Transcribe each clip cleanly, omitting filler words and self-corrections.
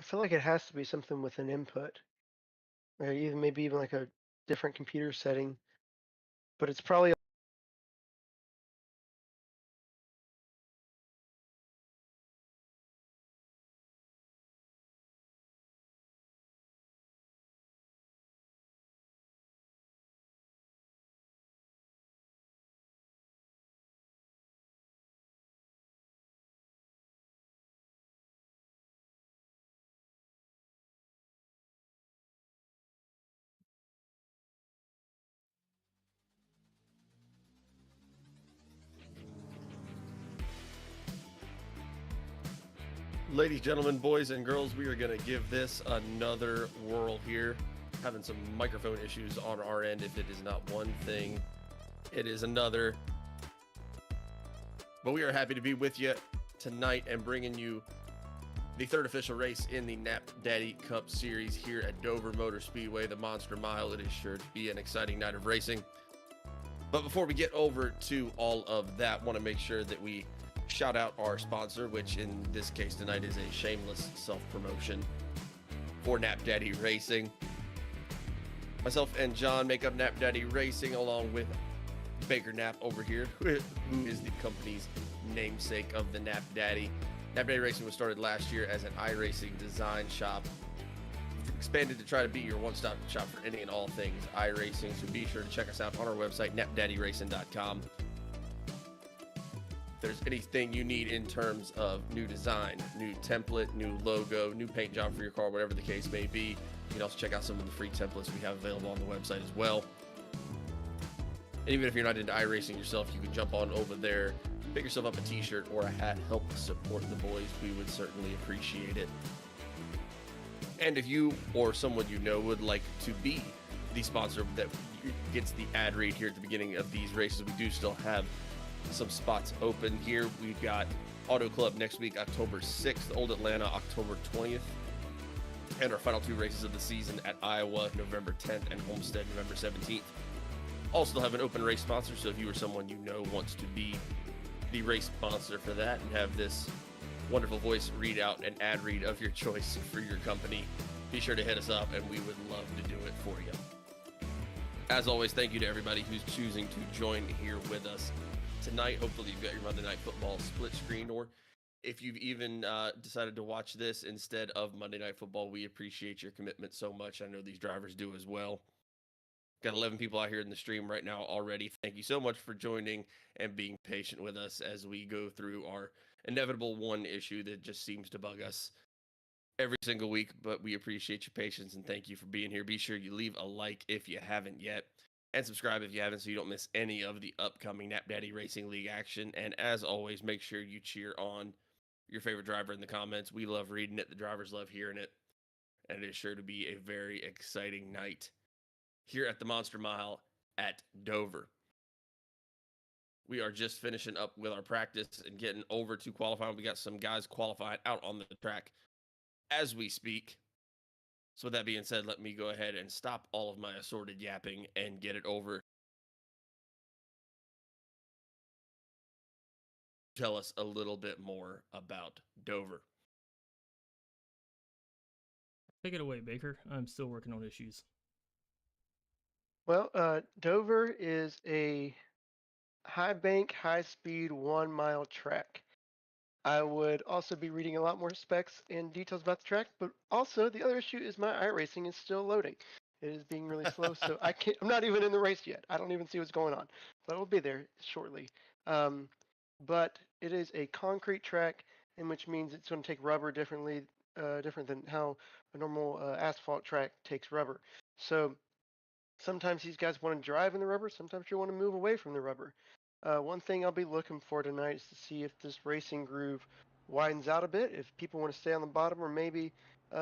feel like it has to be something with an input, or even maybe even like a different computer setting. But it's probably Ladies, gentlemen, boys, and girls, we are going to give this another whirl here. Having some microphone issues on our end. If it is not one thing, it is another. But we are happy to be with you tonight and bringing you the third official race in the Knapp Daddy Cup Series here at Dover Motor Speedway, the Monster Mile. It is sure to be an exciting night of racing. But before we get over to all of that, want to make sure that we shout out our sponsor, which in this case tonight is a shameless self-promotion for Knapp Daddy Racing. Myself and John make up Knapp Daddy Racing along with Baker Knapp over here, who is the company's namesake of the Knapp Daddy. Knapp Daddy Racing was started last year as an iRacing design shop. Expanded to try to be your one-stop shop for any and all things iRacing, so be sure to check us out on our website, knapdaddyracing.com. If there's anything you need in terms of new design, new template, new logo, new paint job for your car, whatever the case may be, you can also check out some of the free templates we have available on the website as well. And even if you're not into iRacing yourself, you can jump on over there, pick yourself up a t-shirt or a hat, help support the boys. We would certainly appreciate it. And if you or someone you know would like to be the sponsor that gets the ad read here at the beginning of these races, we do still have some spots open here. We've got Auto Club next week, October 6th, Old Atlanta, October 20th, and our final two races of the season at Iowa, November 10th, and Homestead, November 17th. Also have an open race sponsor, so if you or someone you know wants to be the race sponsor for that and have this wonderful voice read out an ad read of your choice for your company, be sure to hit us up and we would love to do it for you. As always, thank you to everybody who's choosing to join here with us tonight. Hopefully you've got your Monday Night Football split screen, or if you've even decided to watch this instead of Monday Night Football, we appreciate your commitment so much. I know these drivers do as well. Got 11 people out here in the stream right now already. Thank you so much for joining and being patient with us as we go through our inevitable one issue that just seems to bug us every single week, but we appreciate your patience and thank you for being here. Be sure you leave a like if you haven't yet, and subscribe if you haven't so you don't miss any of the upcoming Knapp Daddy Racing League action. And as always, make sure you cheer on your favorite driver in the comments. We love reading it. The drivers love hearing it. And it is sure to be a very exciting night here at the Monster Mile at Dover. We are just finishing up with our practice and getting over to qualifying. We got some guys qualified out on the track as we speak. So with that being said, let me go ahead and stop all of my assorted yapping and get it over. Tell us a little bit more about Dover. Take it away, Baker. I'm still working on issues. well, Dover is a high bank, high speed, 1 mile track. I would also be reading a lot more specs and details about the track, but also the other issue is my iRacing is still loading. It is being really slow, so I'm not even in the race yet. I don't even see what's going on, but we'll be there shortly. But it is a concrete track, and which means it's going to take rubber different than how a normal asphalt track takes rubber. So sometimes these guys want to drive in the rubber, sometimes you want to move away from the rubber. One thing I'll be looking for tonight is to see if this racing groove widens out a bit, if people want to stay on the bottom, or maybe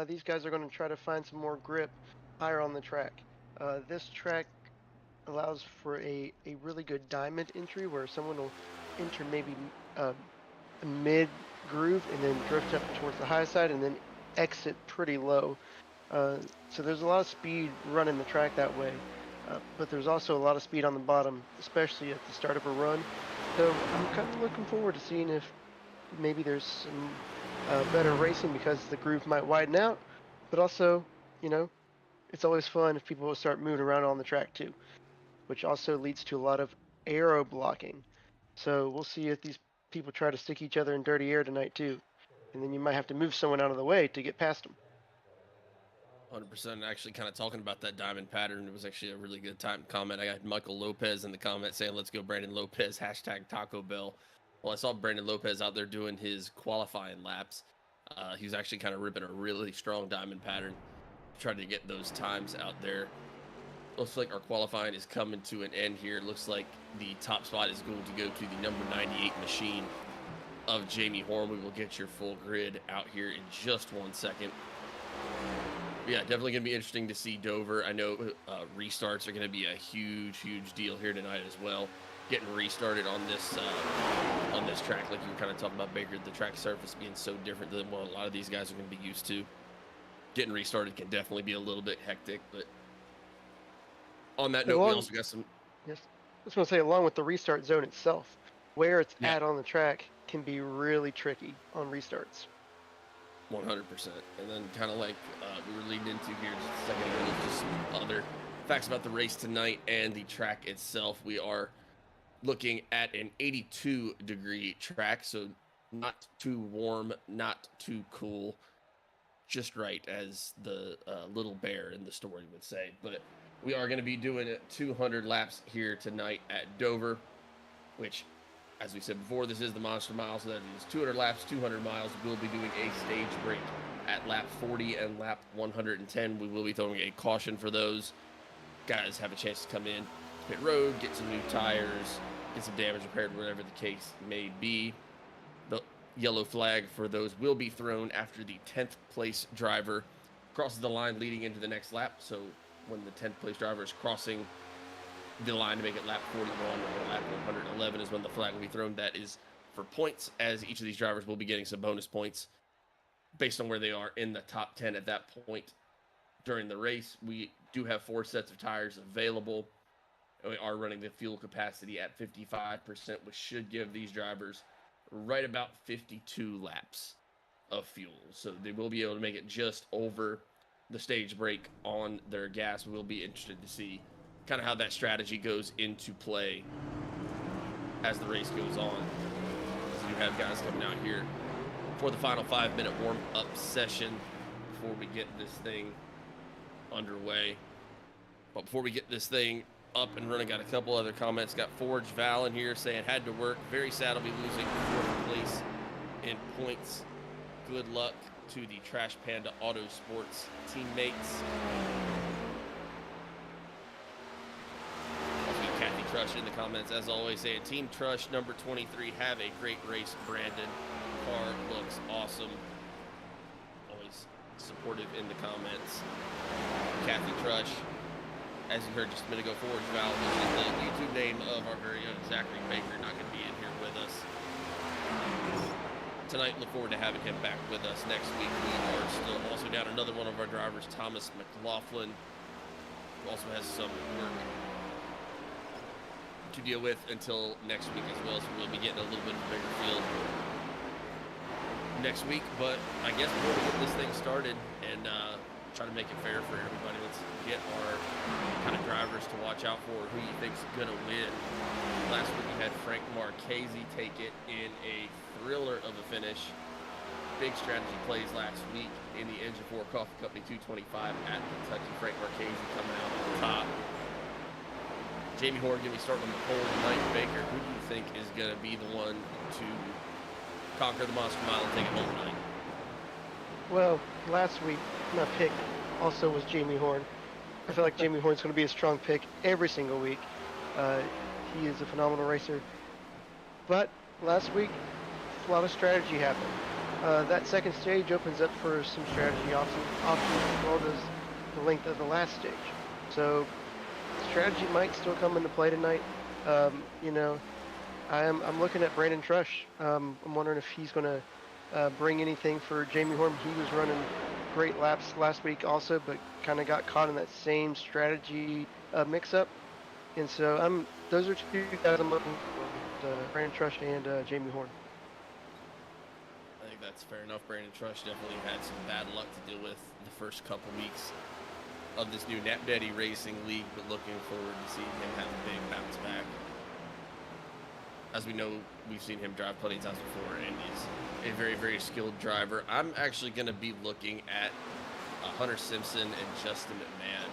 these guys are going to try to find some more grip higher on the track. This track allows for a really good diamond entry where someone will enter maybe a mid groove and then drift up towards the high side and then exit pretty low. So there's a lot of speed running the track that way. But there's also a lot of speed on the bottom, especially at the start of a run. So I'm kind of looking forward to seeing if maybe there's some better racing because the groove might widen out, but also, you know, it's always fun if people will start moving around on the track too, which also leads to a lot of aero blocking. So we'll see if these people try to stick each other in dirty air tonight too, and then you might have to move someone out of the way to get past them. 100%. Actually, kind of talking about that diamond pattern, it was actually a really good time comment. I got Michael Lopez in the comment saying, "Let's go, Brandon Lopez." Hashtag Taco Bell. Well, I saw Brandon Lopez out there doing his qualifying laps. He was actually kind of ripping a really strong diamond pattern, trying to get those times out there. Looks like our qualifying is coming to an end here. It looks like the top spot is going to go to the number 98 machine of Jamie Horn. We will get your full grid out here in just 1 second. Yeah, definitely going to be interesting to see Dover. I know restarts are going to be a huge deal here tonight as well. Getting restarted on this track, like you were kind of talking about, Baker, the track surface being so different than what a lot of these guys are going to be used to. Getting restarted can definitely be a little bit hectic, but on that note, we also got some... Yes, I was going to say, along with the restart zone itself, where it's Yeah. at on the track can be really tricky on restarts. 100%. And then kind of like we were leading into here just a second ago, just some other facts about the race tonight and the track itself. We are looking at an 82-degree track, so not too warm, not too cool, just right, as the little bear in the story would say. But we are going to be doing 200 laps here tonight at Dover, which, as we said before, this is the Monster Mile, so that is 200 laps, 200 miles. We'll be doing a stage break at lap 40 and lap 110. We will be throwing a caution for those. Guys have a chance to come in, pit road, get some new tires, get some damage repaired, whatever the case may be. The yellow flag for those will be thrown after the 10th place driver crosses the line leading into the next lap. So when the 10th place driver is crossing the line to make it lap 41 or lap 111 is when the flag will be thrown. That is for points, as each of these drivers will be getting some bonus points based on where they are in the top 10 at that point during the race. We do have 4 sets of tires available. We are running the fuel capacity at 55%, which should give these drivers right about 52 laps of fuel. So they will be able to make it just over the stage break on their gas. We'll be interested to see kind of how that strategy goes into play as the race goes on. So you have guys coming out here for the final 5-minute warm-up session before we get this thing underway. But before we get this thing up and running, got a couple other comments. Got Forge Val in here saying, had to work. Very sad I'll be losing 4th place in points. Good luck to the Trash Panda Autosports teammates. Trush in the comments, as always, saying Team Trush number 23, have a great race, Brandon. Car looks awesome. Always supportive in the comments. Kathy Trush, as you heard just a minute ago, Forge Val, which is the YouTube name of our very own Zachary Baker, not going to be in here with us tonight. Look forward to having him back with us next week. We are still also down another one of our drivers, Thomas McLaughlin, who also has some work to deal with until next week as well, so we'll be getting a little bit of a bigger field next week. But I guess before we get this thing started and try to make it fair for everybody, let's get our kind of drivers to watch out for, who you think's gonna win. Last week we had Frank Marchese take it in a thriller of a finish. Big strategy plays last week in the Engine 4 Coffee Company 225 at Kentucky. Frank Marchese coming out on the top. Jamie Horn going to be starting on the pole tonight. Baker, who do you think is going to be the one to conquer the Monster Mile and take it home tonight? Well, last week, my pick also was Jamie Horn. I feel like Jamie Horn's going to be a strong pick every single week. He is a phenomenal racer. But last week, a lot of strategy happened. That second stage opens up for some strategy options as well as the length of the last stage. So strategy might still come into play tonight. You know, I'm looking at Brandon Trush. I'm wondering if he's going to bring anything for Jamie Horn. He was running great laps last week also, but kind of got caught in that same strategy mix-up. And so those are 2 guys I'm looking for, Brandon Trush and Jamie Horn. I think that's fair enough. Brandon Trush definitely had some bad luck to deal with the first couple weeks of this new Knapp Daddy Racing League, but looking forward to seeing him have a big bounce back. As we know, we've seen him drive plenty of times before, and he's a very, very skilled driver. I'm actually going to be looking at Hunter Simpson and Justin McMahon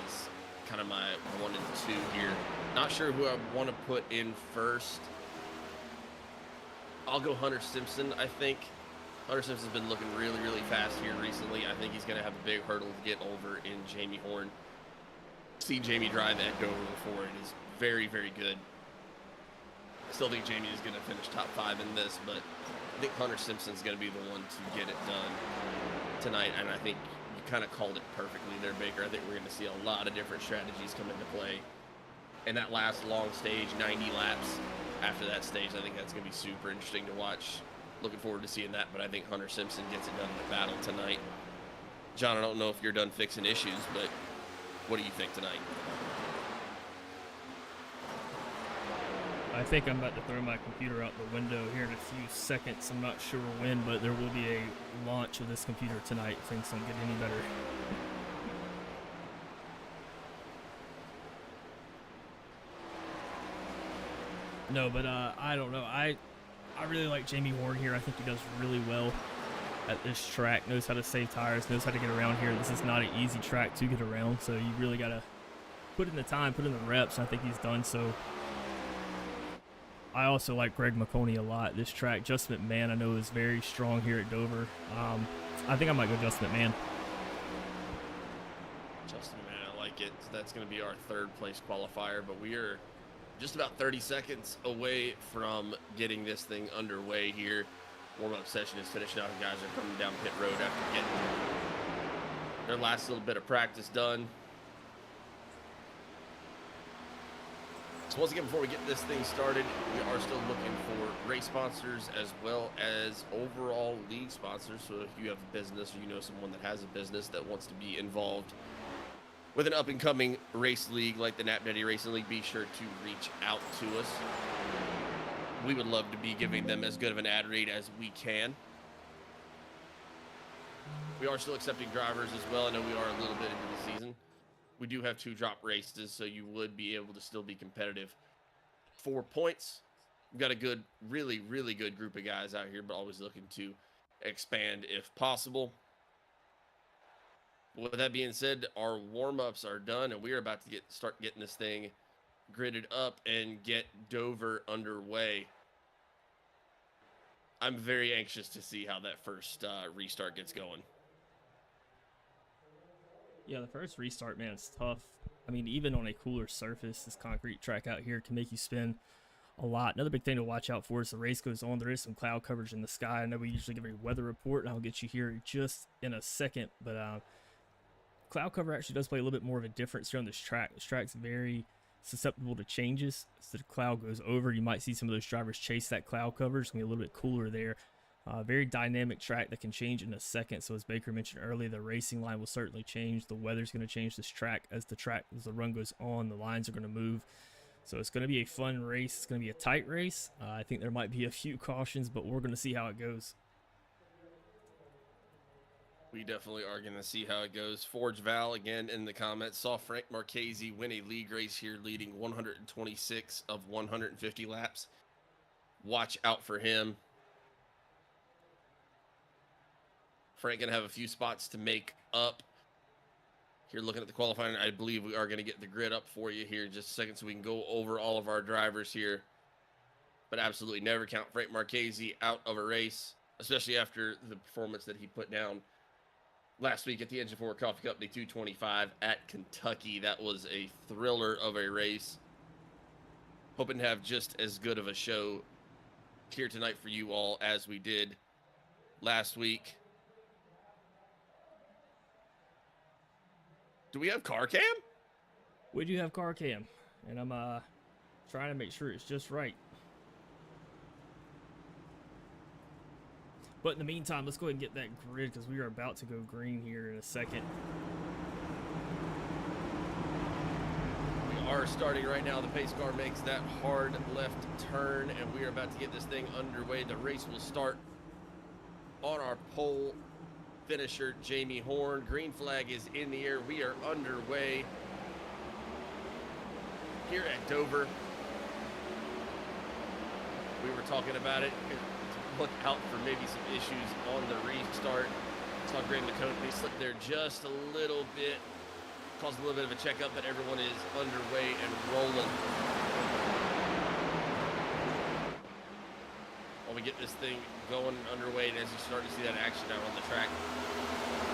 as kind of my 1 and 2 here. Not sure who I want to put in first. I'll go Hunter Simpson, I think. Hunter Simpson's been looking really, really fast here recently. I think he's going to have a big hurdle to get over in Jamie Horn. Seen Jamie drive at Dover before, and he's very, very good. I still think Jamie is going to finish top 5 in this, but I think Hunter Simpson's going to be the one to get it done tonight, and I think you kind of called it perfectly there, Baker. I think we're going to see a lot of different strategies come into play. And that last long stage, 90 laps after that stage, I think that's going to be super interesting to watch. Looking forward to seeing that, but I think Hunter Simpson gets it done in the battle tonight. John, I don't know if you're done fixing issues, but what do you think tonight? I think I'm about to throw my computer out the window here in a few seconds. I'm not sure when, but there will be a launch of this computer tonight if things don't get any better. No, but I don't know. I really like Jamie Horn here. I think he does really well at this track. Knows how to save tires, knows how to get around here. This is not an easy track to get around, so you really got to put in the time, put in the reps, and I think he's done so. I also like Greg McConey a lot. This track, Justin McMahon, I know is very strong here at Dover. I think I might go Justin McMahon. Justin McMahon, I like it. So that's going to be our 3rd place qualifier, but we are just about 30 seconds away from getting this thing underway here. Warm-up session is finishing out. Guys are coming down pit road after getting their last little bit of practice done. So once again, before we get this thing started, we are still looking for race sponsors as well as overall league sponsors. So if you have a business or you know someone that has a business that wants to be involved with an up-and-coming race league like the Knapp Daddy Racing League, be sure to reach out to us. We would love to be giving them as good of an ad read as we can. We are still accepting drivers as well. I know we are a little bit into the season. We do have 2 drop races, so you would be able to still be competitive for points. We've got a good, really, really good group of guys out here, but always looking to expand if possible. With that being said, our warm-ups are done, and we are about to start getting this thing gridded up and get Dover underway. I'm very anxious to see how that first restart gets going. Yeah, the first restart, man, it's tough. I mean, even on a cooler surface, this concrete track out here can make you spin a lot. Another big thing to watch out for as the race goes on, there is some cloud coverage in the sky. I know we usually give a weather report, and I'll get you here just in a second, but cloud cover actually does play a little bit more of a difference here on this track. This track's very susceptible to changes. As the cloud goes over, you might see some of those drivers chase that cloud cover. It's going to be a little bit cooler there. Very dynamic track that can change in a second. So as Baker mentioned earlier, the racing line will certainly change. The weather's going to change this track as the run goes on. The lines are going to move. So it's going to be a fun race. It's going to be a tight race. I think there might be a few cautions, but we're going to see how it goes. We definitely are going to see how it goes. Forge Val, again, in the comments, saw Frank Marchese win a league race here, leading 126 of 150 laps. Watch out for him. Frank going to have a few spots to make up. Here, looking at the qualifying, I believe we are going to get the grid up for you here in just a second so we can go over all of our drivers here. But absolutely never count Frank Marchese out of a race, especially after the performance that he put down last week at the Engine 4 Coffee Cup Day 225 at Kentucky. That was a thriller of a race. Hoping to have just as good of a show here tonight for you all as we did last week. Do we have car cam? We do have car cam, and I'm trying to make sure it's just right. But in the meantime, let's go ahead and get that grid because we are about to go green here in a second. We are starting right now. The pace car makes that hard left turn, and we are about to get this thing underway. The race will start on our pole finisher, Jamie Horn. Green flag is in the air. We are underway here at Dover. We were talking about it. Look out for maybe some issues on the restart. Saw Greg McConaughey slip there just a little bit. Caused a little bit of a checkup, but everyone is underway and rolling. While we get this thing going underway, and as you start to see that action out on the track,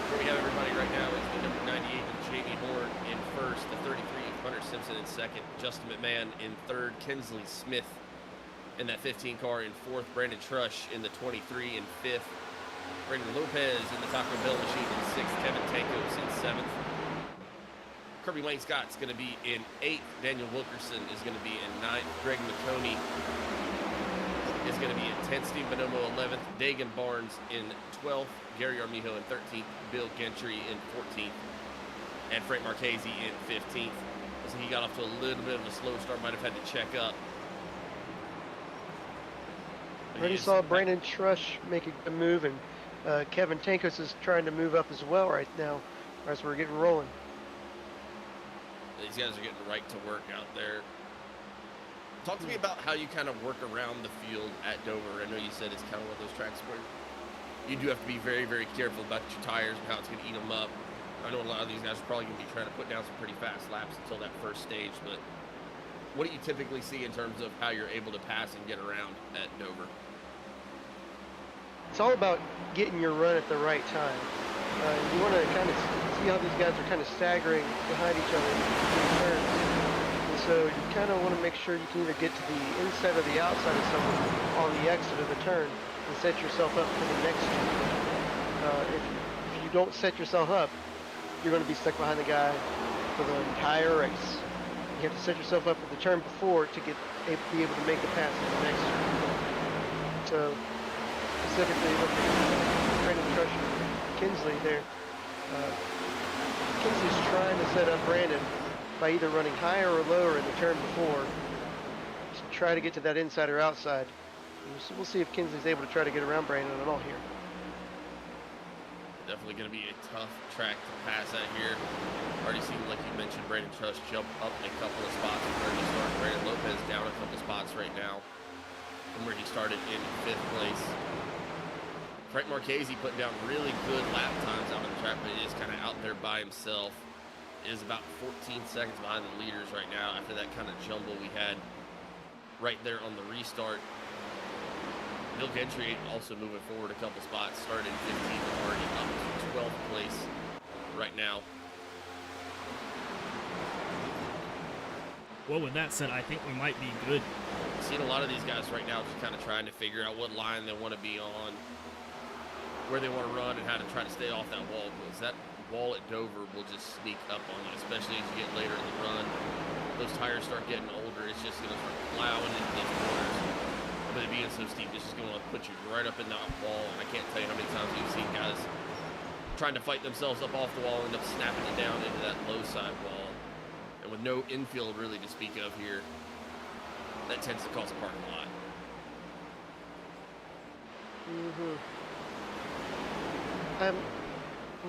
where we have everybody right now is the number 98 of Jamie Horn in first, the 33 of Hunter Simpson in second, Justin McMahon in third, Kinsley Smith in that 15 car in fourth, Brandon Trush in the 23 in fifth, Brandon Lopez in the Taco Bell machine in sixth, Kevin Tankos in seventh, Kirby Wayne Scott's going to be in eighth, Daniel Wilkerson is going to be in ninth, Greg McConey is going to be in 10th, Steve Bonomo 11th, Dagan Barnes in 12th, Gary Armijo in 13th, Bill Gentry in 14th, and Frank Marchese in 15th. So he got off to a little bit of a slow start, might have had to check up. Already saw Brandon Trush make a move, and Kevin Tankos is trying to move up as well right now as we're getting rolling. These guys are getting right to work out there. Talk to me about how you kind of work around the field at Dover. I know you said it's kind of one of those tracks where you do have to be very, very careful about your tires and how it's going to eat them up. I know a lot of these guys are probably going to be trying to put down some pretty fast laps until that first stage, but what do you typically see in terms of how you're able to pass and get around at Dover? It's all about getting your run at the right time. You want to kind of see how these guys are kind of staggering behind each other in turns. And so you kind of want to make sure you can either get to the inside or the outside of someone on the exit of the turn and set yourself up for the next turn. If you don't set yourself up, you're going to be stuck behind the guy for the entire race. You have to set yourself up for the turn before to be able to make the pass in the next turn. So specifically looking at Brandon Trush and Kinsley there, Kinsley's trying to set up Brandon by either running higher or lower in the turn before to try to get to that inside or outside. So we'll see if Kinsley's able to try to get around Brandon at all here. Definitely going to be a tough track to pass at here. Already seen, like you mentioned, Brandon Trush jump up a couple of spots from where he started. Brandon Lopez down a couple spots right now from where he started in fifth place. Frank Marchese putting down really good lap times out on the track, but he is kind of out there by himself. It is about 14 seconds behind the leaders right now after that kind of jumble we had right there on the restart. Bill Gentry also moving forward a couple spots, started in 15th and already up to 12th place right now. Well, with that said, I think we might be good. Seeing a lot of these guys right now just kind of trying to figure out what line they want to be on, where they want to run, and how to try to stay off that wall, because that wall at Dover will just sneak up on you, especially as you get later in the run. Those tires start getting older, it's just going to start plowing into those corners. But it being so steep, it's just going to put you right up in that wall, and I can't tell you how many times you've seen guys trying to fight themselves up off the wall and end up snapping it down into that low side wall. And with no infield really to speak of here, that tends to cause a parking lot. I'm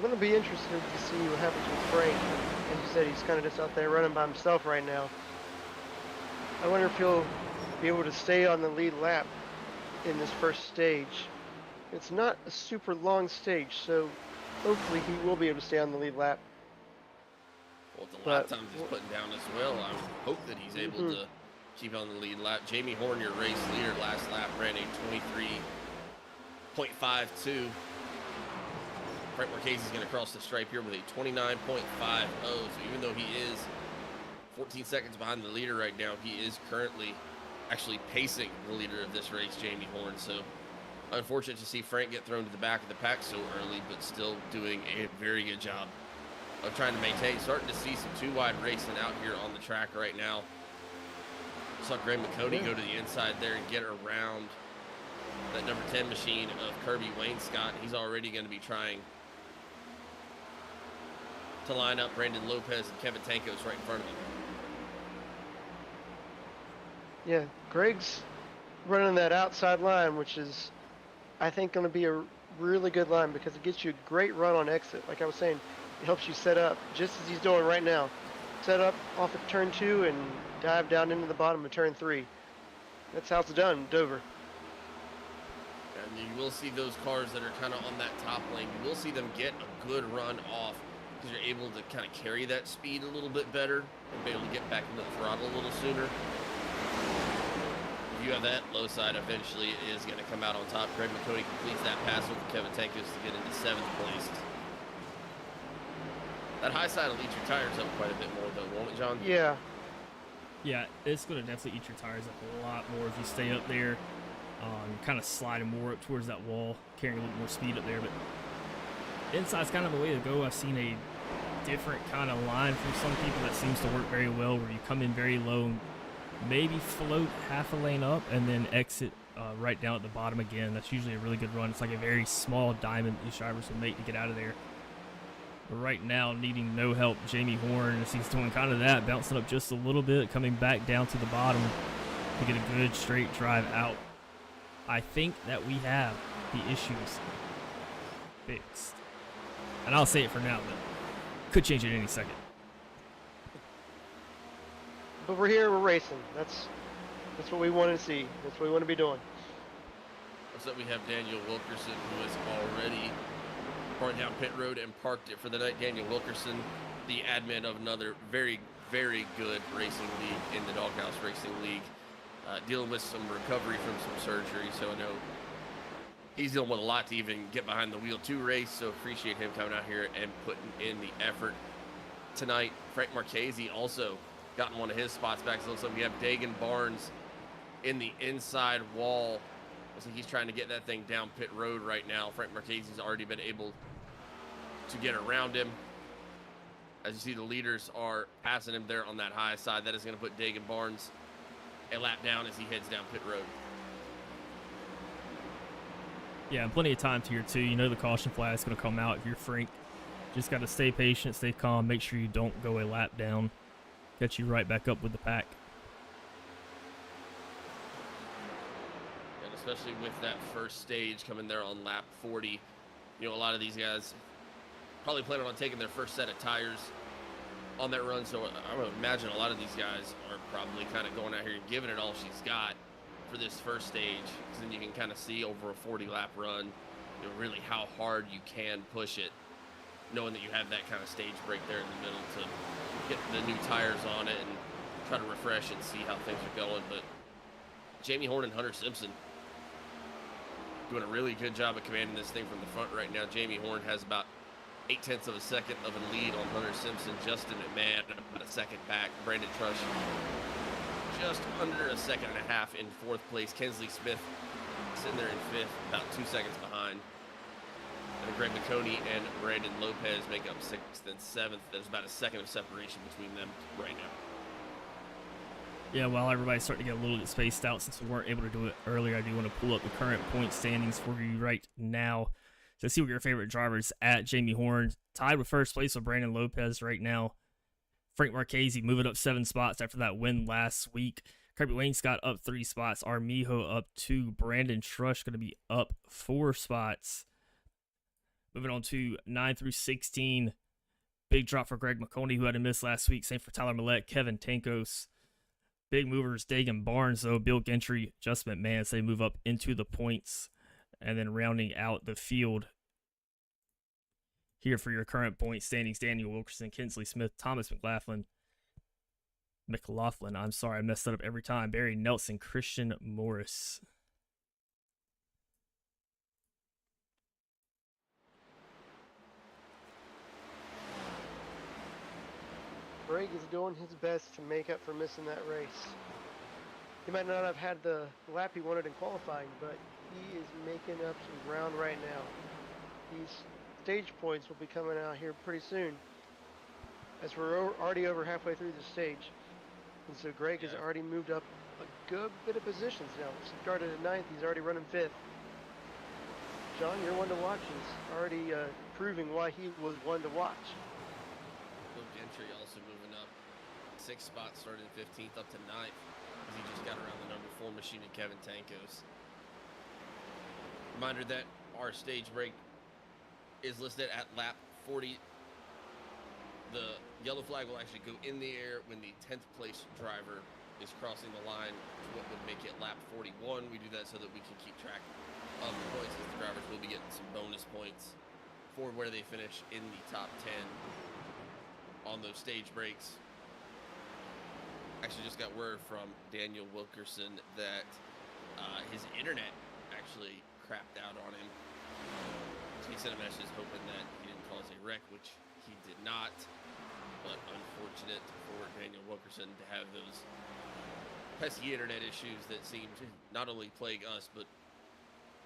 going to be interested to see what happens with Frank. As you said, he's kind of just out there running by himself right now. I wonder if he'll be able to stay on the lead lap in this first stage. It's not a super long stage, so hopefully he will be able to stay on the lead lap. Well, the lap times he's putting down as well, I would hope that he's able to keep on the lead lap. Jamie Horn, your race leader, last lap ran a 23.52. Frank Marchese is going to cross the stripe here with a 29.50. So even though he is 14 seconds behind the leader right now, he is currently actually pacing the leader of this race, Jamie Horn. So unfortunate to see Frank get thrown to the back of the pack so early, but still doing a very good job of trying to maintain. Starting to see some two-wide racing out here on the track right now. Saw Greg McConaughey go to the inside there and get around that number 10 machine of Kirby Wayne Scott. He's already going to be trying to line up Brandon Lopez and Kevin Tankos right in front of him. Yeah, Greg's running that outside line, which is, I think, going to be a really good line because it gets you a great run on exit. Like I was saying, it helps you set up just as he's doing right now. Set up off of turn 2 and dive down into the bottom of turn 3. That's how it's done, Dover. And you will see those cars that are kind of on that top lane. You will see them get a good run off because you're able to kind of carry that speed a little bit better and be able to get back into the throttle a little sooner. If you have that low side, eventually it is going to come out on top. Greg McCody completes that pass with Kevin Tankos to get into 7th place. That high side will eat your tires up quite a bit more, though, won't it, John? Yeah. Yeah, it's going to definitely eat your tires up a lot more if you stay up there. Kind of sliding more up towards that wall, carrying a little more speed up there. But inside's kind of the way to go. I've seen a different kind of line from some people that seems to work very well, where you come in very low and maybe float half a lane up and then exit right down at the bottom again. That's usually a really good run. It's like a very small diamond these drivers will make to get out of there. But right now, needing no help, Jamie Horn, as he's doing kind of that, bouncing up just a little bit, coming back down to the bottom to get a good straight drive out. I think that we have the issues fixed. And I'll say it for now, but could change it any second. But we're here, we're racing. That's what we want to see. That's what we want to be doing. Next up, we have Daniel Wilkerson, who has already brought down pit road and parked it for the night. Daniel Wilkerson, the admin of another very, very good racing league in the Doghouse Racing League. Dealing with some recovery from some surgery, so I know he's dealing with a lot to even get behind the wheel to race, so appreciate him coming out here and putting in the effort tonight. Frank Marchese also gotten one of his spots back. So it looks like we have Dagan Barnes in the inside wall. Looks like he's trying to get that thing down pit road right now. Frank Marchese's already been able to get around him. As you see, the leaders are passing him there on that high side. That is going to put Dagan Barnes a lap down as he heads down pit road. Yeah, and plenty of time to here too. You know the caution flag is going to come out if you're Frank. Just got to stay patient, stay calm, make sure you don't go a lap down. Get you right back up with the pack. And especially with that first stage coming there on lap 40, you know, a lot of these guys probably planning on taking their first set of tires on that run, so I would imagine a lot of these guys are probably kind of going out here and giving it all she's got for this first stage, because then you can kind of see over a 40-lap run, you know, really how hard you can push it, knowing that you have that kind of stage break there in the middle to get the new tires on it and try to refresh and see how things are going. But Jamie Horn and Hunter Simpson doing a really good job of commanding this thing from the front right now. Jamie Horn has about 0.8 of a second of a lead on Hunter Simpson. Justin McMahon about a second back. Brandon Trush just under a second and a half in 4th place. Kensley Smith sitting there in 5th, about 2 seconds behind. And Greg McConey and Brandon Lopez make up 6th and 7th. There's about a second of separation between them right now. Yeah, while everybody's starting to get a little bit spaced out since we weren't able to do it earlier, I do want to pull up the current point standings for you right now. So see what your favorite drivers at. Jamie Horn tied with 1st place with Brandon Lopez right now. Frank Marchese moving up 7 spots after that win last week. Kirby Wainscott up 3 spots. Armijo up 2. Brandon Trush going to be up 4 spots. Moving on to 9 through 16. Big drop for Greg McConey, who had a miss last week. Same for Tyler Millette, Kevin Tankos. Big movers, Dagan Barnes, though. Bill Gentry, Justin McMahon, they move up into the points. And then rounding out the field here for your current point standings, Daniel Wilkerson, Kinsley Smith, Thomas McLaughlin, I'm sorry, I messed that up every time. Barry Nelson, Christian Morris. Greg is doing his best to make up for missing that race. He might not have had the lap he wanted in qualifying, but he is making up some ground right now. These stage points will be coming out here pretty soon, as we're already over halfway through the stage. And so Greg has already moved up a good bit of positions now. Started at 9th, he's already running 5th. John, you're one to watch. He's already proving why he was one to watch. Bill Gentry also moving up 6 spots, starting 15th up to 9th, as he just got around the number 4 machine at Kevin Tankos. Reminder that our stage break is listed at lap 40. The yellow flag will actually go in the air when the 10th place driver is crossing the line to what would make it lap 41. We do that so that we can keep track of the points, as the drivers will be getting some bonus points for where they finish in the top 10 on those stage breaks. Actually just got word from Daniel Wilkerson that his internet actually crapped out on him. So he sent a message hoping that he didn't cause a wreck, which he did not. But unfortunate for Daniel Wilkerson to have those pesky internet issues that seem to not only plague us, but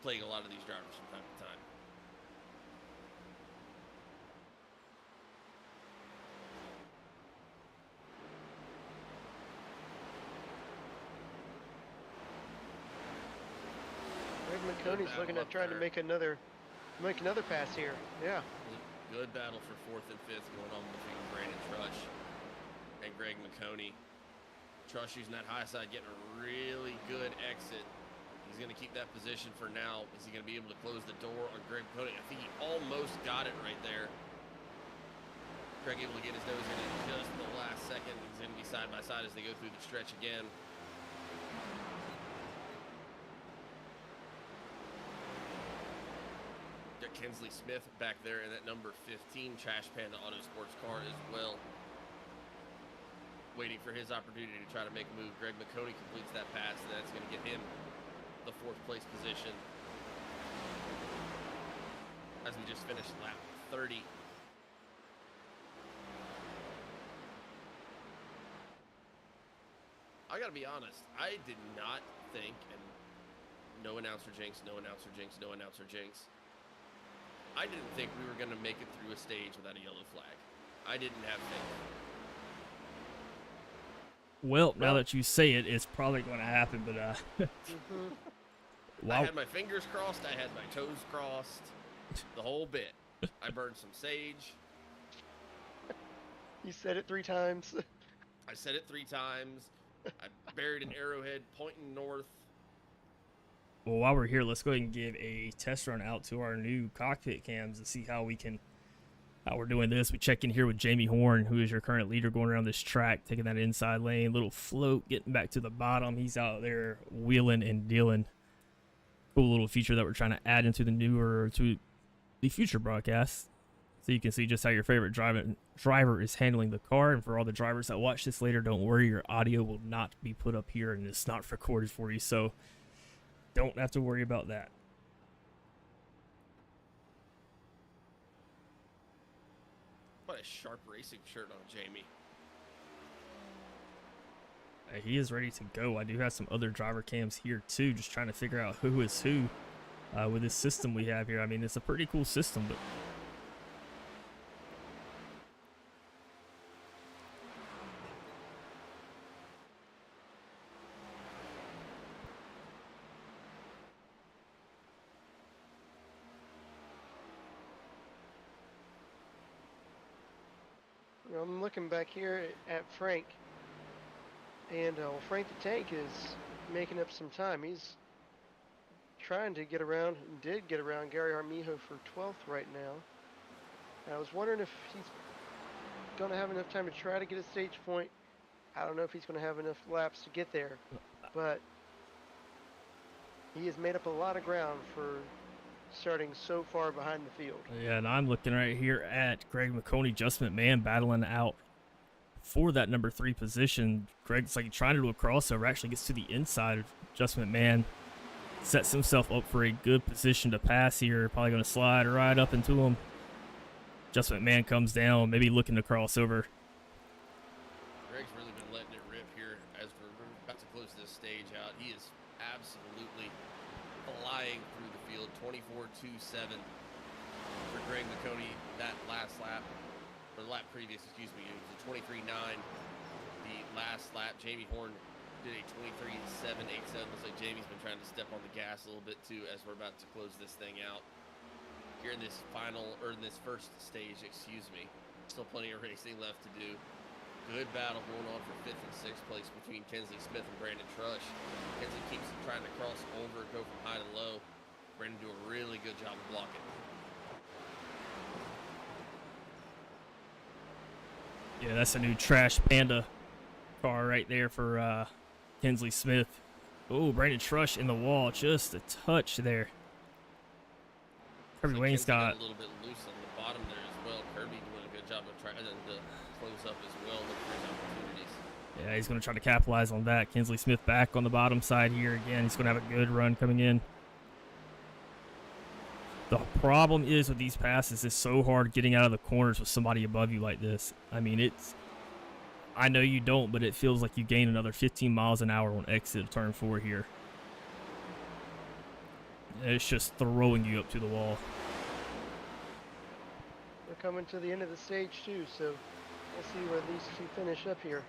plague a lot of these drivers from time to time. Greg McConey's looking at trying to make another pass here. Yeah. Good battle for 4th and 5th going on between Brandon Trush and Greg McConey. Trush using that high side, getting a really good exit. He's going to keep that position for now. Is he going to be able to close the door on Greg McConey? I think he almost got it right there. Greg able to get his nose in at just the last second. He's going to be side by side as they go through the stretch again. Kinsley Smith back there in that number 15 Trash Panda Autosports car as well, waiting for his opportunity to try to make a move. Greg McConey completes that pass, and that's going to get him the 4th place position as we just finished lap 30. I gotta be honest, I did not think, and no announcer jinx, no announcer jinx, no announcer jinx, I didn't think we were going to make it through a stage without a yellow flag. I didn't have faith. Well, now that you say it, it's probably going to happen, but I had my fingers crossed. I had my toes crossed. The whole bit. I burned some sage. You said it 3 times. I said it 3 times. I buried an arrowhead pointing north. Well, while we're here, let's go ahead and give a test run out to our new cockpit cams and see how we're doing this. We check in here with Jamie Horn, who is your current leader going around this track, taking that inside lane, little float, getting back to the bottom. He's out there wheeling and dealing. Cool little feature that we're trying to add into the future broadcast, so you can see just how your favorite driver is handling the car. And for all the drivers that watch this later, don't worry, your audio will not be put up here and it's not recorded for you, so don't have to worry about that. What a sharp racing shirt on Jamie. He is ready to go. I do have some other driver cams here too, just trying to figure out who is who with this system we have here. I mean, it's a pretty cool system, but I'm looking back here at Frank, and Frank the Tank is making up some time. He's trying to get around, and did get around Gary Armijo for 12th right now. And I was wondering if he's going to have enough time to try to get a stage point. I don't know if he's going to have enough laps to get there, but he has made up a lot of ground for starting so far behind the field. yeah, and I'm looking right here at Greg McConey, Just McMahon, battling out for that number 3 position. Greg's like trying to do a crossover, actually gets to the inside of Just McMahon, sets himself up for a good position to pass here. Probably going to slide right up into him. Just McMahon comes down, maybe looking to cross over. Greg's really been letting it rip here as we're about to close this stage out. He is absolutely flying through the field. 24.27 for Greg McConey that last lap, or the lap previous, excuse me. It was a 23.9 the last lap. Jamie Horn did a 23.787. Looks like Jamie's been trying to step on the gas a little bit too as we're about to close this thing out here in this first stage, excuse me. Still plenty of racing left to do. Good battle going on for 5th and 6th place between Kinsley Smith and Brandon Trush. Kinsley keeps trying to cross over, go from high to low. Brandon do a really good job of blocking. Yeah, that's a new Trash Panda car right there for Kinsley Smith. Oh, Brandon Trush in the wall, just a touch there. Kirby So Wayne's Kinsley got got a little bit loose on the bottom there as well. Kirby doing a good job of trying to close up as well, look for his opportunities. Yeah, he's going to try to capitalize on that. Kinsley Smith back on the bottom side here again. He's going to have a good run coming in. The problem is with these passes, it's so hard getting out of the corners with somebody above you like this. I mean, I know you don't, but it feels like you gain another 15 miles an hour on exit of turn 4 here. It's just throwing you up to the wall. We're coming to the end of the stage too, so we'll see where these two finish up here.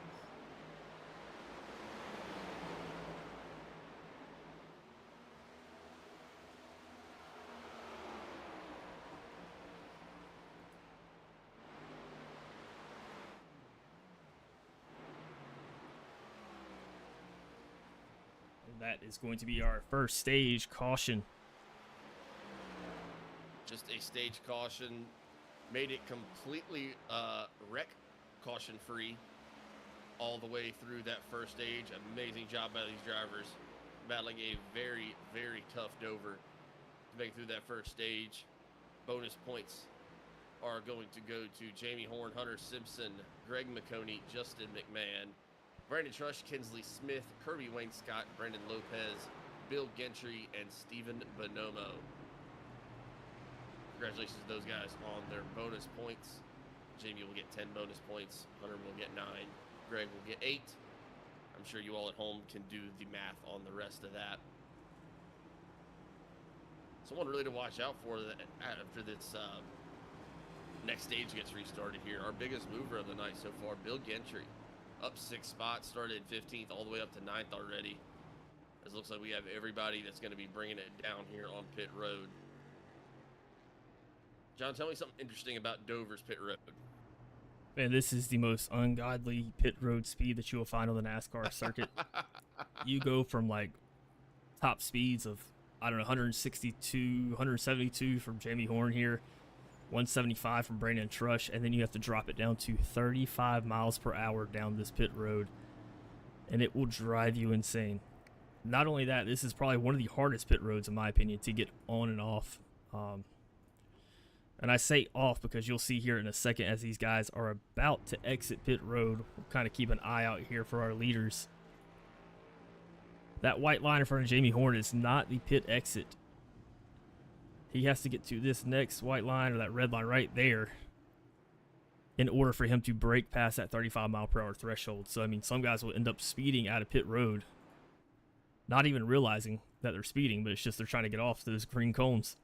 That is going to be our first stage caution. Just a stage caution. Made it completely wreck caution free all the way through that first stage. Amazing job by these drivers. Battling a very, very tough Dover to make it through that first stage. Bonus points are going to go to Jamie Horn, Hunter Simpson, Greg McConey, Justin McMahon, Brandon Trush, Kinsley Smith, Kirby Wayne Scott, Brandon Lopez, Bill Gentry, and Stephen Bonomo. Congratulations to those guys on their bonus points. Jamie will get 10 bonus points. Hunter will get 9. Greg will get 8. I'm sure you all at home can do the math on the rest of that. Someone really to watch out for that after this next stage gets restarted here. Our biggest mover of the night so far, Bill Gentry. Up 6 spots, started 15th all the way up to 9th already. It looks like we have everybody that's going to be bringing it down here on pit road. John, tell me something interesting about Dover's pit road. Man, this is the most ungodly pit road speed that you will find on the NASCAR circuit. You go from like top speeds of, I don't know, 162, 172 from Jamie Horn here, 175 from Brandon Trush, and then you have to drop it down to 35 miles per hour down this pit road, and it will drive you insane. Not only that, this is probably one of the hardest pit roads, in my opinion, to get on and off. And I say off because you'll see here in a second as these guys are about to exit pit road. We'll kind of keep an eye out here for our leaders. That white line in front of Jamie Horn is not the pit exit. He has to get to this next white line or that red line right there in order for him to break past that 35 mile per hour threshold. So, I mean, some guys will end up speeding out of pit road, not even realizing that they're speeding, but it's just they're trying to get off those green cones.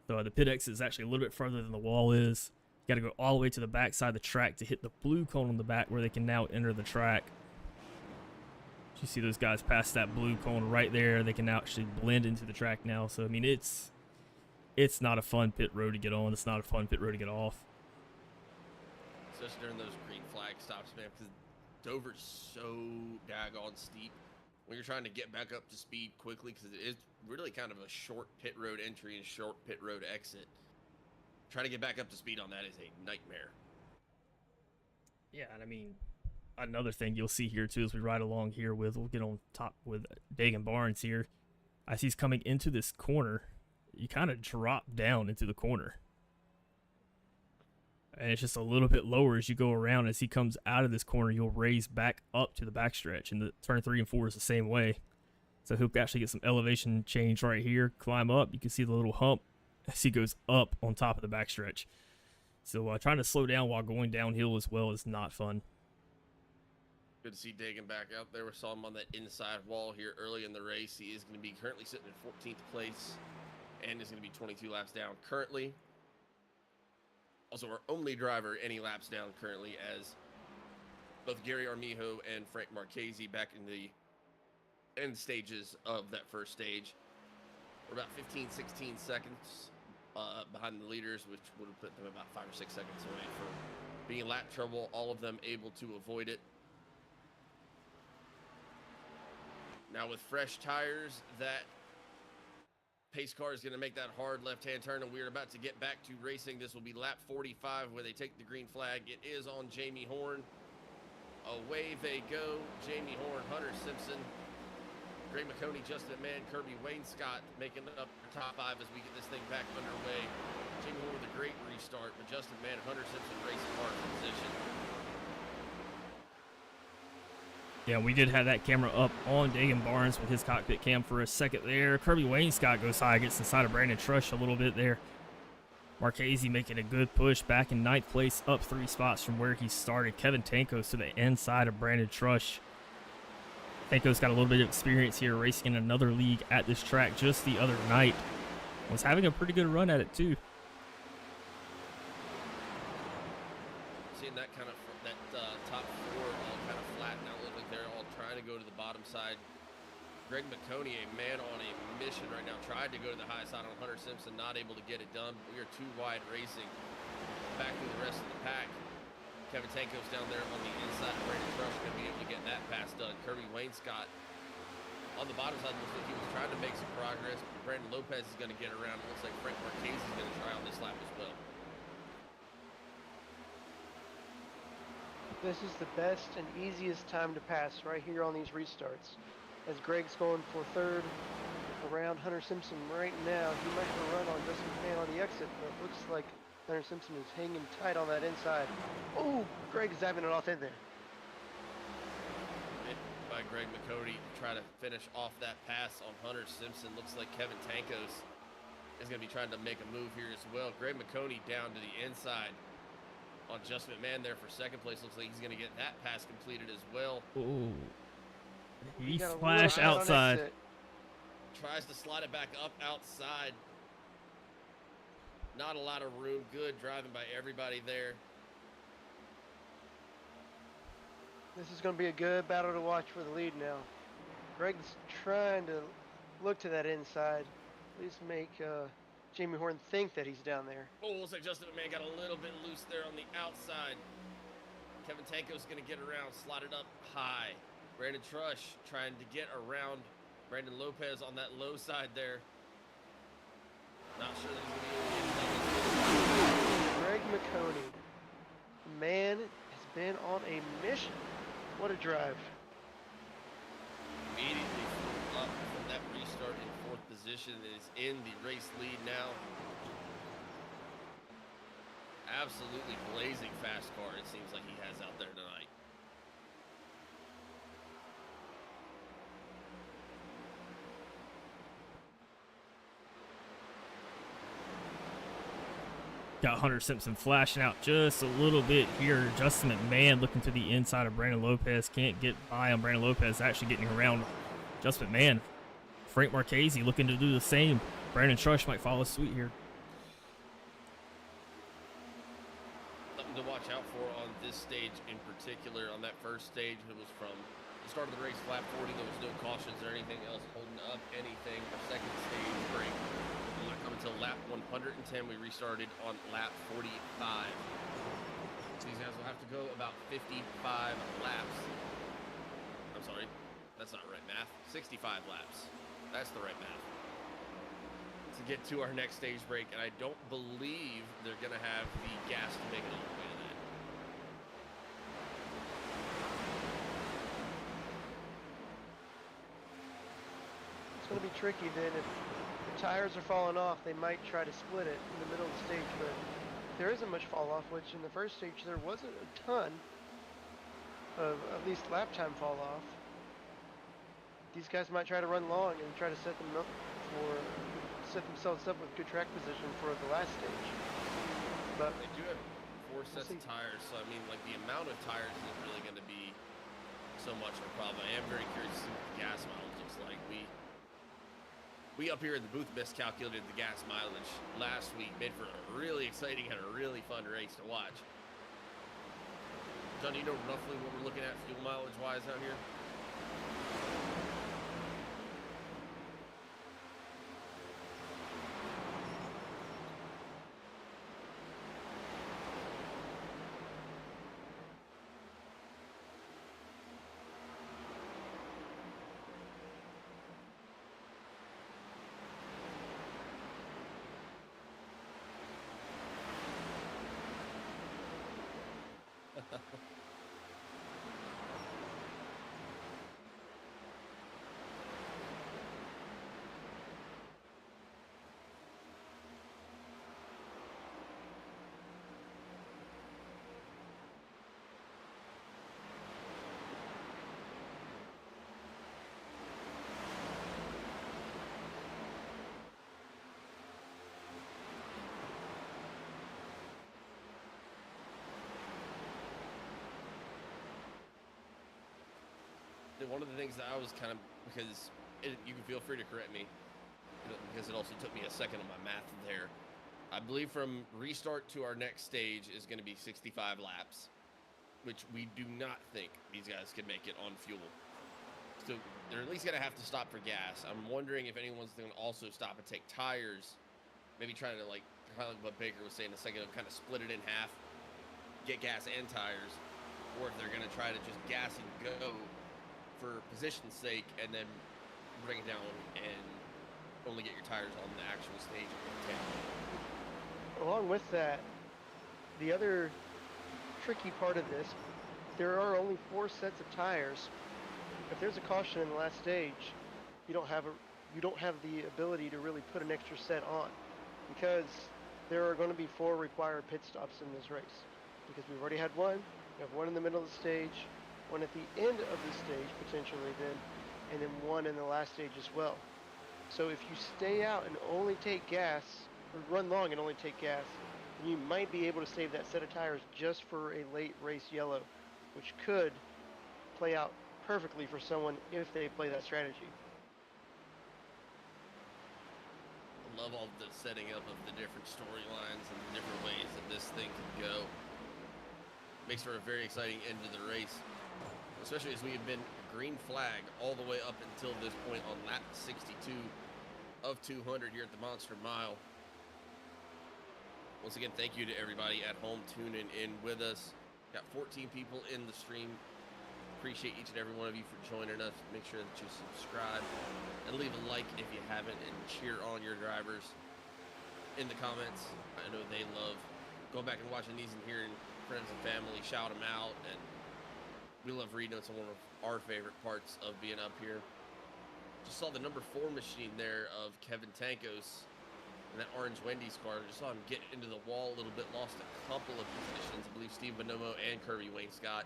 So the pit exit is actually a little bit further than the wall is. You got to go all the way to the back side of the track to hit the blue cone on the back where they can now enter the track. You see those guys pass that blue cone right there. They can now actually blend into the track now. So, I mean, it's not a fun pit road to get on. It's not a fun pit road to get off. Especially during those green flag stops, man, because Dover's so daggone steep. When you're trying to get back up to speed quickly, because it is really kind of a short pit road entry and short pit road exit. Trying to get back up to speed on that is a nightmare. Yeah, and I mean, another thing you'll see here too as we ride along here we'll get on top with Dagan Barnes here. As he's coming into this corner, you kind of drop down into the corner. And it's just a little bit lower as you go around. As he comes out of this corner, you'll raise back up to the backstretch. And the turn 3 and 4 is the same way. So he'll actually get some elevation change right here. Climb up. You can see the little hump as he goes up on top of the backstretch. So trying to slow down while going downhill as well is not fun. Good to see Dagan back out there. We saw him on that inside wall here early in the race. He is going to be currently sitting in 14th place and is going to be 22 laps down currently. Also, our only driver any laps down currently, as both Gary Armijo and Frank Marchese back in the end stages of that first stage. We're about 15, 16 seconds behind the leaders, which would have put them about 5 or 6 seconds away from being in lap trouble. All of them able to avoid it. Now with fresh tires, that Pace car is going to make that hard left-hand turn, and we're about to get back to racing. This will be lap 45 where they take the green flag. It is on Jamie Horn. Away they go. Jamie Horn, Hunter Simpson, Greg McConey, Justin Mann, Kirby Wayne Scott making up the top 5 as we get this thing back underway. Jamie Horn with a great restart, but Justin Mann and Hunter Simpson racing hard for position. Yeah, we did have that camera up on Dagan Barnes with his cockpit cam for a second there. Kirby Wayne Scott goes high, gets inside of Brandon Trush a little bit there. Marchese making a good push back in 9th place, up 3 spots from where he started. Kevin Tankos to the inside of Brandon Trush. Tankos got a little bit of experience here racing in another league at this track just the other night. Was having a pretty good run at it too. Seeing that kind of top 4 all kind of flatten out a little bit. They're all trying to go to the bottom side. Greg McConey, a man on a mission right now, tried to go to the high side on Hunter Simpson, not able to get it done. We are too wide racing. Back through the rest of the pack. Kevin Tankos down there on the inside. Brandon Trush going to be able to get that pass done. Kirby Wayne Scott on the bottom side looks like he was trying to make some progress. Brandon Lopez is going to get around. It looks like Frank Marchese is going to try on this lap as well. This is the best and easiest time to pass right here on these restarts. As Greg's going for 3rd around Hunter Simpson right now. He might have a run on Justin Mann on the exit, but it looks like Hunter Simpson is hanging tight on that inside. Oh, Greg's zapping it off in there. Hit by Greg McConey to try to finish off that pass on Hunter Simpson. Looks like Kevin Tankos is going to be trying to make a move here as well. Greg McConey down to the inside on Justin McMahon there for 2nd place. Looks like he's going to get that pass completed as well. Ooh. He got a splashed little high on outside. exit. Tries to slide it back up outside. Not a lot of room. Good driving by everybody there. This is going to be a good battle to watch for the lead now. Greg's trying to look to that inside. At least make Jamie Horn think that he's down there. Oh, looks like Justin McMahon got a little bit loose there on the outside. Kevin Tankos going to get around, slide it up high. Brandon Trush trying to get around Brandon Lopez on that low side there. Not sure that he's going to be able to Greg McConey, man, has been on a mission. What a drive. immediately up from that restart in 4th position. Is in the race lead now. Absolutely blazing fast car it seems like he has out there tonight. Got Hunter Simpson flashing out just a little bit here. Justin McMahon looking to the inside of Brandon Lopez. Can't get by on Brandon Lopez, actually getting around Justin McMahon. Frank Marchese looking to do the same. Brandon Trush might follow suit here. Something to watch out for on this stage in particular. On that first stage, it was from the start of the race, flat 40. There was no cautions or anything else holding up anything. Our second stage break will not come until lap 110. We restarted on lap 45. So these guys will have to go about 55 laps. I'm sorry, that's not right math. 65 laps. That's the right math. To get to our next stage break, and I don't believe they're going to have the gas to make it all the way to that. It's going to be tricky then. If the tires are falling off, they might try to split it in the middle of the stage, but there isn't much fall off, which in the first stage there wasn't a ton of at least lap time fall off. These guys might try to run long and try to set themselves up with good track position for the last stage. But They do have 4 sets of tires, so I mean, like, the amount of tires isn't really going to be so much of a problem. I am very curious to see what the gas mileage looks like. We up here in the booth miscalculated the gas mileage last week, made for a really exciting and a really fun race to watch. John, do you know roughly what we're looking at fuel mileage wise out here? One of the things that I was kind of, because you can feel free to correct me, because it also took me a second on my math there. I believe from restart to our next stage is going to be 65 laps, which we do not think these guys can make it on fuel. So they're at least going to have to stop for gas. I'm wondering if anyone's going to also stop and take tires, maybe trying to, like, kind of like what Baker was saying a second ago, kind of split it in half, get gas and tires, or if they're going to try to just gas and go for position's sake, and then bring it down and only get your tires on the actual stage. Along with that, the other tricky part of this, there are only 4 sets of tires. If there's a caution in the last stage, you don't have the ability to really put an extra set on, because there are going to be 4 required pit stops in this race. Because we've already had one, we have one in the middle of the stage, one at the end of the stage potentially then, and then one in the last stage as well. So if you stay out and only take gas, or run long and only take gas, then you might be able to save that set of tires just for a late race yellow, which could play out perfectly for someone if they play that strategy. I love all the setting up of the different storylines and the different ways that this thing can go. Makes for a very exciting end to the race, especially as we have been green flag all the way up until this point on lap 62 of 200 here at the Monster Mile. Once again, thank you to everybody at home tuning in with us. Got 14 people in the stream. Appreciate each and every one of you for joining us. Make sure that you subscribe and leave a like if you haven't, and cheer on your drivers in the comments. I know they love going back and watching these and hearing friends and family shout them out, and we love reading. It's one of our favorite parts of being up here. Just saw the number 4 machine there of Kevin Tankos in that orange Wendy's car. Just saw him get into the wall a little bit, lost a couple of positions. I believe Steve Bonomo and Kirby Wayne Scott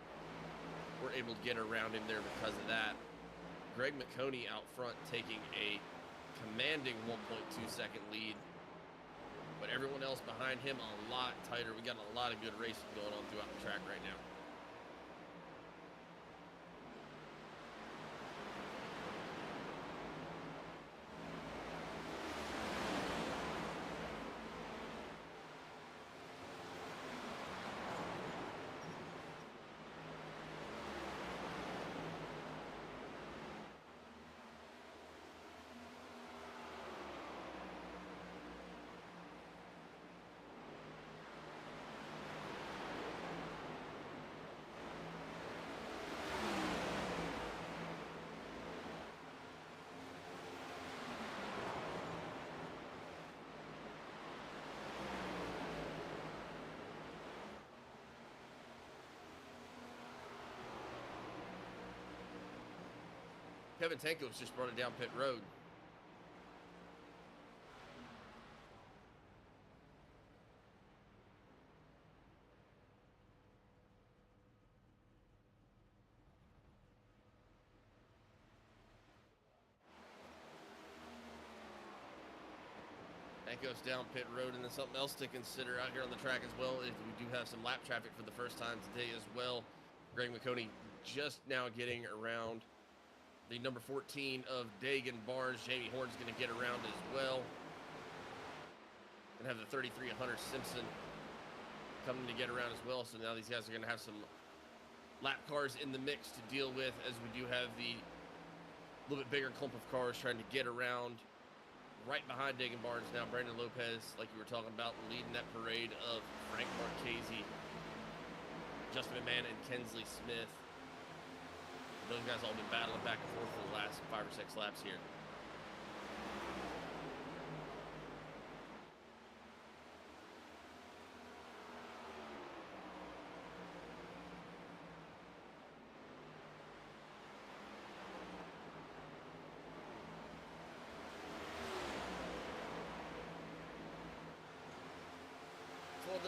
were able to get around him there because of that. Greg McConey out front taking a commanding 1.2 second lead, but everyone else behind him a lot tighter. We got a lot of good racing going on throughout the track right now. Kevin Tankos just brought it down pit road. Tankos down pit road, and then something else to consider out here on the track as well is we do have some lap traffic for the first time today as well. Greg McConey just now getting around the number 14 of Dagan Barnes. Jamie Horn's going to get around as well. And have the 33 of Hunter Simpson coming to get around as well. So now these guys are going to have some lap cars in the mix to deal with, as we do have the little bit bigger clump of cars trying to get around. Right behind Dagan Barnes now, Brandon Lopez, like you were talking about, leading that parade of Frank Marchese, Justin McMahon, and Kensley Smith. Those guys all been battling back and forth for the last 5 or 6 laps here.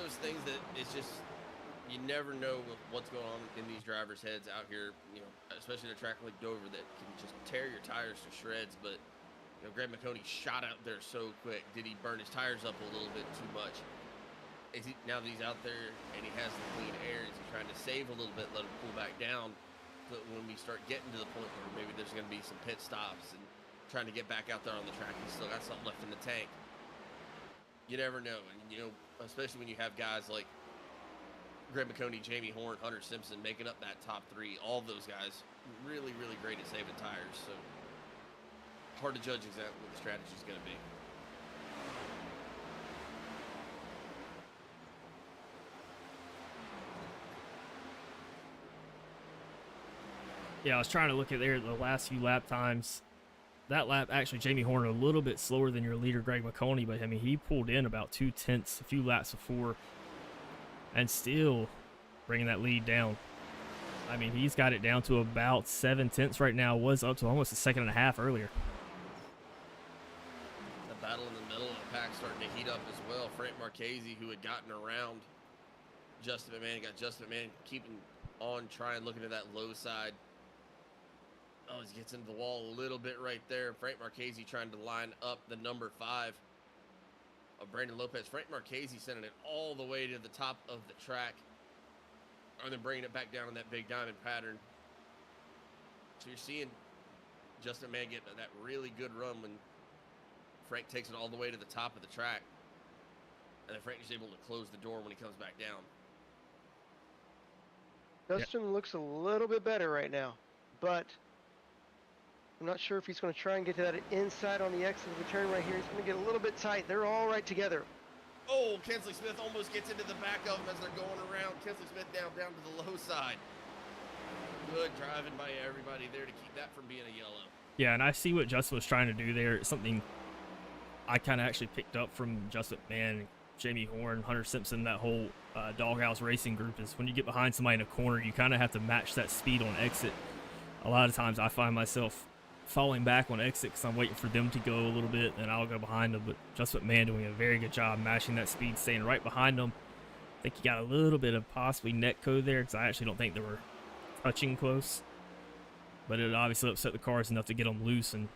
those things that it's just you never know what's going on in these drivers' heads out here. You know, especially at a track like Dover that can just tear your tires to shreds. But you know, Greg McConey shot out there so quick. Did he burn his tires up a little bit too much? Now that he's out there and he has the clean air, is he trying to save a little bit, let him pull back down? So that when we start getting to the point where maybe there's going to be some pit stops and trying to get back out there on the track, he's still got something left in the tank. You never know, and you know, especially when you have guys like Greg McConey, Jamie Horn, Hunter Simpson making up that top three. All of those guys really, really great at saving tires. So hard to judge exactly what the strategy is going to be. Yeah, I was trying to look at the last few lap times. That lap, actually, Jamie Horner a little bit slower than your leader, Greg McConey, but I mean, he pulled in about 2/10 a few laps before and still bringing that lead down. I mean, he's got it down to about 7/10 right now, was up to almost a second and a half earlier. The battle in the middle of the pack starting to heat up as well. Frank Marchese, who had gotten around Justin McMahon, got Justin McMahon keeping on trying, looking at that low side. Oh, he gets into the wall a little bit right there. Frank Marchese trying to line up the number 5 of Brandon Lopez. Frank Marchese sending it all the way to the top of the track, and then bringing it back down in that big diamond pattern. So you're seeing Justin McMahon get that really good run when Frank takes it all the way to the top of the track, and then Frank is able to close the door when he comes back down. Justin looks a little bit better right now, but I'm not sure if he's going to try and get to that inside on the exit of the turn right here. He's going to get a little bit tight. They're all right together. Oh, Kensley Smith almost gets into the back of them as they're going around. Kensley Smith down to the low side. Good driving by everybody there to keep that from being a yellow. Yeah, and I see what Justin was trying to do there. It's something I kind of actually picked up from Justin McMahon, Jamie Horn, Hunter Simpson, that whole Doghouse Racing group, is when you get behind somebody in a corner, you kind of have to match that speed on exit. A lot of times I find myself falling back on exit because I'm waiting for them to go a little bit, and I'll go behind them. But Justin McMahon doing a very good job matching that speed, staying right behind them. I think he got a little bit of possibly net code there because I actually don't think they were touching close. But it obviously upset the cars enough to get them loose and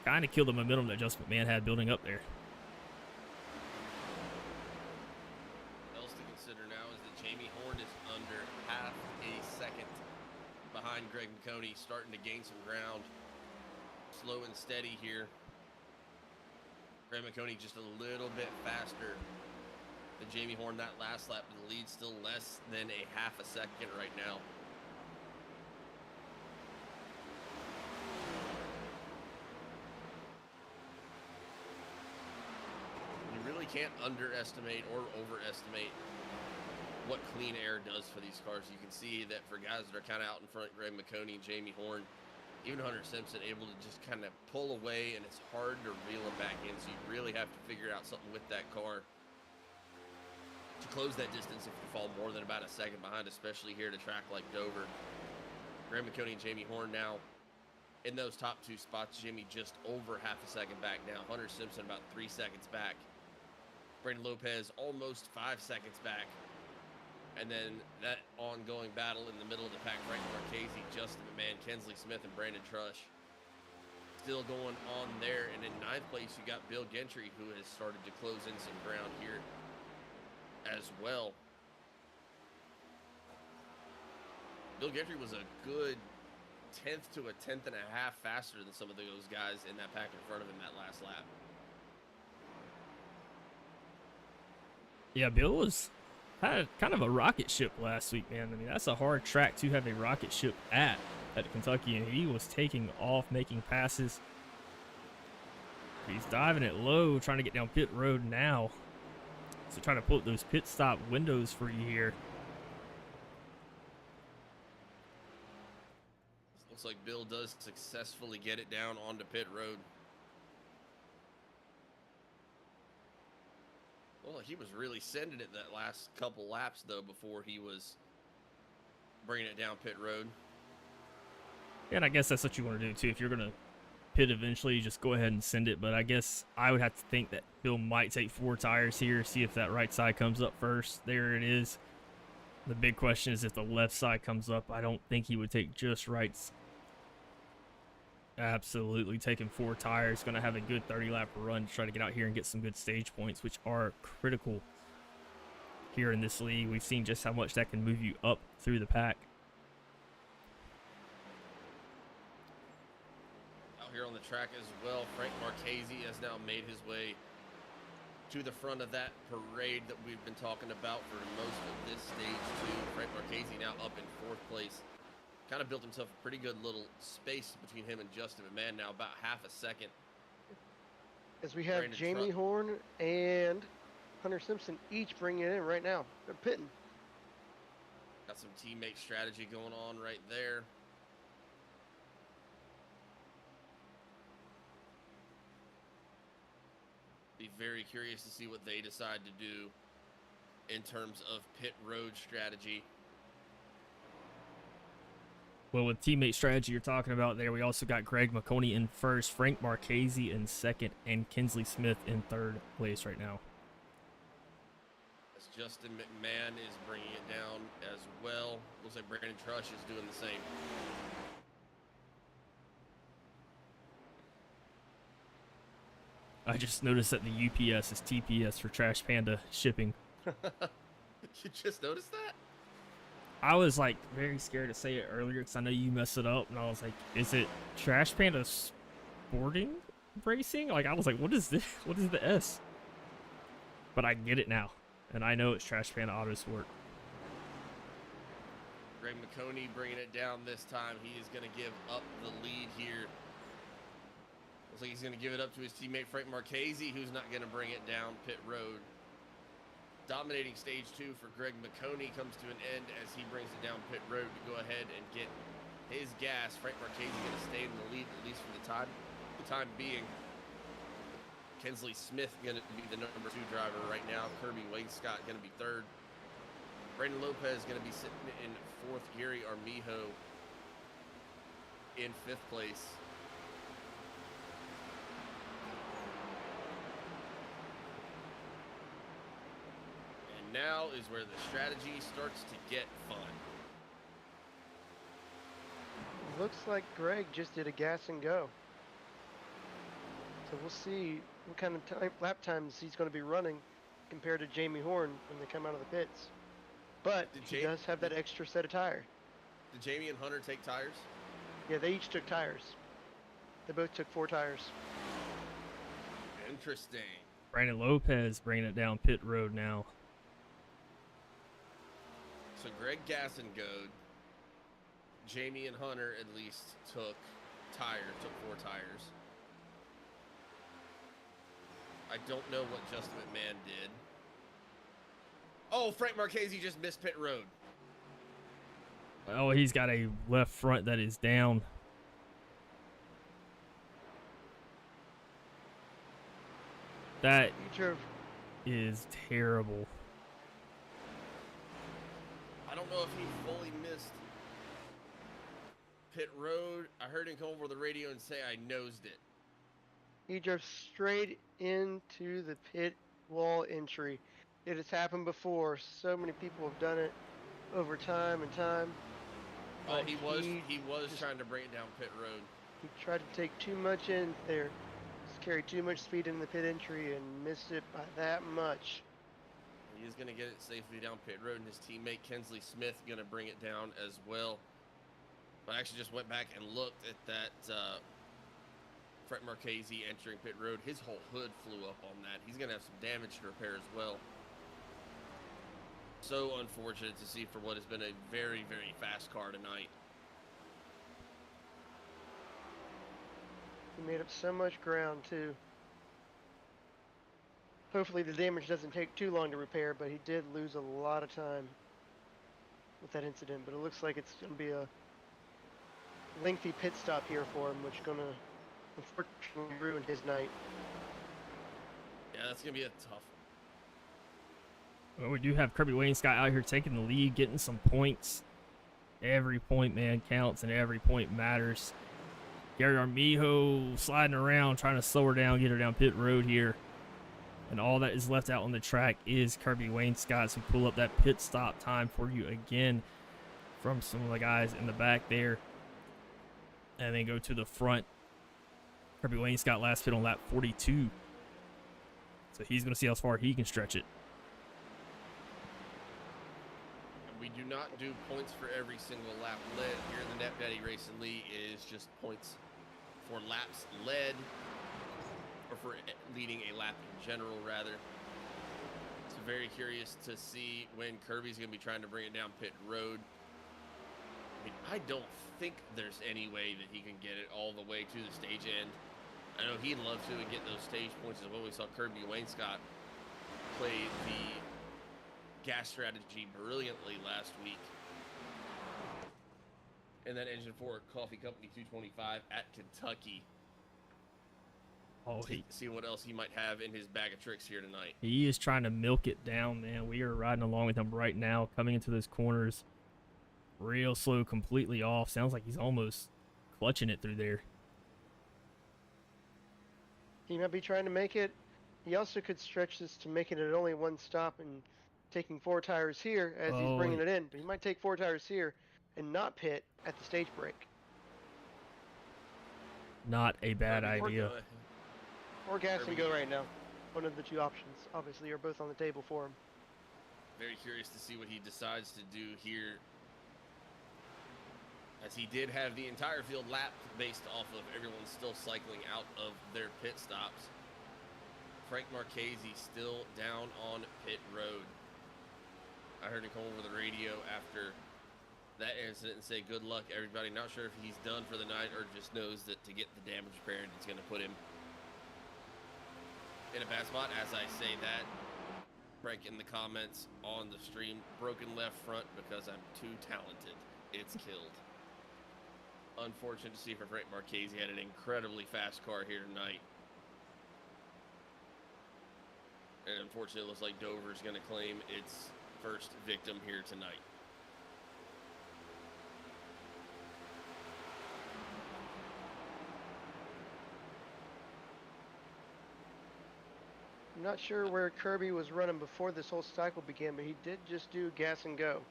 kind of kill the momentum that Justin McMahon had building up there. Else to consider now is that Jamie Horn is under half a second behind Greg McConey, starting to gain some ground. Slow and steady here. Greg McConey just a little bit faster than Jamie Horn that last lap, but the lead's still less than a half a second right now. You really can't underestimate or overestimate what clean air does for these cars. You can see that for guys that are kind of out in front, Greg McConey and Jamie Horn, even Hunter Simpson, able to just kind of pull away, and it's hard to reel them back in. So you really have to figure out something with that car to close that distance if you fall more than about a second behind, especially here at a track like Dover. Greg McConey and Jamie Horn now in those top 2 spots. Jamie just over half a second back now. Hunter Simpson about 3 seconds back. Brandon Lopez almost 5 seconds back. And then that ongoing battle in the middle of the pack, Frank Marchese, Justin McMahon, Kensley Smith, and Brandon Trush still going on there. And in 9th place, you got Bill Gentry, who has started to close in some ground here as well. Bill Gentry was a good 10th to a 10th and a half faster than some of those guys in that pack in front of him that last lap. Yeah, Bill had kind of a rocket ship last week, man. I mean, that's a hard track to have a rocket ship at Kentucky, and he was taking off, making passes. He's diving it low, trying to get down pit road now. So trying to pull up those pit stop windows for you here. Looks like Bill does successfully get it down onto pit road. Well, he was really sending it that last couple laps, though, before he was bringing it down pit road. And I guess that's what you want to do, too. If you're going to pit eventually, just go ahead and send it. But I guess I would have to think that Bill might take 4 tires here, see if that right side comes up first. There it is. The big question is if the left side comes up. I don't think he would take just rights. Absolutely taking 4 tires. Going to have a good 30-lap run to try to get out here and get some good stage points, which are critical here in this league. We've seen just how much that can move you up through the pack. Out here on the track as well, Frank Marchese has now made his way to the front of that parade that we've been talking about for most of this stage 2. Frank Marchese now up in 4th place. Kind of built himself a pretty good little space between him and Justin McMahon, now about half a second. As we have Brandon Jamie Truck. Horn and Hunter Simpson each bringing it in right now. They're pitting. Got some teammate strategy going on right there. Be very curious to see what they decide to do in terms of pit road strategy. Well, with teammate strategy you're talking about there, we also got Greg McConey in 1st, Frank Marchese in 2nd, and Kinsley Smith in 3rd place right now. As Justin McMahon is bringing it down as well. Looks like Brandon Trush is doing the same. I just noticed that the UPS is TPS for Trash Panda shipping. You just noticed that? I was like very scared to say it earlier because I know you mess it up, and I was like, is it Trash Panda Sporting Racing? Like, I was like, what is this? What is the S? But I get it now, and I know it's Trash Panda Autosport. Greg McConey bringing it down this time. He is going to give up the lead here. Looks like he's going to give it up to his teammate Frank Marchese, who's not going to bring it down pit road. Dominating stage 2 for Greg McConey comes to an end as he brings it down pit road to go ahead and get his gas. Frank Marchese going to stay in the lead, at least for the time being. Kinsley Smith going to be the number 2 driver right now. Kirby Wainscott going to be 3rd. Brandon Lopez going to be sitting in 4th. Gary Armijo in 5th place. Now is where the strategy starts to get fun. Looks like Greg just did a gas and go. So we'll see what kind of lap times he's going to be running compared to Jamie Horn when they come out of the pits. But he does have that extra set of tire. Did Jamie and Hunter take tires? Yeah, they each took tires. They both took 4 tires. Interesting. Brandon Lopez bringing it down pit road now. So Greg gas and goed. Jamie and Hunter at least took 4 tires. I don't know what Justin McMahon did. Oh, Frank Marchese just missed pit road. Oh, he's got a left front that is down. That is terrible. I don't know if he fully missed pit road. I heard him come over the radio and say I nosed it. He drove straight into the pit wall entry. It has happened before. So many people have done it over time and time. Oh, he was trying to bring it down pit road. He tried to take too much in there. Just carried too much speed in the pit entry and missed it by that much. He is going to get it safely down pit road, and his teammate Kinsley Smith going to bring it down as well. But I actually just went back and looked at that Frank Marchese entering pit road. His whole hood flew up on that. He's going to have some damage to repair as well. So unfortunate to see for what has been a very, very fast car tonight. He made up so much ground, too. Hopefully the damage doesn't take too long to repair, but he did lose a lot of time with that incident. But it looks like it's going to be a lengthy pit stop here for him, which is going to unfortunately ruin his night. Yeah, that's going to be a tough one. Well, we do have Kirby Wainscott out here taking the lead, getting some points. Every point, man, counts, and every point matters. Gary Armijo sliding around, trying to slow her down, get her down pit road here. And all that is left out on the track is Kirby Wainscott. So pull up that pit stop time for you again from some of the guys in the back there. And then go to the front. Kirby Wainscott last pit on lap 42. So he's going to see how far he can stretch it. We do not do points for every single lap led. Here in the Knapp Daddy Racing League is just points for laps led, or for leading a lap in general, rather. So very curious to see when Kirby's going to be trying to bring it down pit road. I mean, I don't think there's any way that he can get it all the way to the stage end. I know he'd love to and get those stage points as well. We saw Kirby Wainscott play the gas strategy brilliantly last week. And then Engine 4 Coffee Company 225 at Kentucky. Oh, See what else he might have in his bag of tricks here tonight. He is trying to milk it down, man. We are riding along with him right now, coming into those corners. Real slow, completely off. Sounds like he's almost clutching it through there. He might be trying to make it. He also could stretch this to making it only one stop and taking 4 tires here as he's bringing it in. But he might take 4 tires here and not pit at the stage break. Not a bad idea. Or gas and go right now. One of the 2 options, obviously, are both on the table for him. Very curious to see what he decides to do here, as he did have the entire field lapped based off of everyone still cycling out of their pit stops. Frank Marchese still down on pit road. I heard him come over the radio after that incident and say, good luck, everybody. Not sure if he's done for the night or just knows that to get the damage repaired, it's going to put him in a bad spot. As I say that, Frank in the comments on the stream, broken left front because I'm too talented. It's killed. Unfortunate to see for Frank Marchese. He had an incredibly fast car here tonight. And unfortunately, it looks like Dover's going to claim its first victim here tonight. I'm not sure where Kirby was running before this whole cycle began, but he did just do gas and go.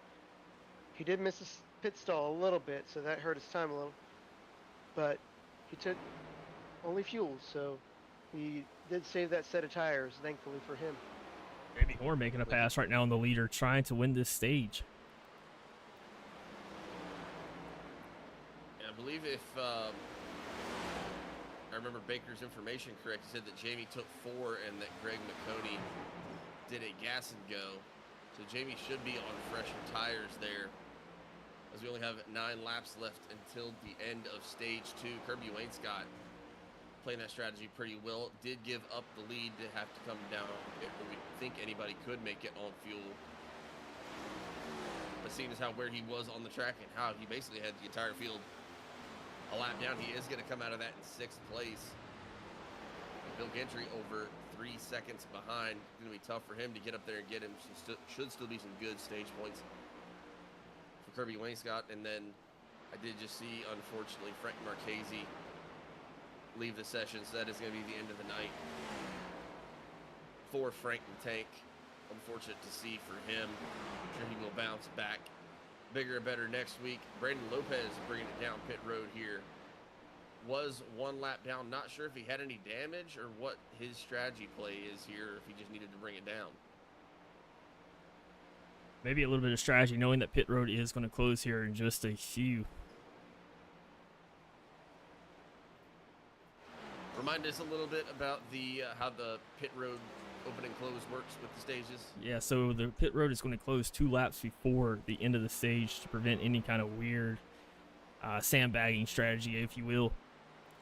He did miss his pit stall a little bit, so that hurt his time a little. But he took only fuel, so he did save that set of tires, thankfully for him. Jamie Horn making a pass right now on the leader, trying to win this stage. And I believe if I remember Baker's information correct, he said that Jamie took 4 and that Greg McConey did a gas and go. So Jamie should be on fresher tires there, as we only have 9 laps left until the end of stage 2. Kirby Wainscott playing that strategy pretty well. Did give up the lead to have to come down when we think anybody could make it on fuel. But seeing as how where he was on the track and how he basically had the entire field a lap down, he is going to come out of that in 6th place. Bill Gentry over 3 seconds behind. It's going to be tough for him to get up there and get him. Should still be some good stage points for Kirby Wainscott. And then I did just see, unfortunately, Frank Marchese leave the session, so that is going to be the end of the night for Frank the Tank. Unfortunate to see for him. I'm sure he will bounce back bigger and better next week. Brandon Lopez bringing it down pit road here. Was 1 lap down. Not sure if he had any damage or what his strategy play is here, if he just needed to bring it down. Maybe a little bit of strategy, knowing that pit road is going to close here in just a few. Remind us a little bit about the how the pit road open and close works with the stages. Yeah, so the pit road is going to close 2 laps before the end of the stage to prevent any kind of weird sandbagging strategy, if you will.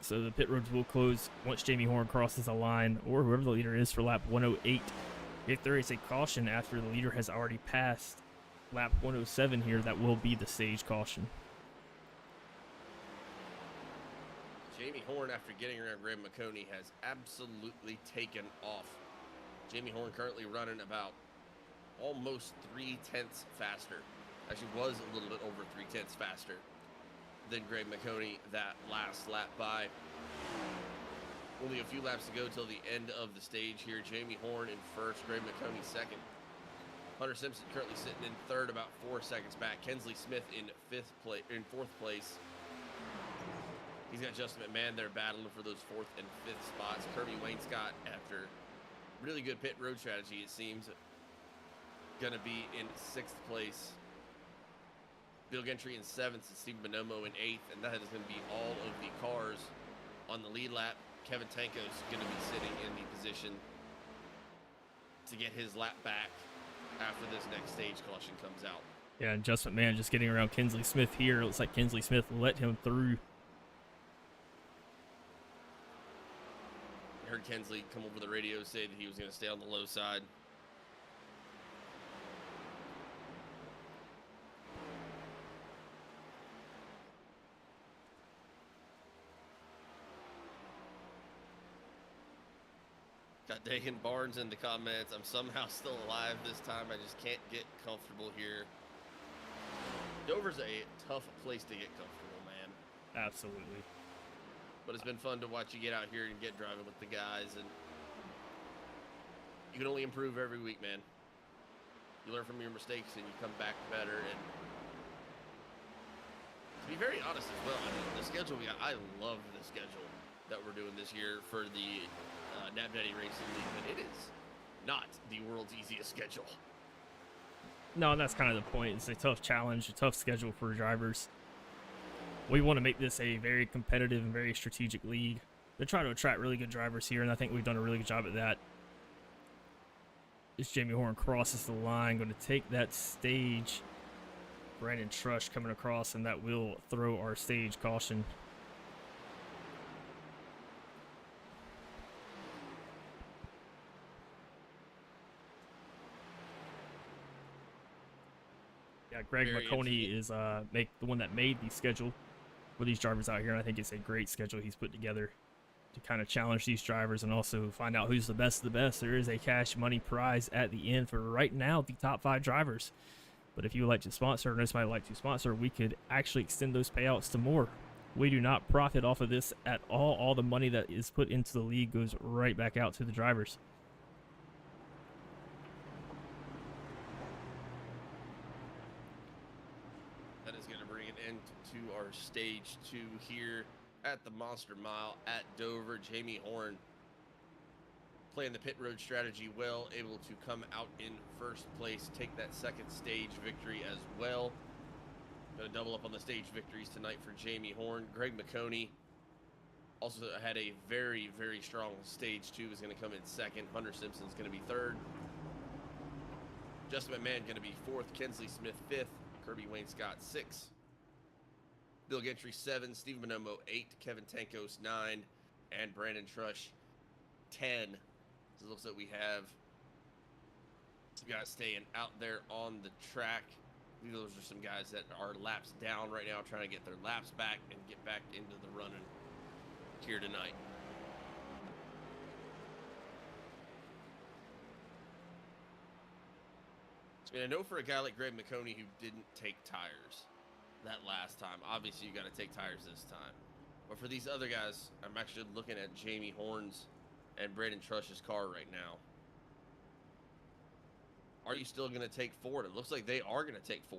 So the pit roads will close once Jamie Horn crosses the line, or whoever the leader is for lap 108. If there is a caution after the leader has already passed lap 107 here, that will be the stage caution. Jamie Horn, after getting around Greg McConey, has absolutely taken off. Jamie Horn currently running about almost 3/10 faster. Actually was a little bit over 3/10 faster than Greg McConey that last lap by. Only a few laps to go till the end of the stage here. Jamie Horn in first, Greg McConey second. Hunter Simpson currently sitting in third, about 4 seconds back. Kensley Smith in fourth place. He's got Justin McMahon there battling for those 4th and 5th spots. Kirby Wainscott, after really good pit road strategy, it seems, gonna be in 6th place. Bill Gentry in 7th, and Steve Bonomo in 8th, and that is going to be all of the cars on the lead lap. Kevin Tanko's going to be sitting in the position to get his lap back after this next stage caution comes out. Yeah, and Justin McMahon just getting around Kensley Smith here. It looks like Kensley Smith let him through. I heard Kensley come over the radio say that he was going to stay on the low side. Got Dagan Barnes in the comments. I'm somehow still alive this time. I just can't get comfortable here. Dover's a tough place to get comfortable, man. Absolutely. But it's been fun to watch you get out here and get driving with the guys, and you can only improve every week, man. You learn from your mistakes and you come back better. And to be very honest as well, I mean, the schedule we got, I love the schedule that we're doing this year for the Knapp Daddy Racing League, but it is not the world's easiest schedule. No, and that's kind of the point. It's a tough challenge, a tough schedule for drivers. We want to make this a very competitive and very strategic league. They're trying to attract really good drivers here, and I think we've done a really good job at that. As Jamie Horn crosses the line, going to take that stage. Brandon Trush coming across, and that will throw our stage caution. Yeah, Greg McConey is the one that made the schedule for these drivers out here, and I think it's a great schedule he's put together to kind of challenge these drivers and also find out who's the best of the best. There is a cash money prize at the end for right now the top 5 drivers. But if you would like to sponsor or know somebody would like to sponsor, we could actually extend those payouts to more. We do not profit off of this at all. All the money that is put into the league goes right back out to the drivers. That is going to bring an end to our stage 2 here at the Monster Mile at Dover. Jamie Horn playing the pit road strategy well, able to come out in first place, take that second stage victory as well. Going to double up on the stage victories tonight for Jamie Horn. Greg McConey also had a very, very strong stage 2. Is going to come in second. Hunter Simpson's going to be third. Justin McMahon going to be fourth. Kensley Smith 5th. Kirby Wainscott 6th. Bill Gentry 7, Steve Bonomo 8, Kevin Tankos 9, and Brandon Trush 10. So it looks like we have some guys staying out there on the track. Those are some guys that are laps down right now, trying to get their laps back and get back into the running here tonight. I know for a guy like Greg McConey who didn't take tires that last time, obviously you got to take tires this time. But for these other guys, I'm actually looking at Jamie Horn's and Brandon Trush's car right now. Are you still going to take 4? It looks like they are going to take 4.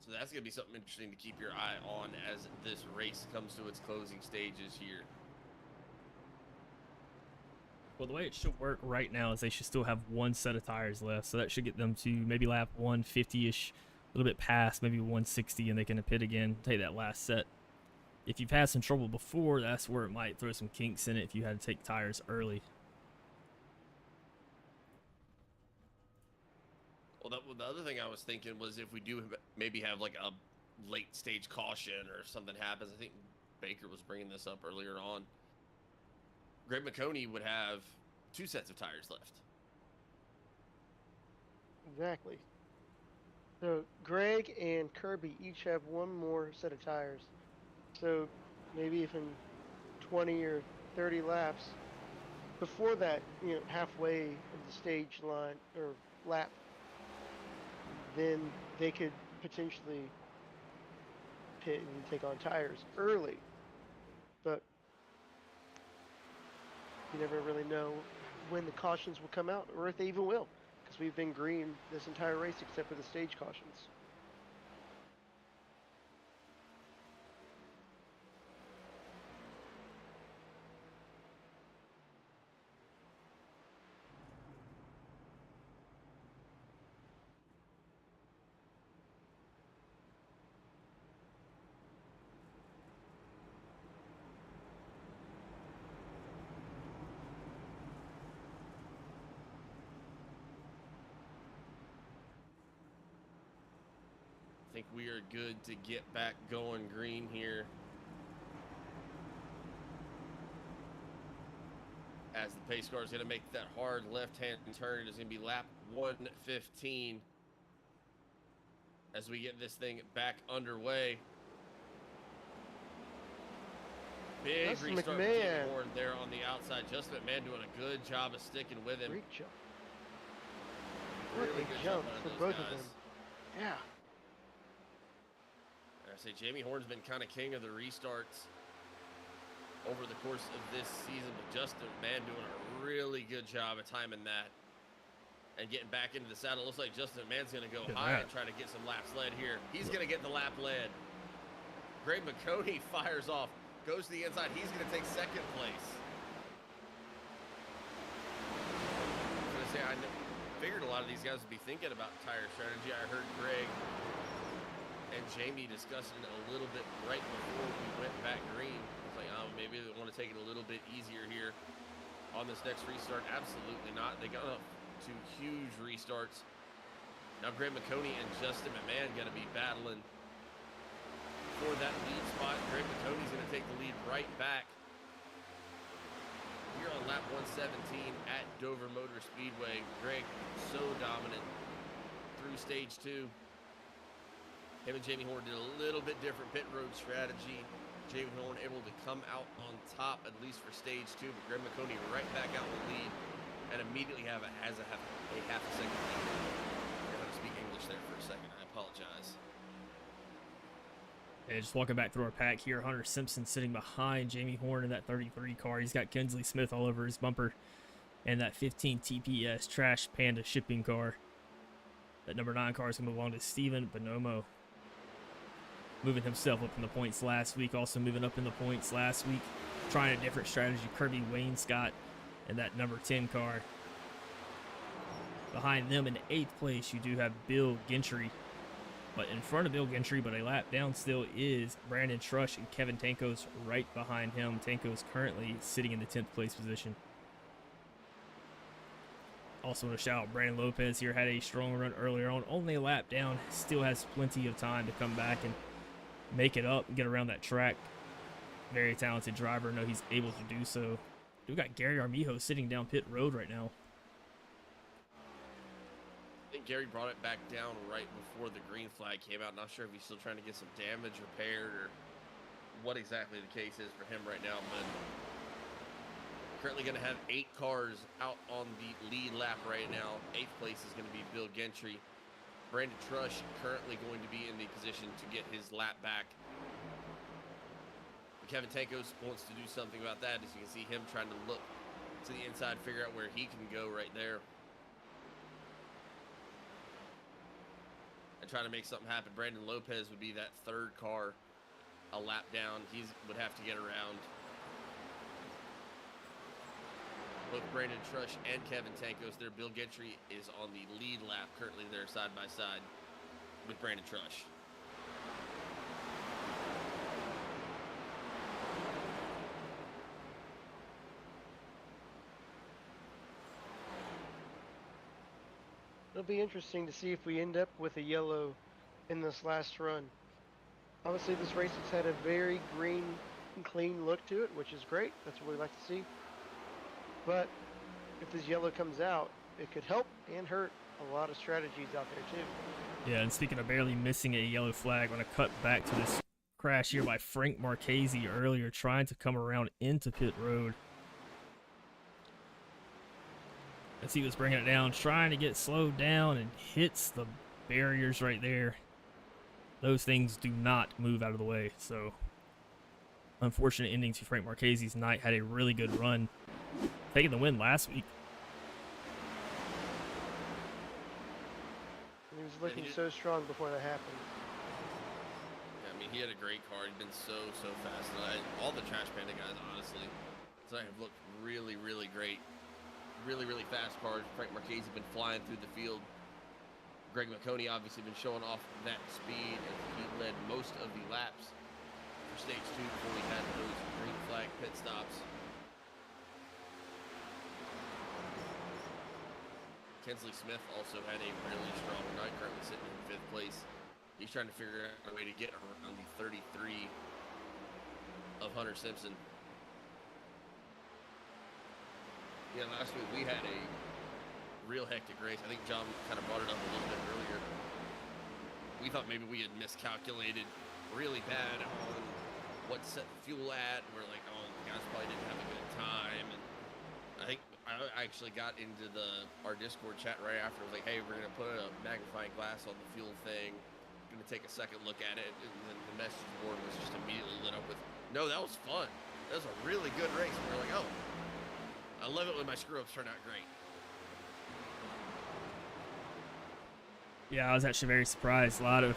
So that's going to be something interesting to keep your eye on as this race comes to its closing stages here. Well, the way it should work right now is they should still have 1 set of tires left. So that should get them to maybe lap 150-ish, a little bit past, maybe 160, and they can pit again, take that last set. If you've had some trouble before, that's where it might throw some kinks in it if you had to take tires early. Well, the other thing I was thinking was if we do maybe have like a late stage caution or something happens. I think Baker was bringing this up earlier on. Greg McConey would have 2 sets of tires left. Exactly. So Greg and Kirby each have 1 more set of tires. So maybe if in 20 or 30 laps, before that, halfway of the stage line or lap, then they could potentially pit and take on tires early. But you never really know when the cautions will come out or if they even will, because we've been green this entire race except for the stage cautions. I think we are good to get back going green here. As the pace car is going to make that hard left-hand turn, it is going to be lap 115 as we get this thing back underway. Big Justin restart for McMahon. Jamie Horn there on the outside. Justin McMahon doing a good job of sticking with him. Great jump. What Really a good jump out for those both guys. of them. Yeah. I say Jamie Horn's been kind of king of the restarts over the course of this season, but Justin McMahon doing a really good job of timing that and getting back into the saddle. Looks like Justin McMahon's going to go high and try to get some laps led here. He's going to get the lap led. Greg McConey fires off, goes to the inside. He's going to take second place. I was going to say, I figured a lot of these guys would be thinking about tire strategy. I heard Greg and Jamie discussing it a little bit right before we went back green. It's like, oh, maybe they want to take it a little bit easier here on this next restart. Absolutely not. They got up to huge restarts. Now Greg McConey and Justin McMahon going to be battling for that lead spot. Greg McConey's going to take the lead right back here on lap 117 at Dover Motor Speedway. Greg so dominant through stage 2. Him and Jamie Horn did a little bit different pit road strategy. Jamie Horn able to come out on top, at least for stage 2, but Greg McConey right back out in the lead and immediately has a half a second lead. I'm going to speak English there for a second. I apologize. Yeah, just walking back through our pack here, Hunter Simpson sitting behind Jamie Horn in that 33 car. He's got Kinsley Smith all over his bumper and that 15 TPS Trash Panda shipping car. That number 9 car is going to belong to Steven Bonomo. Moving himself up in the points last week, also moving up in the points last week, trying a different strategy. Kirby Wayne Scott and that number 10 car. Behind them in 8th place, you do have Bill Gentry. But in front of Bill Gentry, but a lap down still, is Brandon Trush, and Kevin Tanko's right behind him. Tanko's currently sitting in the 10th place position. Also want to shout out Brandon Lopez here. Had a strong run earlier on. Only a lap down. Still has plenty of time to come back and make it up and get around that track. Very talented driver. Know he's able to do so. We got Gary Armijo sitting down pit road right now. I think Gary brought it back down right before the green flag came out. Not sure if he's still trying to get some damage repaired or what exactly the case is for him right now, but currently going to have 8 cars out on the lead lap right now. 8th place is going to be Bill Gentry. Brandon Trush currently going to be in the position to get his lap back. But Kevin Tankos wants to do something about that. As you can see him trying to look to the inside, figure out where he can go right there. And try to make something happen. Brandon Lopez would be that 3rd car a lap down. He would have to get around both Brandon Trush and Kevin Tankos there. Bill Gentry is on the lead lap. Currently they're side by side with Brandon Trush. It'll be interesting to see if we end up with a yellow in this last run. Obviously, this race has had a very green and clean look to it, which is great. That's what we like to see. But if this yellow comes out, it could help and hurt a lot of strategies out there too. Yeah, and speaking of barely missing a yellow flag, I'm going to cut back to this crash here by Frank Marchese earlier, trying to come around into pit road. As he was bringing it down, trying to get slowed down, and hits the barriers right there. Those things do not move out of the way. So, unfortunate ending to Frank Marchese's night. Had a really good run, taking the win last week. He was looking so strong before that happened. Yeah, I mean, he had a great car. He'd been so fast. And all the Trash Panda guys, honestly, have looked really great. Really fast cars. Frank Marchese been flying through the field. Greg McConey obviously been showing off that speed as he led most of the laps for stage 2 before we had those green flag pit stops. Kensley Smith also had a really strong night, currently sitting in 5th place. He's trying to figure out a way to get around the 33 of Hunter Simpson. Yeah, last week we had a real hectic race. I think John kind of brought it up a little bit earlier. We thought maybe we had miscalculated really bad on what set the fuel at. And we're like, oh, the guys probably didn't have a good time. And I think I actually got into our Discord chat right after. I was like, hey, we're going to put a magnifying glass on the fuel thing. Going to take a second look at it. And then the message board was just immediately lit up with, no, that was fun. That was a really good race. And we're like, oh, I love it when my screw-ups turn out great. Yeah, I was actually very surprised. A lot of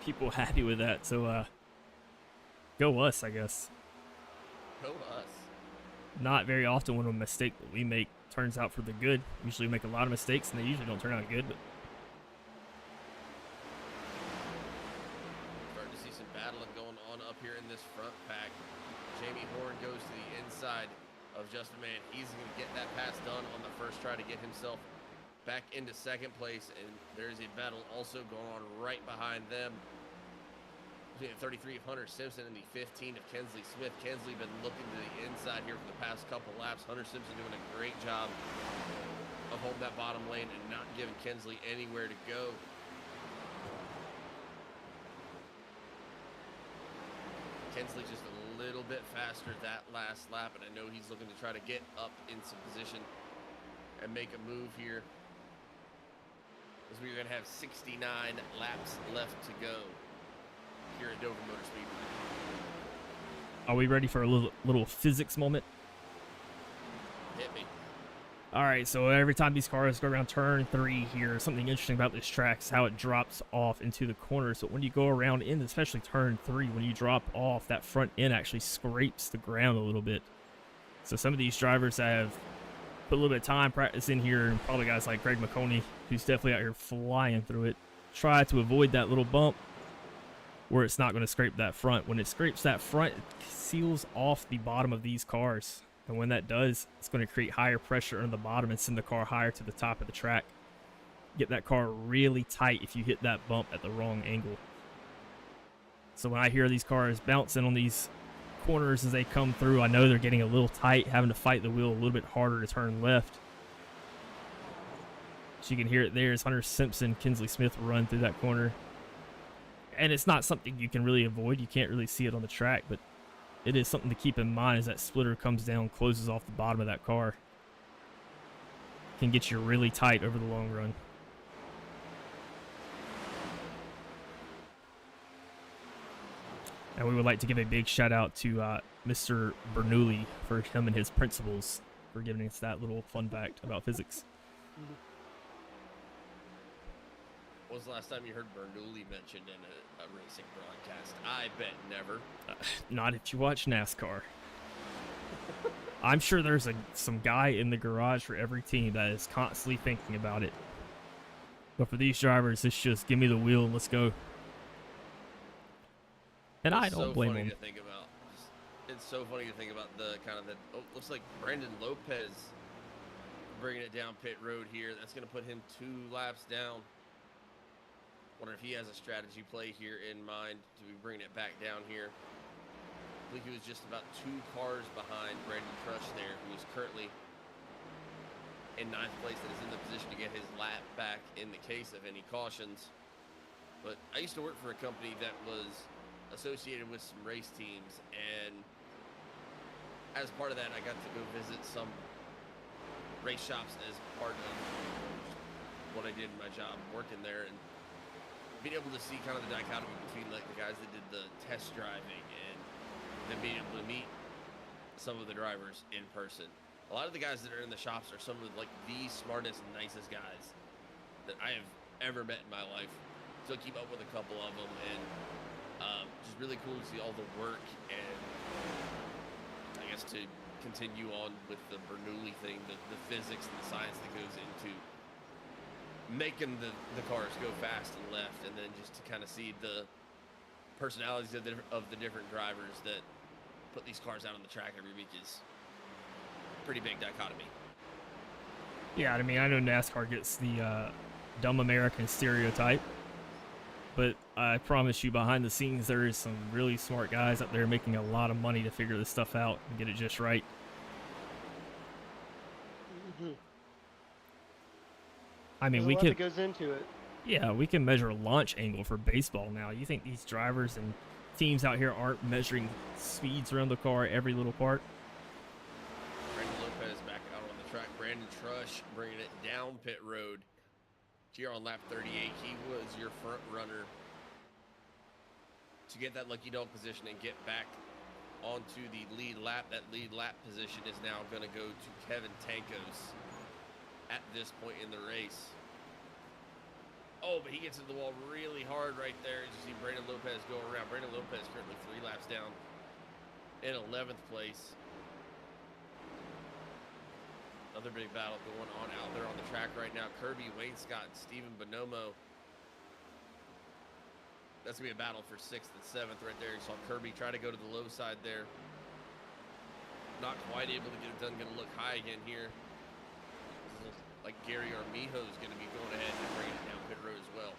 people happy with that. So, go us, I guess. Go us. Not very often when a mistake that we make turns out for the good. Usually we make a lot of mistakes, and they usually don't turn out good. But starting to see some battling going on up here in this front pack. Jamie Horn goes to the inside of Justin Mann. He's going to get that pass done on the first try to get himself back into 2nd place, and there's a battle also going on right behind them between the 33 of Hunter Simpson and the 15 of Kensley Smith. Kensley been looking to the inside here for the past couple laps. Hunter Simpson doing a great job of holding that bottom lane and not giving Kensley anywhere to go. Kensley just a little bit faster that last lap, and I know he's looking to try to get up in some position and make a move here, as we're going to have 69 laps left to go here at Dover Motor Speedway. are we ready for a little physics moment? Hit me. All right, so every time these cars go around turn 3 here, something interesting about this track is how it drops off into the corners. So when you go around in, especially turn 3, when you drop off, that front end actually scrapes the ground a little bit. So some of these drivers have put a little bit of time practice in here, and probably guys like Greg McConey, who's definitely out here flying through it, try to avoid that little bump where it's not going to scrape that front. When it scrapes that front, it seals off the bottom of these cars. And when that does, it's going to create higher pressure on the bottom and send the car higher to the top of the track. Get that car really tight if you hit that bump at the wrong angle. So when I hear these cars bouncing on these corners as they come through, I know they're getting a little tight, having to fight the wheel a little bit harder to turn left. So you can hear it there as Hunter Simpson, Kensley Smith run through that corner. And it's not something you can really avoid. You can't really see it on the track, but it is something to keep in mind as that splitter comes down, closes off the bottom of that car. Can get you really tight over the long run. And we would like to give a big shout out to Mr. Bernoulli for him and his principals for giving us that little fun fact about physics. When was the last time you heard Bernoulli mentioned in a racing broadcast? I bet never. Not if you watch NASCAR. I'm sure there's some guy in the garage for every team that is constantly thinking about it. But for these drivers, it's just give me the wheel and let's go. And I don't blame them. It's so funny to think about the kind of the. Oh, looks like Brandon Lopez bringing it down pit road here. That's going to put him 2 laps down. Wonder if he has a strategy play here in mind to be bringing it back down here. I think he was just about 2 cars behind Brandon Trush there, who is currently in 9th place and is in the position to get his lap back in the case of any cautions. But I used to work for a company that was associated with some race teams, and as part of that, I got to go visit some race shops as part of what I did in my job working there. And being able to see kind of the dichotomy between like the guys that did the test driving and then being able to meet some of the drivers in person. A lot of the guys that are in the shops are some of like the smartest, nicest guys that I have ever met in my life. Still keep up with a couple of them, and just really cool to see all the work and I guess to continue on with the Bernoulli thing, the physics and the science that goes into making the cars go fast and left, and then just to kind of see the personalities of the different drivers that put these cars out on the track every week is pretty big dichotomy. Yeah, I mean, I know NASCAR gets the dumb American stereotype, but I promise you, behind the scenes, there is some really smart guys out there making a lot of money to figure this stuff out and get it just right. Mm-hmm. I mean, There's we a lot can, that goes into it. yeah, we can measure launch angle for baseball now. You think these drivers and teams out here aren't measuring speeds around the car, every little part? Brandon Lopez back out on the track. Brandon Trush bringing it down pit road. Here on lap 38, he was your front runner to get that lucky dog position and get back onto the lead lap. That lead lap position is now going to go to Kevin Tankos at this point in the race. Oh, but he gets into the wall really hard right there as you see Brandon Lopez go around. Brandon Lopez currently 3 laps down in 11th place. Another big battle going on out there on the track right now. Kirby Wainscott and Steven Bonomo. That's going to be a battle for 6th and 7th right there. You saw Kirby try to go to the low side there. Not quite able to get it done. Going to look high again here. Like Gary Armijo is going to be going ahead and bringing it down pit road as well.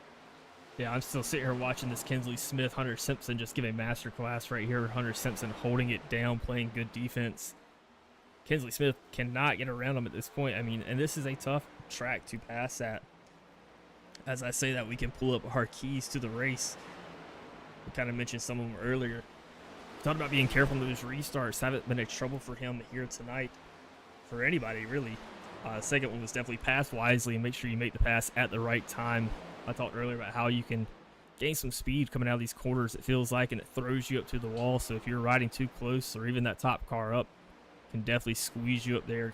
Yeah, I'm still sitting here watching this Kinsley Smith, Hunter Simpson just give a master class right here. Hunter Simpson holding it down, playing good defense. Kinsley Smith cannot get around him at this point. I mean, and this is a tough track to pass at. As I say that, we can pull up our keys to the race. We kind of mentioned some of them earlier. Talked about being careful in those restarts. Haven't been a trouble for him here tonight. For anybody, really. Second one was definitely pass wisely and make sure you make the pass at the right time. I talked earlier about how you can gain some speed coming out of these corners, it feels like, and it throws you up to the wall. So if you're riding too close, or even that top car up, can definitely squeeze you up there,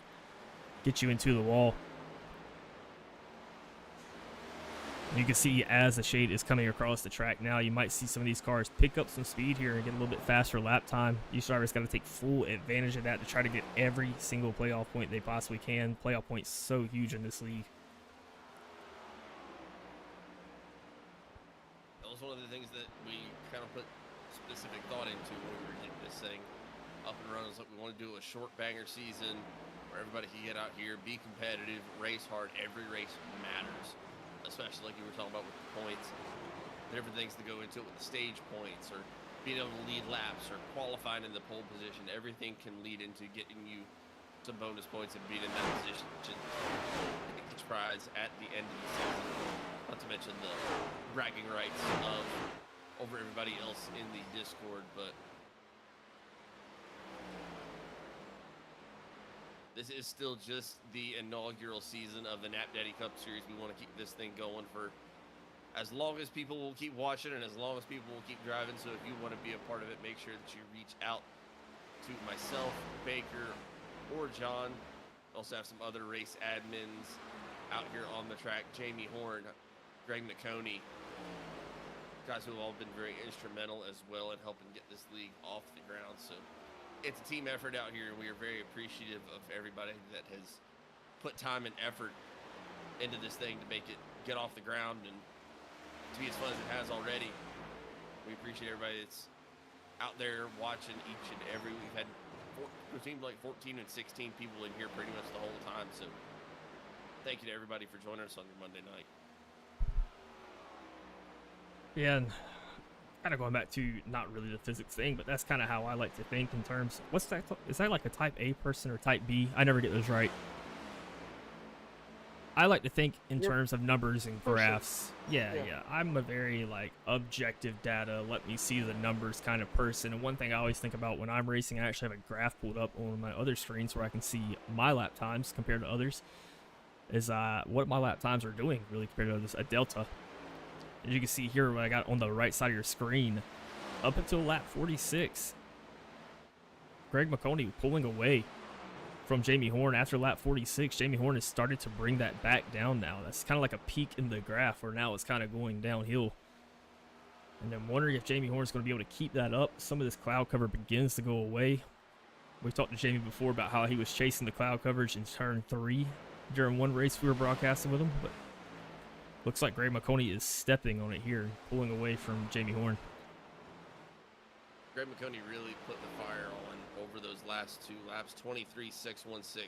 get you into the wall. You can see as the shade is coming across the track now, you might see some of these cars pick up some speed here and get a little bit faster lap time. These drivers got to take full advantage of that to try to get every single playoff point they possibly can. Playoff points so huge in this league. That was one of the things that we kind of put specific thought into when we were getting this thing up and running. Like, we want to do a short banger season where everybody can get out here, be competitive, race hard. Every race matters. Especially like you were talking about with the points, different things that go into it with the stage points, or being able to lead laps, or qualifying in the pole position. Everything can lead into getting you some bonus points and being in that position to get the prize at the end of the season. Not to mention the bragging rights of over everybody else in the Discord, but this is still just the inaugural season of the Knapp Daddy Cup Series. We want to keep this thing going for as long as people will keep watching and as long as people will keep driving. So if you want to be a part of it, make sure that you reach out to myself, Baker, or John. Also have some other race admins out here on the track. Jamie Horn, Greg McConey. Guys who have all been very instrumental as well in helping get this league off the ground. So it's a team effort out here, and we are very appreciative of everybody that has put time and effort into this thing to make it get off the ground and to be as fun as it has already. We appreciate everybody that's out there watching each and every week. We've had it seems like 14 and 16 people in here pretty much the whole time. So thank you to everybody for joining us on your Monday night. Yeah, and kind of going back to not really the physics thing, but that's kind of how I like to think in terms. What's that? Is that like a type A person or type B? I never get those right. I like to think in terms of numbers and graphs. Yeah. I'm a very like objective data, let me see the numbers kind of person. And one thing I always think about when I'm racing, I actually have a graph pulled up on my other screens where I can see my lap times compared to others. Is what my lap times are doing really compared to others, a delta. As you can see here, what I got on the right side of your screen, up until lap 46, Greg McConey pulling away from Jamie Horn. After lap 46, Jamie Horn has started to bring that back down now. That's kind of like a peak in the graph where now it's kind of going downhill. And I'm wondering if Jamie Horn's going to be able to keep that up. Some of this cloud cover begins to go away. We talked to Jamie before about how he was chasing the cloud coverage in turn 3 during one race we were broadcasting with him, but looks like Greg McConey is stepping on it here, pulling away from Jamie Horn. Greg McConey really put the fire on over those last 2 laps. 23.616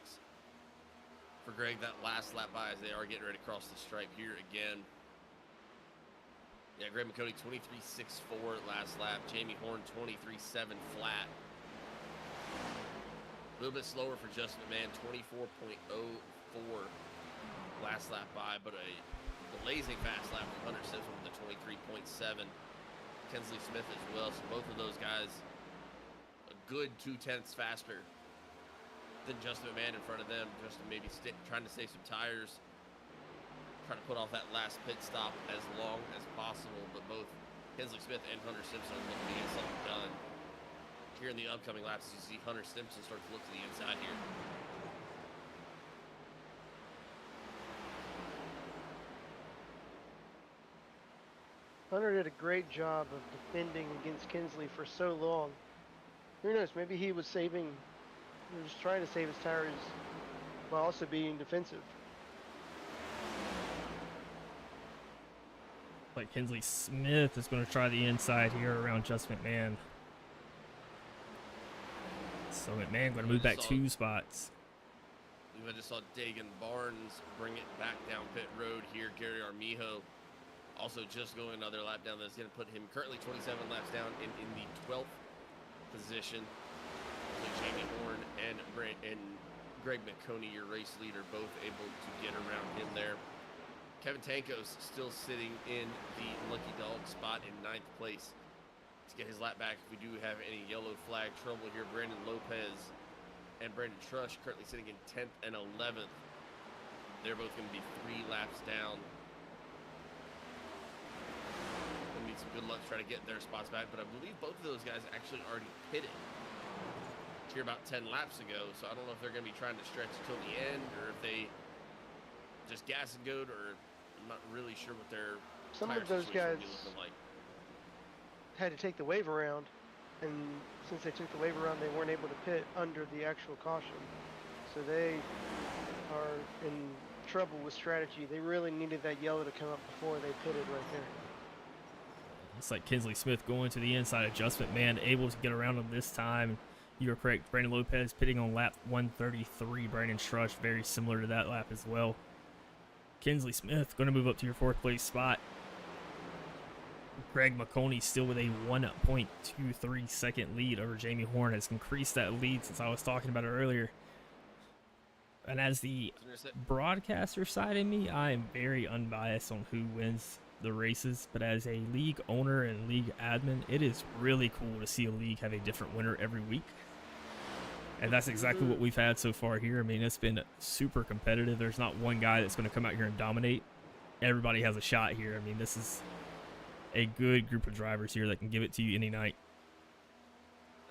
for Greg. That last lap by as they are getting ready to cross the stripe here again. Yeah, Greg McConey 23.64 last lap. Jamie Horn 23.7 flat. A little bit slower for Justin McMahon, 24.04 last lap by, but a blazing fast lap from Hunter Simpson with the 23.7. Kensley Smith as well, so both of those guys a good 0.2 faster than Justin McMahon in front of them. Justin maybe trying to save some tires, trying to put off that last pit stop as long as possible, but both Kensley Smith and Hunter Simpson are looking to get something done here in the upcoming laps. As you see Hunter Simpson start to look to the inside here. Hunter did a great job of defending against Kinsley for so long. Who knows, maybe he was just trying to save his tires while also being defensive. Like Kinsley Smith is going to try the inside here around Justin McMahon. So McMahon going to move back 2 spots. We just saw Dagan Barnes bring it back down pit road here. Gary Armijo also just going another lap down. That's going to put him currently 27 laps down in the 12th position. So Jamie Horn and Greg McConey, your race leader, both able to get around him there. Kevin Tankos still sitting in the lucky dog spot in 9th place to get his lap back if we do have any yellow flag trouble here. Brandon Lopez and Brandon Trush currently sitting in 10th and 11th. They're both going to be 3 laps down. Going to need some good luck to try to get their spots back, but I believe both of those guys actually already pitted here about 10 laps ago, so I don't know if they're going to be trying to stretch until the end or if they just gas and go, or I'm not really sure what their Some of those guys like. had to take the wave around, and since they took the wave around, they weren't able to pit under the actual caution. So they are in trouble with strategy. They really needed that yellow to come up before they pitted right there. It's like Kinsley Smith going to the inside of Justin McMahon, able to get around him this time. You are correct. Brandon Lopez pitting on lap 133. Brandon Trush, very similar to that lap as well. Kinsley Smith going to move up to your 4th place spot. Greg McConey still with a 1.23 second lead over Jamie Horn. Has increased that lead since I was talking about it earlier. And as the broadcaster side of me, I am very unbiased on who wins the races, but as a league owner and league admin, it is really cool to see a league have a different winner every week. And that's exactly what we've had so far here. I mean, it's been super competitive. There's not one guy that's going to come out here and dominate. Everybody has a shot here. I mean, this is a good group of drivers here that can give it to you any night.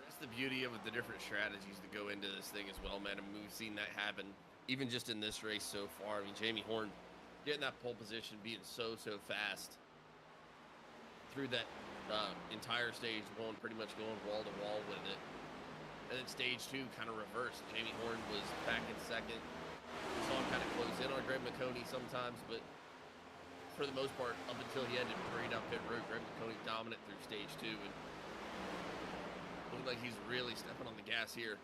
That's the beauty of the different strategies that go into this thing as well, man. I mean, we've seen that happen even just in this race so far. I mean, Jamie Horn getting that pole position, being so fast through that entire stage 1, pretty much going wall to wall with it. And then stage 2 kind of reversed. Jamie Horn was back in 2nd. We saw him kind of close in on Greg McConey sometimes, but for the most part, up until he had to bring up pit road, Greg McConey dominant through stage 2, and looking like he's really stepping on the gas here.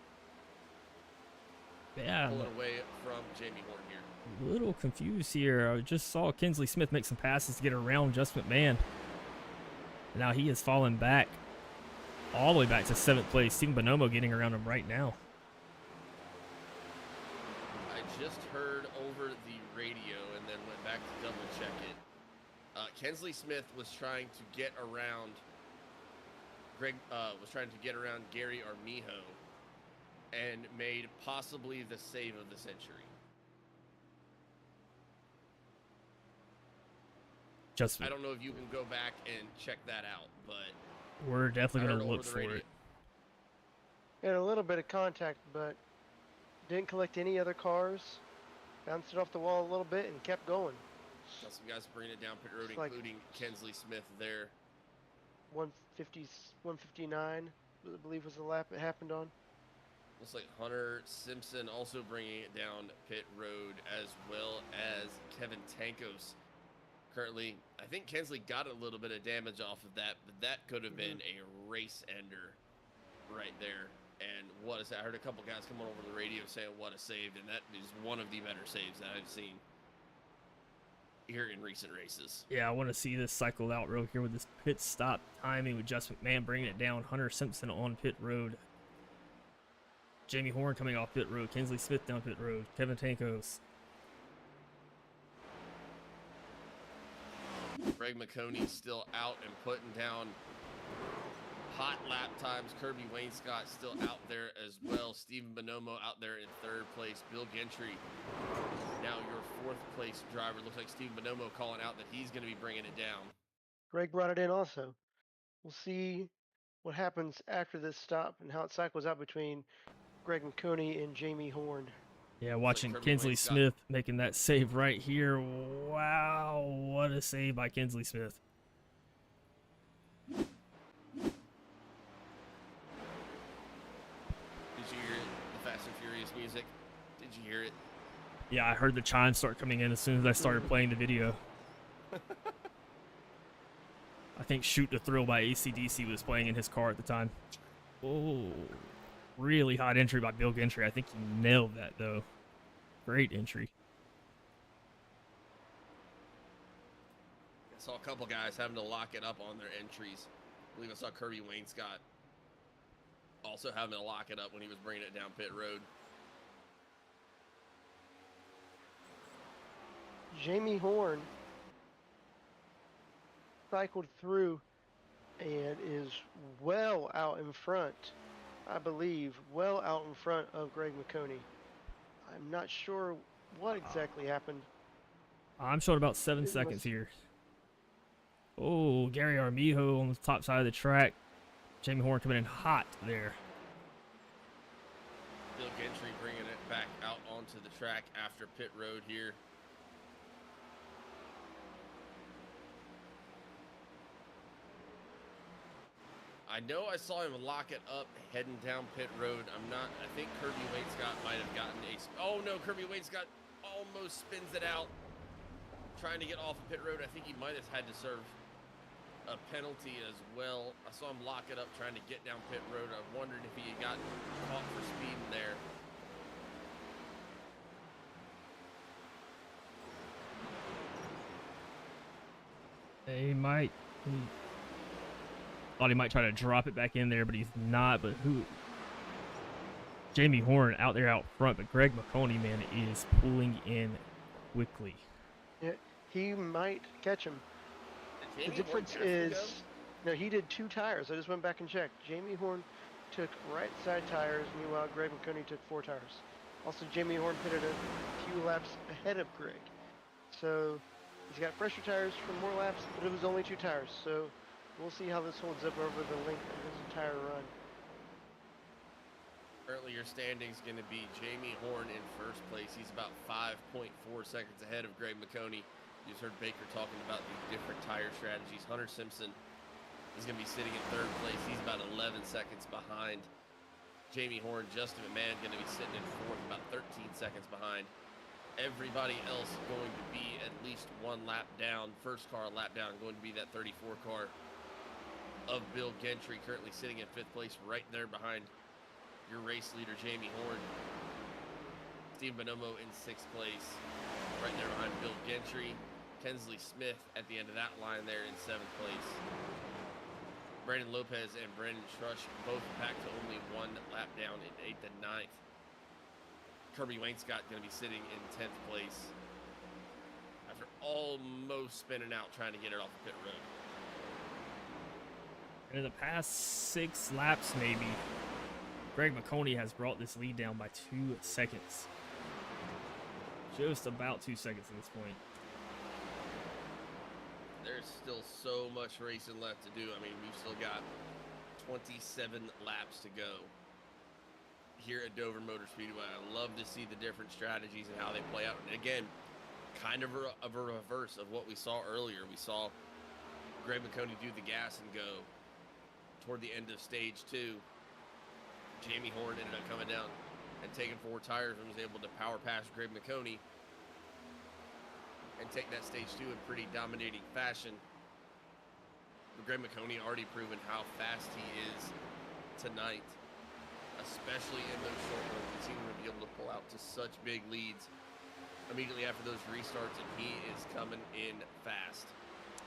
Yeah, pulling away from Jamie Horn here. A little confused here. I just saw Kinsley Smith make some passes to get around Justin McMahon. Now he has fallen back all the way back to 7th place. Steven Bonomo getting around him right now. I just heard over the radio and then went back to double check it. Kensley Smith was trying to get around Gary Armijo and made possibly the save of the century. Just I don't know if you can go back and check that out, but we're definitely I going heard to over look the for radio. it. Had a little bit of contact, but didn't collect any other cars. Bounced it off the wall a little bit and kept going. Saw some guys bringing it down pit road, It's like including Kensley Smith there. 150, 159, I believe was the lap it happened on. Looks like Hunter Simpson also bringing it down pit road, as well as Kevin Tankos. Currently, I think Kensley got a little bit of damage off of that, but that could have been a race ender right there. And what is that? I heard a couple guys come on over the radio saying what a save, and that is one of the better saves that I've seen here in recent races. Yeah, I want to see this cycled out real here with this pit stop timing with Just McMahon bringing it down. Hunter Simpson on pit road. Jamie Horn coming off pit road. Kinsley Smith down pit road. Kevin Tankos. Greg McConey still out and putting down hot lap times. Kirby Wainscott still out there as well. Steven Bonomo out there in third place. Bill Gentry, now your fourth place driver. Looks like Steven Bonomo calling out that he's going to be bringing it down. Greg brought it in also. We'll see what happens after this stop and how it cycles out between Greg McConey and Jamie Horn. Yeah, watching Kirby Kinsley Wainscott. Smith making that save right here. Wow, what a save by Kinsley Smith. Did you hear it? The Fast and Furious music? Did you hear it? Yeah, I heard the chimes start coming in as soon as I started playing the video. I think Shoot to Thrill by AC/DC was playing in his car at the time. Oh, really hot entry by Bill Gentry. I think he nailed that, though. Great entry. I saw a couple guys having to lock it up on their entries. I believe I saw Kirby Wainscott also having to lock it up when he was bringing it down pit road. Jamie Horn cycled through and is well out in front, I believe, well out in front of Greg McConey. I'm not sure what exactly happened. I'm showing about 7 seconds here. Oh, Gary Armijo on the top side of the track. Jamie Horn coming in hot there. Bill Gentry bringing it back out onto the track after pit road here. I know I saw him lock it up heading down pit road. I think Kirby Wainscott might have gotten oh no, Kirby Wainscott almost spins it out. Trying to get off of pit road. I think he might have had to serve a penalty as well. I saw him lock it up trying to get down pit road. I wondered if he had gotten caught for speeding there. He might. Thought he might try to drop it back in there, but he's not. But who? Jamie Horn out there out front, but Greg McConey, man, is pulling in quickly. Yeah, he might catch him. Did The Jamie Horn difference definitely go? is, no, he did 2 tires. I just went back and checked. Jamie Horn took right side tires, meanwhile Greg McConey took 4 tires. Also, Jamie Horn pitted a few laps ahead of Greg. So he's got fresher tires for more laps, but it was only 2 tires. So we'll see how this holds up over the length of his entire run. Currently, your standings going to be Jamie Horn in first place. He's about 5.4 seconds ahead of Greg McConey. You just heard Baker talking about the different tire strategies. Hunter Simpson is going to be sitting in third place. He's about 11 seconds behind Jamie Horn. Justin McMahon going to be sitting in fourth, about 13 seconds behind. Everybody else going to be at least 1 lap down. First car lap down going to be that 34 car of Bill Gentry, currently sitting in 5th place, right there behind your race leader, Jamie Horn. Steve Bonomo in 6th place, right there behind Bill Gentry. Kensley Smith at the end of that line there in 7th place. Brandon Lopez and Brandon Trush both back to only 1 lap down in 8th and 9th. Kirby Wainscott going to be sitting in 10th place after almost spinning out trying to get it off the pit road. And in the past 6 laps, maybe, Greg McConey has brought this lead down by 2 seconds. Just about 2 seconds at this point. there's still so much racing left to do. I mean, we've still got 27 laps to go here at Dover Motor Speedway. I love to see the different strategies and how they play out. And again, kind of a reverse of what we saw earlier. We saw Greg McConey do the gas and go toward the end of stage 2. Jamie Horn ended up coming down and taking 4 tires and was able to power past Greg McConey and take that stage 2 in pretty dominating fashion. But Greg McConey already proven how fast he is tonight, especially in those short runs. We've seen him be able to pull out to such big leads immediately after those restarts, and he is coming in fast.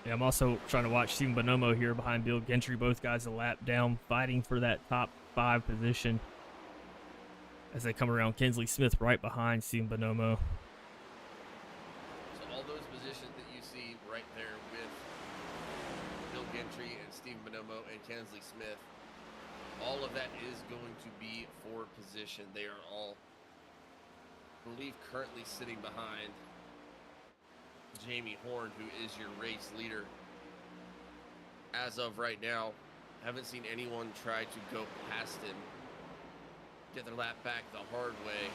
Yeah, I'm also trying to watch Steven Bonomo here behind Bill Gentry. Both guys a lap down, fighting for that top 5 position as they come around. Kinsley Smith right behind Steven Bonomo. So all those positions that you see right there with Bill Gentry and Steven Bonomo and Kinsley Smith, all of that is going to be for position. They are all, I believe, currently sitting behind Jamie Horn, who is your race leader. As of right now, haven't seen anyone try to go past him, get their lap back the hard way.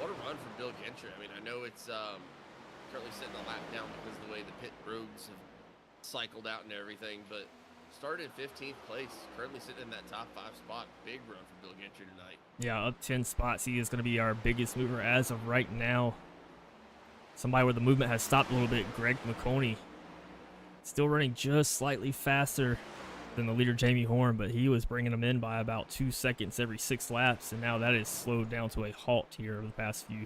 What a run from Bill Gentry. I mean, I know it's currently sitting a lap down because of the way the pit roads have cycled out and everything, but started in 15th place, currently sitting in that top 5 spot. Big run for Bill Gentry tonight. Yeah, up 10 spots. He is going to be our biggest mover as of right now. Somebody where the movement has stopped a little bit, Greg McConey. Still running just slightly faster than the leader, Jamie Horn, but he was bringing him in by about 2 seconds every 6 laps, and now that is slowed down to a halt here over the past few.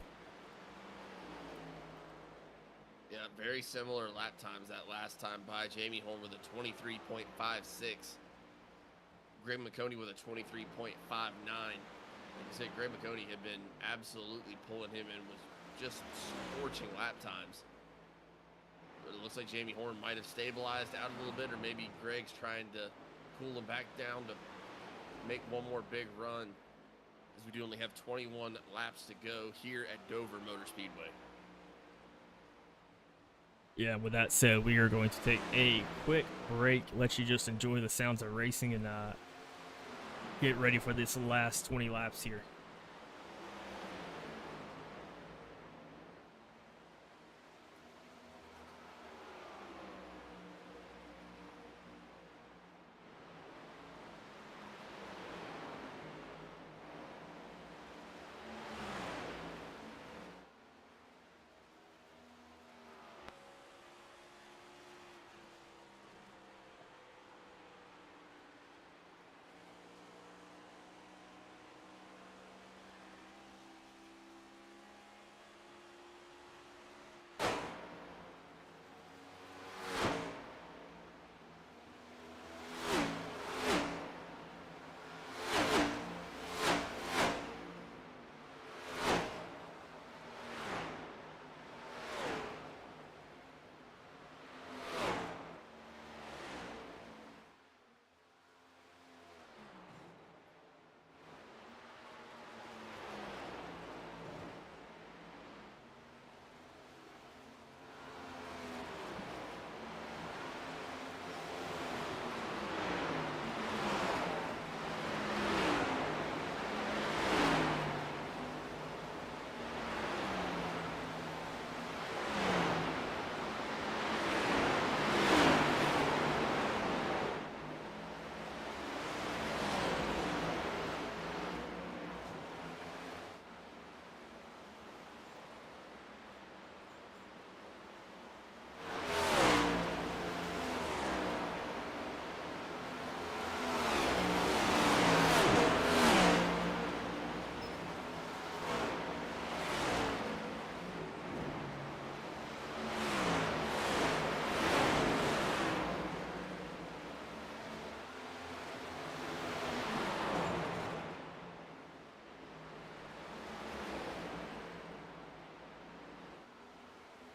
Yeah, very similar lap times that last time by. Jamie Horn with a 23.56. Greg McConey with a 23.59. Like I said, Greg McConey had been absolutely pulling him and was just scorching lap times. But it looks like Jamie Horn might have stabilized out a little bit, or maybe Greg's trying to cool him back down to make one more big run, as we do only have 21 laps to go here at Dover Motor Speedway. Yeah, with that said, we are going to take a quick break, let you just enjoy the sounds of racing, and get ready for this last 20 laps here.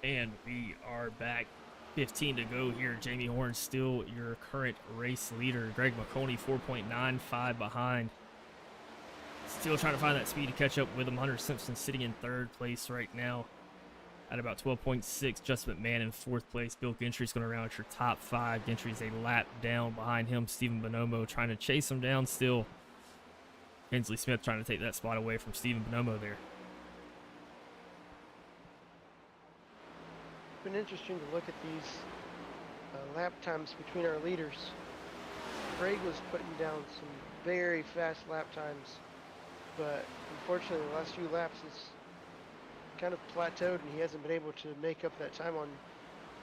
And we are back. 15 to go here. Jamie Horn still your current race leader. Greg McConey 4.95 behind. Still trying to find that speed to catch up with him. Hunter Simpson sitting in 3rd place right now at about 12.6. Justin McMahon in 4th place. Bill Gentry's going to round out your top 5. Gentry's a lap down behind him. Stephen Bonomo trying to chase him down still. Kinsley Smith trying to take that spot away from Stephen Bonomo there. It's been interesting to look at these lap times between our leaders. Craig was putting down some very fast lap times, but unfortunately the last few laps it's kind of plateaued and he hasn't been able to make up that time on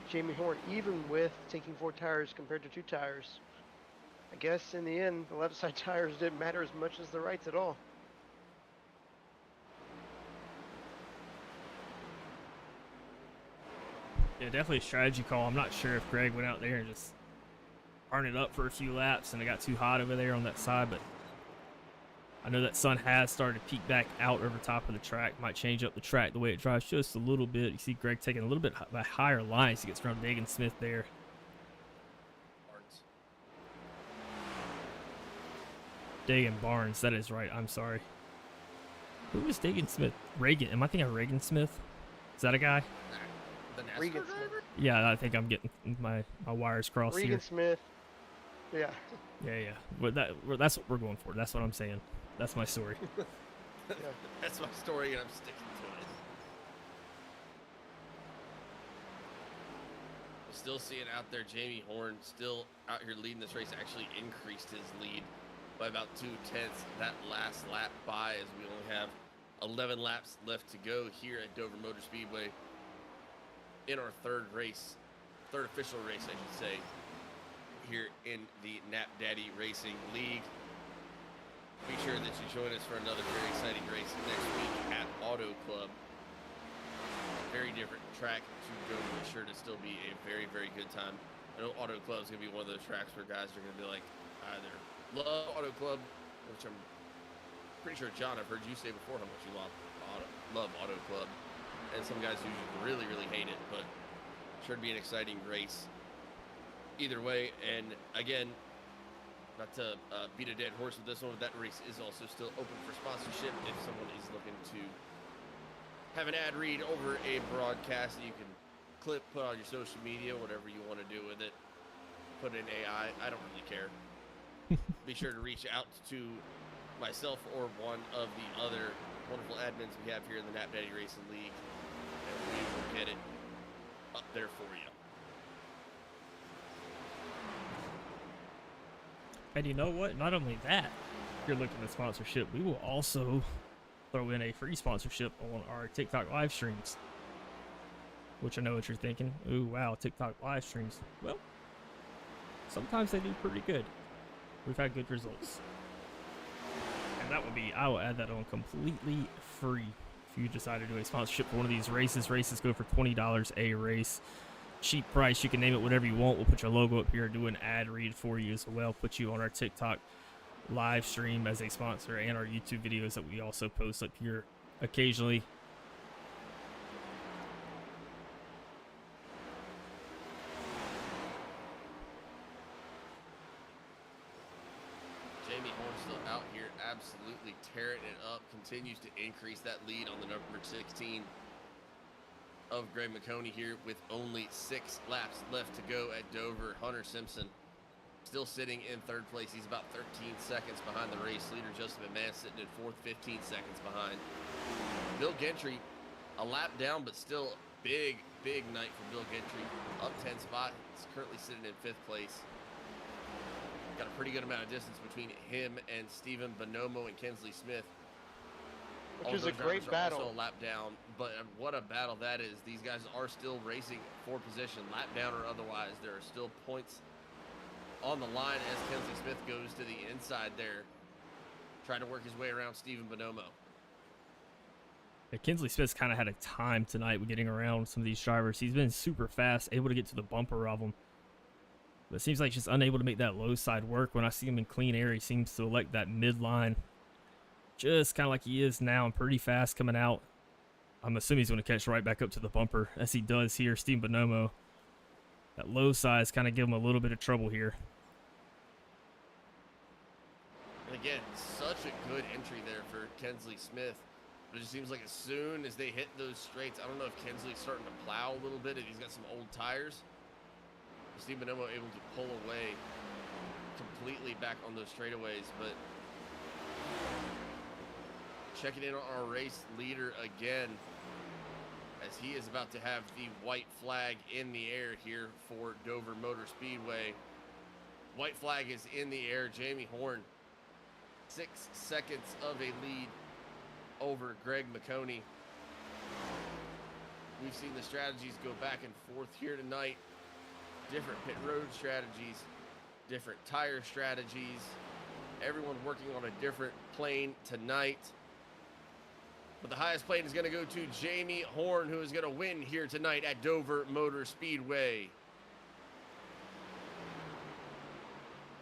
Jamie Horn, even with taking 4 tires compared to 2 tires. I guess in the end the left side tires didn't matter as much as the rights at all. Yeah, definitely a strategy call. I'm not sure if Greg went out there and just burned it up for a few laps and it got too hot over there on that side, but I know that sun has started to peek back out over top of the track. Might change up the track the way it drives just a little bit. You see Greg taking a little bit of a higher line as he gets around Dagan Smith there. Dagan Barnes, that is right. I'm sorry. Who is Dagan Smith? Reagan. Am I thinking of Reagan Smith? Is that a guy? The NASCAR Regan driver? Smith. Yeah, I think I'm getting my wires crossed Regan here. Smith. Yeah. Yeah. That's what we're going for. That's what I'm saying. That's my story. Yeah. That's my story, and I'm sticking to it. Still seeing out there, Jamie Horn still out here leading this race. Actually increased his lead by about 2/10 that last lap by, as we only have 11 laps left to go here at Dover Motor Speedway in our third official race, I should say, here in the Knapp Daddy Racing League. Be sure that you join us for another very exciting race next week at Auto Club. Very different track to go to. Sure to still be a very, very good time. I know Auto Club is going to be one of those tracks where guys are going to be like, either love Auto Club, which I'm pretty sure, John, I've heard you say before how much you love Auto Club. And some guys who really, really hate it, but sure to be an exciting race either way. And again, not to beat a dead horse with this one, that race is also still open for sponsorship. If someone is looking to have an ad read over a broadcast that you can clip, put on your social media, whatever you want to do with it, put in AI, I don't really care. Be sure to reach out to myself or one of the other wonderful admins we have here in the Knapp Daddy Racing League, and we will get it up there for you. And you know what? Not only that, if you're looking at sponsorship, we will also throw in a free sponsorship on our TikTok live streams. Which I know what you're thinking. Ooh, wow, TikTok live streams. Well, sometimes they do pretty good. We've had good results. And that would be, I will add that on completely free. If you decide to do a sponsorship for one of these races, go for $20 a race. Cheap price, you can name it whatever you want. We'll put your logo up here, do an ad read for you as well, put you on our TikTok live stream as a sponsor, and our YouTube videos that we also post up here occasionally. Jamie Horn still out here absolutely tearing it up, continues to increase that lead on the number 16 of Greg McConey here with only 6 laps left to go at Dover. Hunter Simpson still sitting in 3rd place. He's about 13 seconds behind the race leader. Justin McMahon sitting in 4th, 15 seconds behind. Bill Gentry a lap down, but still big night for Bill Gentry. Up 10 spot. He's currently sitting in 5th place. Got a pretty good amount of distance between him and Stephen Bonomo and Kinsley Smith. Which is a great battle. Also a lap down, but what a battle that is. These guys are still racing for position, lap down or otherwise. There are still points on the line as Kinsley Smith goes to the inside there, trying to work his way around Stephen Bonomo. Yeah, Kinsley Smith's kind of had a time tonight with getting around some of these drivers. He's been super fast, able to get to the bumper of them. But it seems like he's just unable to make that low side work. When I see him in clean air, he seems to elect that midline. Just kind of like he is now, and pretty fast coming out. I'm assuming he's going to catch right back up to the bumper, as he does here. Steve Bonomo, that low size kind of give him a little bit of trouble here. And again, such a good entry there for Kensley Smith. But it just seems like as soon as they hit those straights, I don't know if Kensley's starting to plow a little bit, if he's got some old tires. Steve Bonomo able to pull away completely back on those straightaways, but checking in on our race leader again, as he is about to have the white flag in the air here for Dover Motor Speedway. White flag is in the air. Jamie Horn, 6 seconds of a lead over Greg McConey. We've seen the strategies go back and forth here tonight. Different pit road strategies, different tire strategies. Everyone working on a different plane tonight. But the highest plane is going to go to Jamie Horn, who is going to win here tonight at Dover Motor Speedway.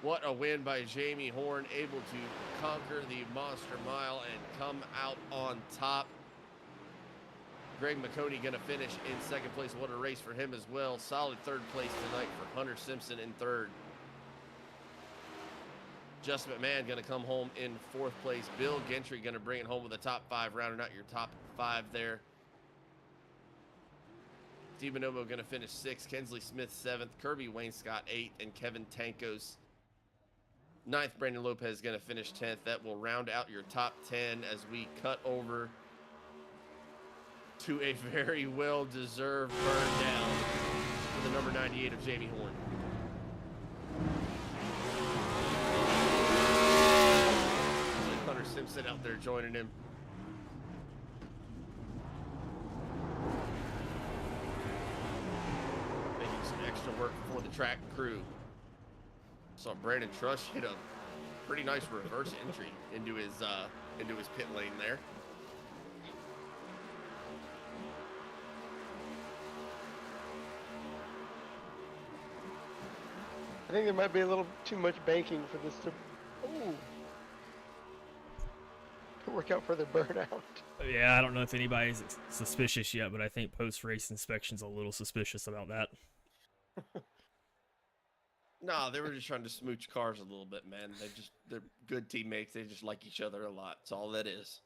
What a win by Jamie Horn, able to conquer the Monster Mile and come out on top. Greg McConey going to finish in second place. What a race for him as well. Solid third place tonight for Hunter Simpson in third. Justin McMahon going to come home in fourth place. Bill Gentry going to bring it home with a top 5, rounding out your top 5 there. Steve Bonomo going to finish 6th. Kensley Smith 7th. Kirby Wayne Scott 8th. And Kevin Tankos 9th. Brandon Lopez going to finish 10th. That will round out your top 10 as we cut over to a very well-deserved burn down for the number 98 of Jamie Horn. Hunter Simpson out there joining him. Making some extra work for the track crew. Saw Brandon Trush hit a pretty nice reverse entry into his pit lane there. I think there might be a little too much banking for this to work out for the burnout. Yeah, I don't know if anybody's suspicious yet, but I think post-race inspection's a little suspicious about that. No, they were just trying to smooch cars a little bit, man. They're good teammates. They just like each other a lot. That's all that is.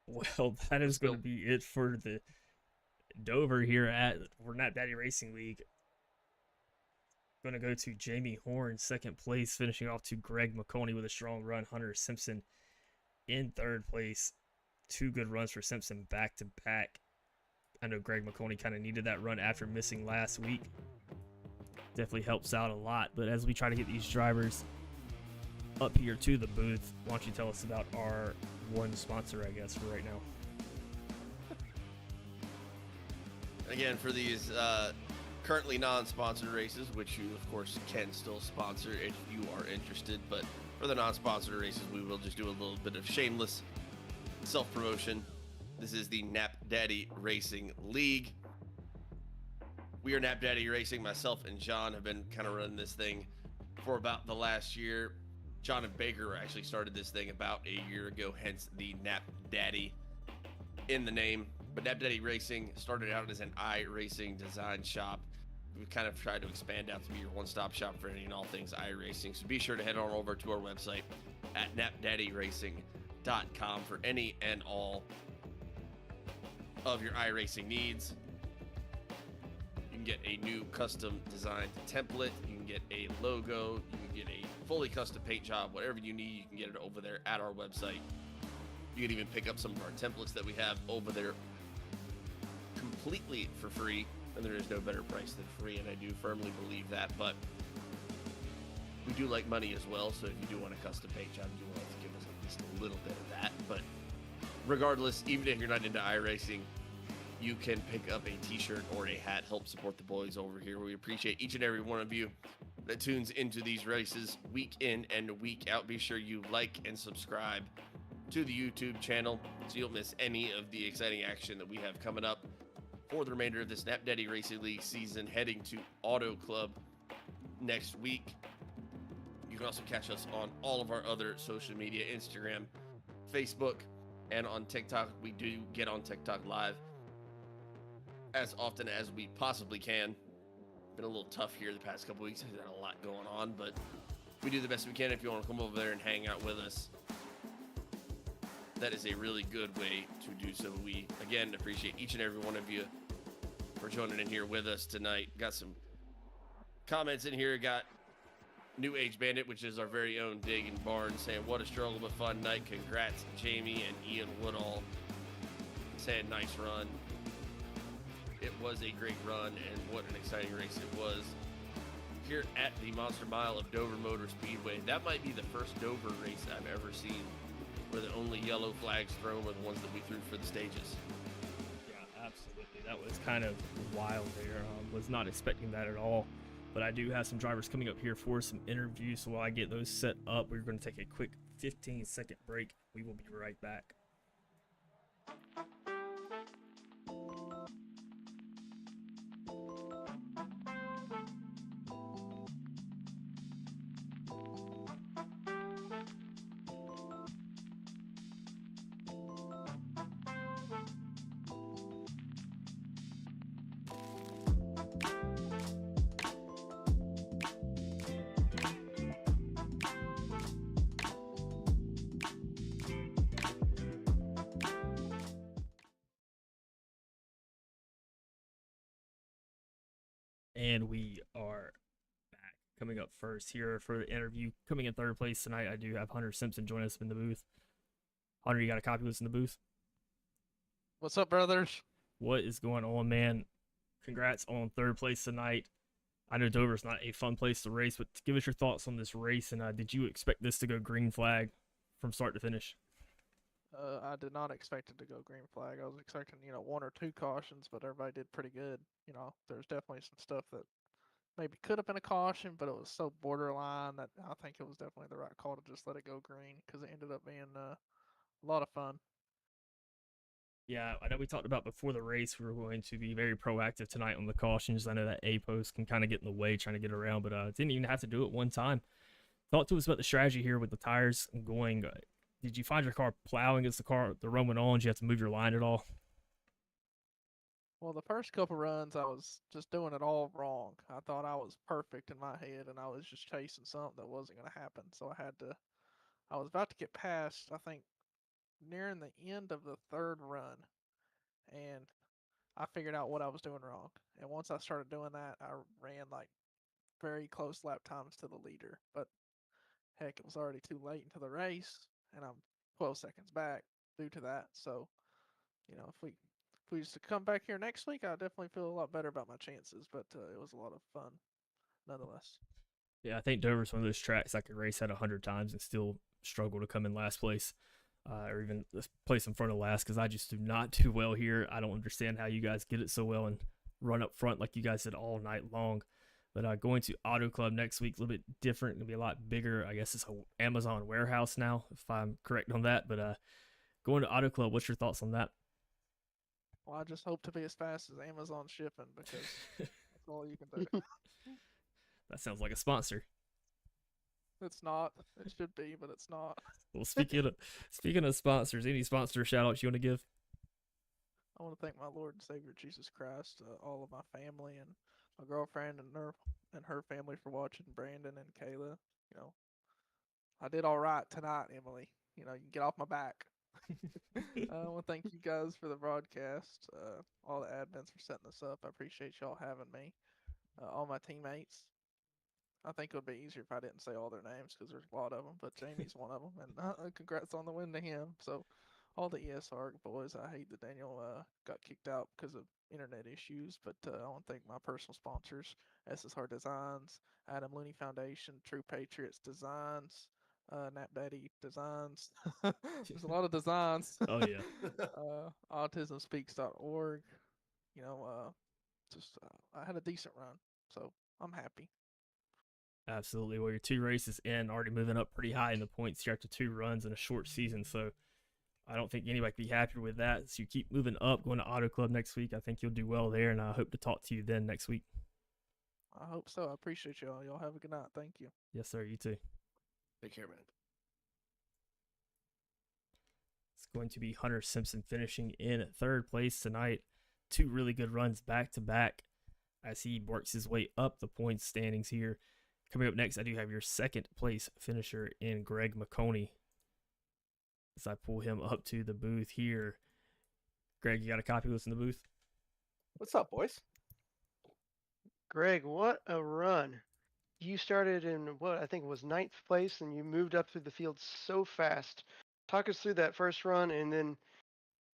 Well, that is going to be it for the Dover here for Knapp Daddy Racing League. Going to go to Jamie Horn, second place, finishing off to Greg McConey with a strong run. Hunter Simpson in third place. 2 good runs for Simpson back to back. I know Greg McConey kind of needed that run after missing last week. Definitely helps out a lot. But as we try to get these drivers up here to the booth, why don't you tell us about our one sponsor, I guess, for right now. Again, for these currently non-sponsored races, which you, of course, can still sponsor if you are interested. But for the non-sponsored races, we will just do a little bit of shameless self-promotion. This is the Knapp Daddy Racing League. We are Knapp Daddy Racing. Myself and John have been kind of running this thing for about the last year. John and Baker actually started this thing about a year ago, hence the Knapp Daddy in the name. But Knapp Daddy Racing started out as an iRacing design shop. We've kind of tried to expand out to be your one-stop shop for any and all things iRacing. So be sure to head on over to our website at knappdaddyracing.com for any and all of your iRacing needs. You can get a new custom designed template. You can get a logo. You can get a fully custom paint job. Whatever you need, you can get it over there at our website. You can even pick up some of our templates that we have over there completely for free. And there is no better price than free, and I do firmly believe that. But we do like money as well, so if you do want a custom paint job, you will have to give us at least a little bit of that. But regardless, even if you're not into iRacing, you can pick up a t-shirt or a hat, help support the boys over here. We appreciate each and every one of you that tunes into these races week in and week out. Be sure you like and subscribe to the YouTube channel so you don't miss any of the exciting action that we have coming up for the remainder of this Knapp Daddy Racing League season, heading to Auto Club next week. You can also catch us on all of our other social media, Instagram, Facebook, and on TikTok. We do get on TikTok live as often as we possibly can. Been a little tough here the past couple weeks. There's a lot going on, but we do the best we can. If you want to come over there and hang out with us, that is a really good way to do so. We, again, appreciate each and every one of you for joining in here with us tonight. Got some comments in here. Got New Age Bandit, which is our very own Dig and Barnes, saying, what a struggle but fun night. Congrats, Jamie and Ian Woodall. Saying, nice run. It was a great run, and what an exciting race it was. Here at the Monster Mile of Dover Motor Speedway, that might be the first Dover race I've ever seen where the only yellow flags thrown were the ones that we threw for the stages. Yeah, absolutely. That was kind of wild there. Was not expecting that at all. But I do have some drivers coming up here for some interviews. So while I get those set up, we're going to take a quick 15-second break. We will be right back. And we are back. Coming up first here for the interview. Coming in third place tonight, I do have Hunter Simpson join us in the booth. Hunter, you got a copy of us in the booth? What's up, brothers? What is going on, man? Congrats on third place tonight. I know Dover's not a fun place to race, but give us your thoughts on this race. And did you expect this to go green flag from start to finish? I did not expect it to go green flag. I was expecting, one or two cautions, but everybody did pretty good. There's definitely some stuff that maybe could have been a caution, but it was so borderline that I think it was definitely the right call to just let it go green because it ended up being a lot of fun. Yeah, I know we talked about before the race we were going to be very proactive tonight on the cautions. I know that A post can kind of get in the way trying to get around, but didn't even have to do it one time. Talk to us about the strategy here with the tires going. Did you find your car plowing as the run went on? Did you have to move your line at all? Well, the first couple runs, I was just doing it all wrong. I thought I was perfect in my head, and I was just chasing something that wasn't going to happen. So I was about to get past, I think, nearing the end of the third run, and I figured out what I was doing wrong. And once I started doing that, I ran like very close lap times to the leader. But heck, it was already too late into the race, and I'm 12 seconds back due to that. So, if we used to come back here next week, I definitely feel a lot better about my chances. But it was a lot of fun, nonetheless. Yeah, I think Dover's one of those tracks I could race at 100 times and still struggle to come in last place, or even place in front of last, because I just do not do well here. I don't understand how you guys get it so well and run up front like you guys did all night long. But going to Auto Club next week, a little bit different. It'll be a lot bigger. I guess it's an Amazon warehouse now, if I'm correct on that. But going to Auto Club, what's your thoughts on that? Well, I just hope to be as fast as Amazon shipping because that's all you can do. That sounds like a sponsor. It's not. It should be, but it's not. Well, speaking of sponsors, any sponsor shout outs you want to give? I want to thank my Lord and Savior Jesus Christ, all of my family and my girlfriend and her family for watching, Brandon and Kayla. I did all right tonight, Emily. You can get off my back. I want to thank you guys for the broadcast, all the admins for setting this up. I appreciate y'all having me. All my teammates. I think it would be easier if I didn't say all their names because there's a lot of them, but Jamie's one of them, and congrats on the win to him. So, all the ESR boys, I hate that Daniel got kicked out because of internet issues, but I want to thank my personal sponsors, SSR Designs, Adam Looney Foundation, True Patriots Designs, Knapp Daddy Designs. There's a lot of designs. Oh, yeah. AutismSpeaks.org. I had a decent run, so I'm happy. Absolutely. Well, your 2 races in, already moving up pretty high in the points here after 2 runs in a short season. So I don't think anybody can be happier with that. So you keep moving up, going to Auto Club next week. I think you'll do well there, and I hope to talk to you then next week. I hope so. I appreciate y'all. Y'all have a good night. Thank you. Yes, sir. You too. Take care, man. It's going to be Hunter Simpson finishing in third place tonight. 2 really good runs back to back as he works his way up the points standings here. Coming up next, I do have your second place finisher in Greg McConey. As I pull him up to the booth here. Greg, you got a copy of us in the booth? What's up, boys? Greg, what a run. You started in what I think was ninth place and you moved up through the field so fast. Talk us through that first run and then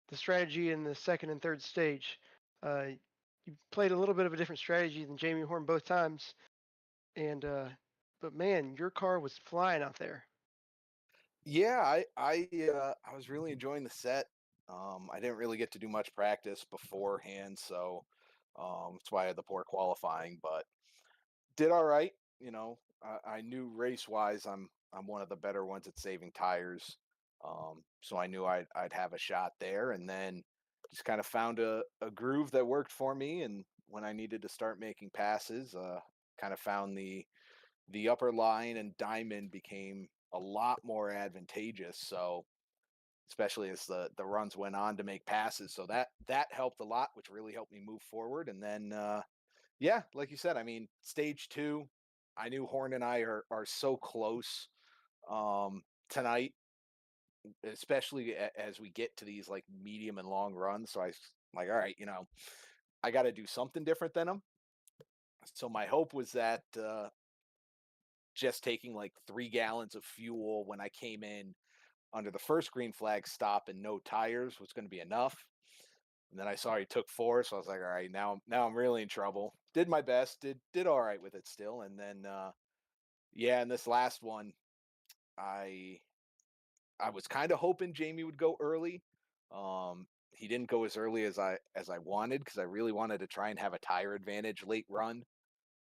the strategy in the second and third stage. You played a little bit of a different strategy than Jamie Horn both times. And but man, your car was flying out there. Yeah, I was really enjoying the set. I didn't really get to do much practice beforehand, so that's why I had the poor qualifying, but did all right. You know, I knew race wise, I'm one of the better ones at saving tires, so I knew I'd have a shot there, and then just kind of found a groove that worked for me. And when I needed to start making passes, kind of found the upper line, and diamond became a lot more advantageous. So especially as the runs went on to make passes, so that helped a lot, which really helped me move forward. And then yeah, like you said, I mean, stage two, I knew Horn and I are so close tonight, especially as we get to these like medium and long runs. So I was like, all right, you know, I got to do something different than him. So my hope was that just taking like 3 gallons of fuel when I came in under the first green flag stop and no tires was going to be enough. And then I saw he took 4, so I was like, all right, now I'm really in trouble. Did my best, did all right with it still. And then yeah, in this last one, I I was kind of hoping Jamie would go early. He didn't go as early as I wanted, because I really wanted to try and have a tire advantage late run,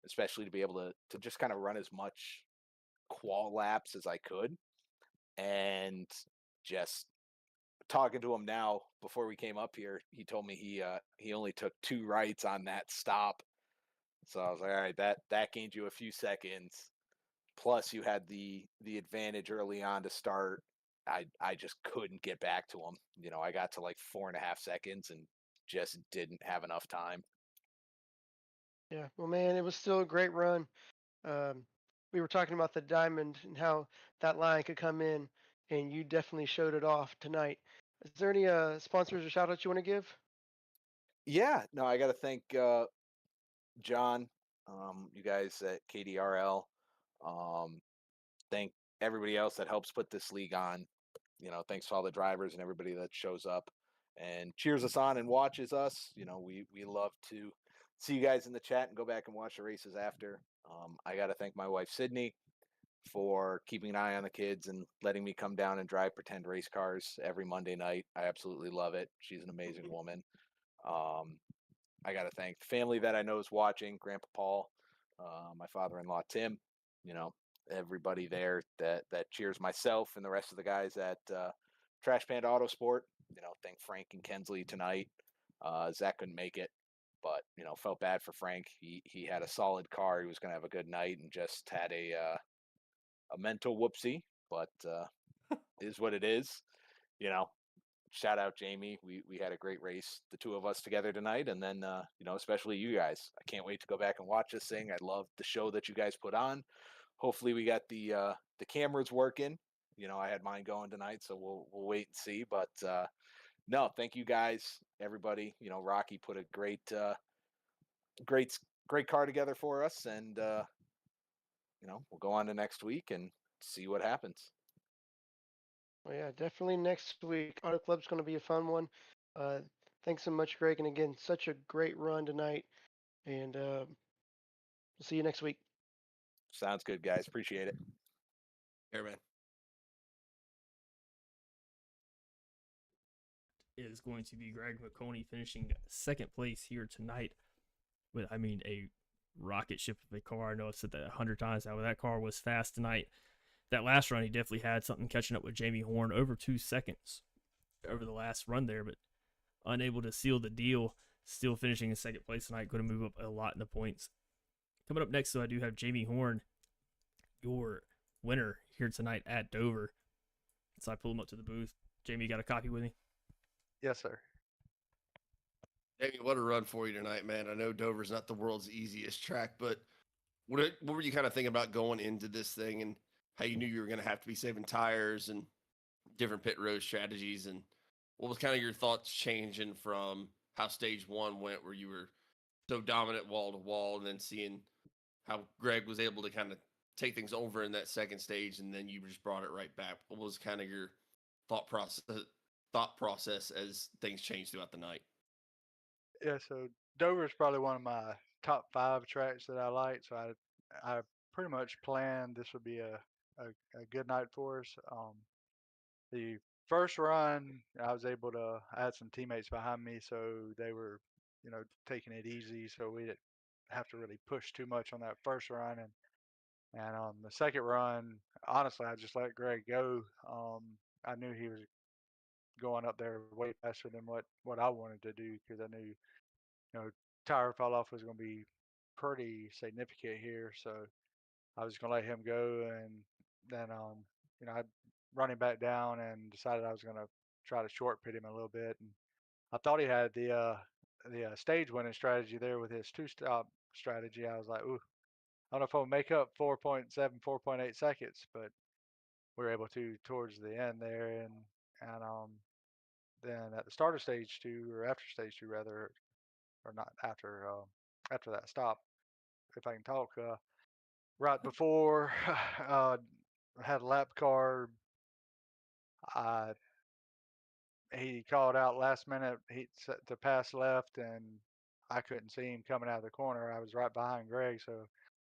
especially to be able to just kind of run as much qual laps as I could. And just talking to him now before we came up here, he told me he only took 2 rights on that stop. So I was like, all right, that gained you a few seconds. Plus you had the advantage early on to start. I just couldn't get back to him. You know, I got to like 4.5 seconds and just didn't have enough time. Yeah, well, man, it was still a great run. Um, we were talking about the diamond and how that line could come in, and you definitely showed it off tonight. Is there any sponsors or shout outs you want to give? Yeah, no, I got to thank John, you guys at KDRL. Um, thank everybody else that helps put this league on. You know, thanks to all the drivers and everybody that shows up and cheers us on and watches us. You know, we love to see you guys in the chat and go back and watch the races after. I got to thank my wife Sydney for keeping an eye on the kids and letting me come down and drive pretend race cars every Monday night. I absolutely love it. She's an amazing woman. Um, I got to thank the family that I know is watching, Grandpa Paul, my father-in-law Tim, you know, everybody there that cheers myself and the rest of the guys at Trash Panda Autosport. You know, thank Frank and Kensley tonight. Zach couldn't make it, but you know, felt bad for Frank. He had a solid car. He was going to have a good night and just had a mental whoopsie, but is what it is. You know, shout out Jamie. We had a great race, the two of us together tonight, and then you know, especially you guys. I can't wait to go back and watch this thing. I love the show that you guys put on. Hopefully, we got the cameras working. You know, I had mine going tonight, so we'll wait and see. But no, thank you guys, everybody. You know, Rocky put a great great car together for us, and you know, we'll go on to next week and see what happens. Well, yeah, definitely next week. Auto Club's going to be a fun one. Uh, thanks so much, Greg, and again, such a great run tonight. And we'll see you next week. Sounds good, guys. Appreciate it. Here, man. Is going to be Greg McConey finishing second place here tonight with, I mean, a rocket ship of a car. I know I've said that 100 times now, but that car was fast tonight. That last run, he definitely had something catching up with Jamie Horn over 2 seconds over the last run there, but unable to seal the deal. Still finishing in second place tonight. Going to move up a lot in the points. Coming up next, so I do have Jamie Horn, your winner here tonight at Dover. So I pull him up to the booth. Jamie, you got a copy with me? Yes, sir. Jamie, what a run for you tonight, man. I know Dover's not the world's easiest track, but What were you kind of thinking about going into this thing, and how you knew you were going to have to be saving tires and different pit road strategies, and what was kind of your thoughts changing from how stage one went, where you were so dominant wall to wall, and then seeing how Greg was able to kind of take things over in that second stage, and then you just brought it right back. What was kind of your thought process thought process as things changed throughout the night? Yeah, so Dover is probably one of my top 5 tracks that I like. So I pretty much planned this would be a good night for us. The first run, I had some teammates behind me, so they were, taking it easy, so we didn't have to really push too much on that first run. And on the second run, honestly, I just let Greg go. I knew he was going up there way faster than what I wanted to do because I knew, tire fall off was going to be pretty significant here. So I was going to let him go, and then I run him back down and decided I was going to try to short pit him a little bit. And I thought he had the stage winning strategy there with his two stop strategy. I was like, ooh, I don't know if I'll make up 4.7, 4.8 seconds, but we were able to towards the end there. And then at the start of stage two, or after stage two rather, or not after that stop, if I can talk, right before I had a lap car, I he called out last minute to pass left, and I couldn't see him coming out of the corner. I was right behind Greg, so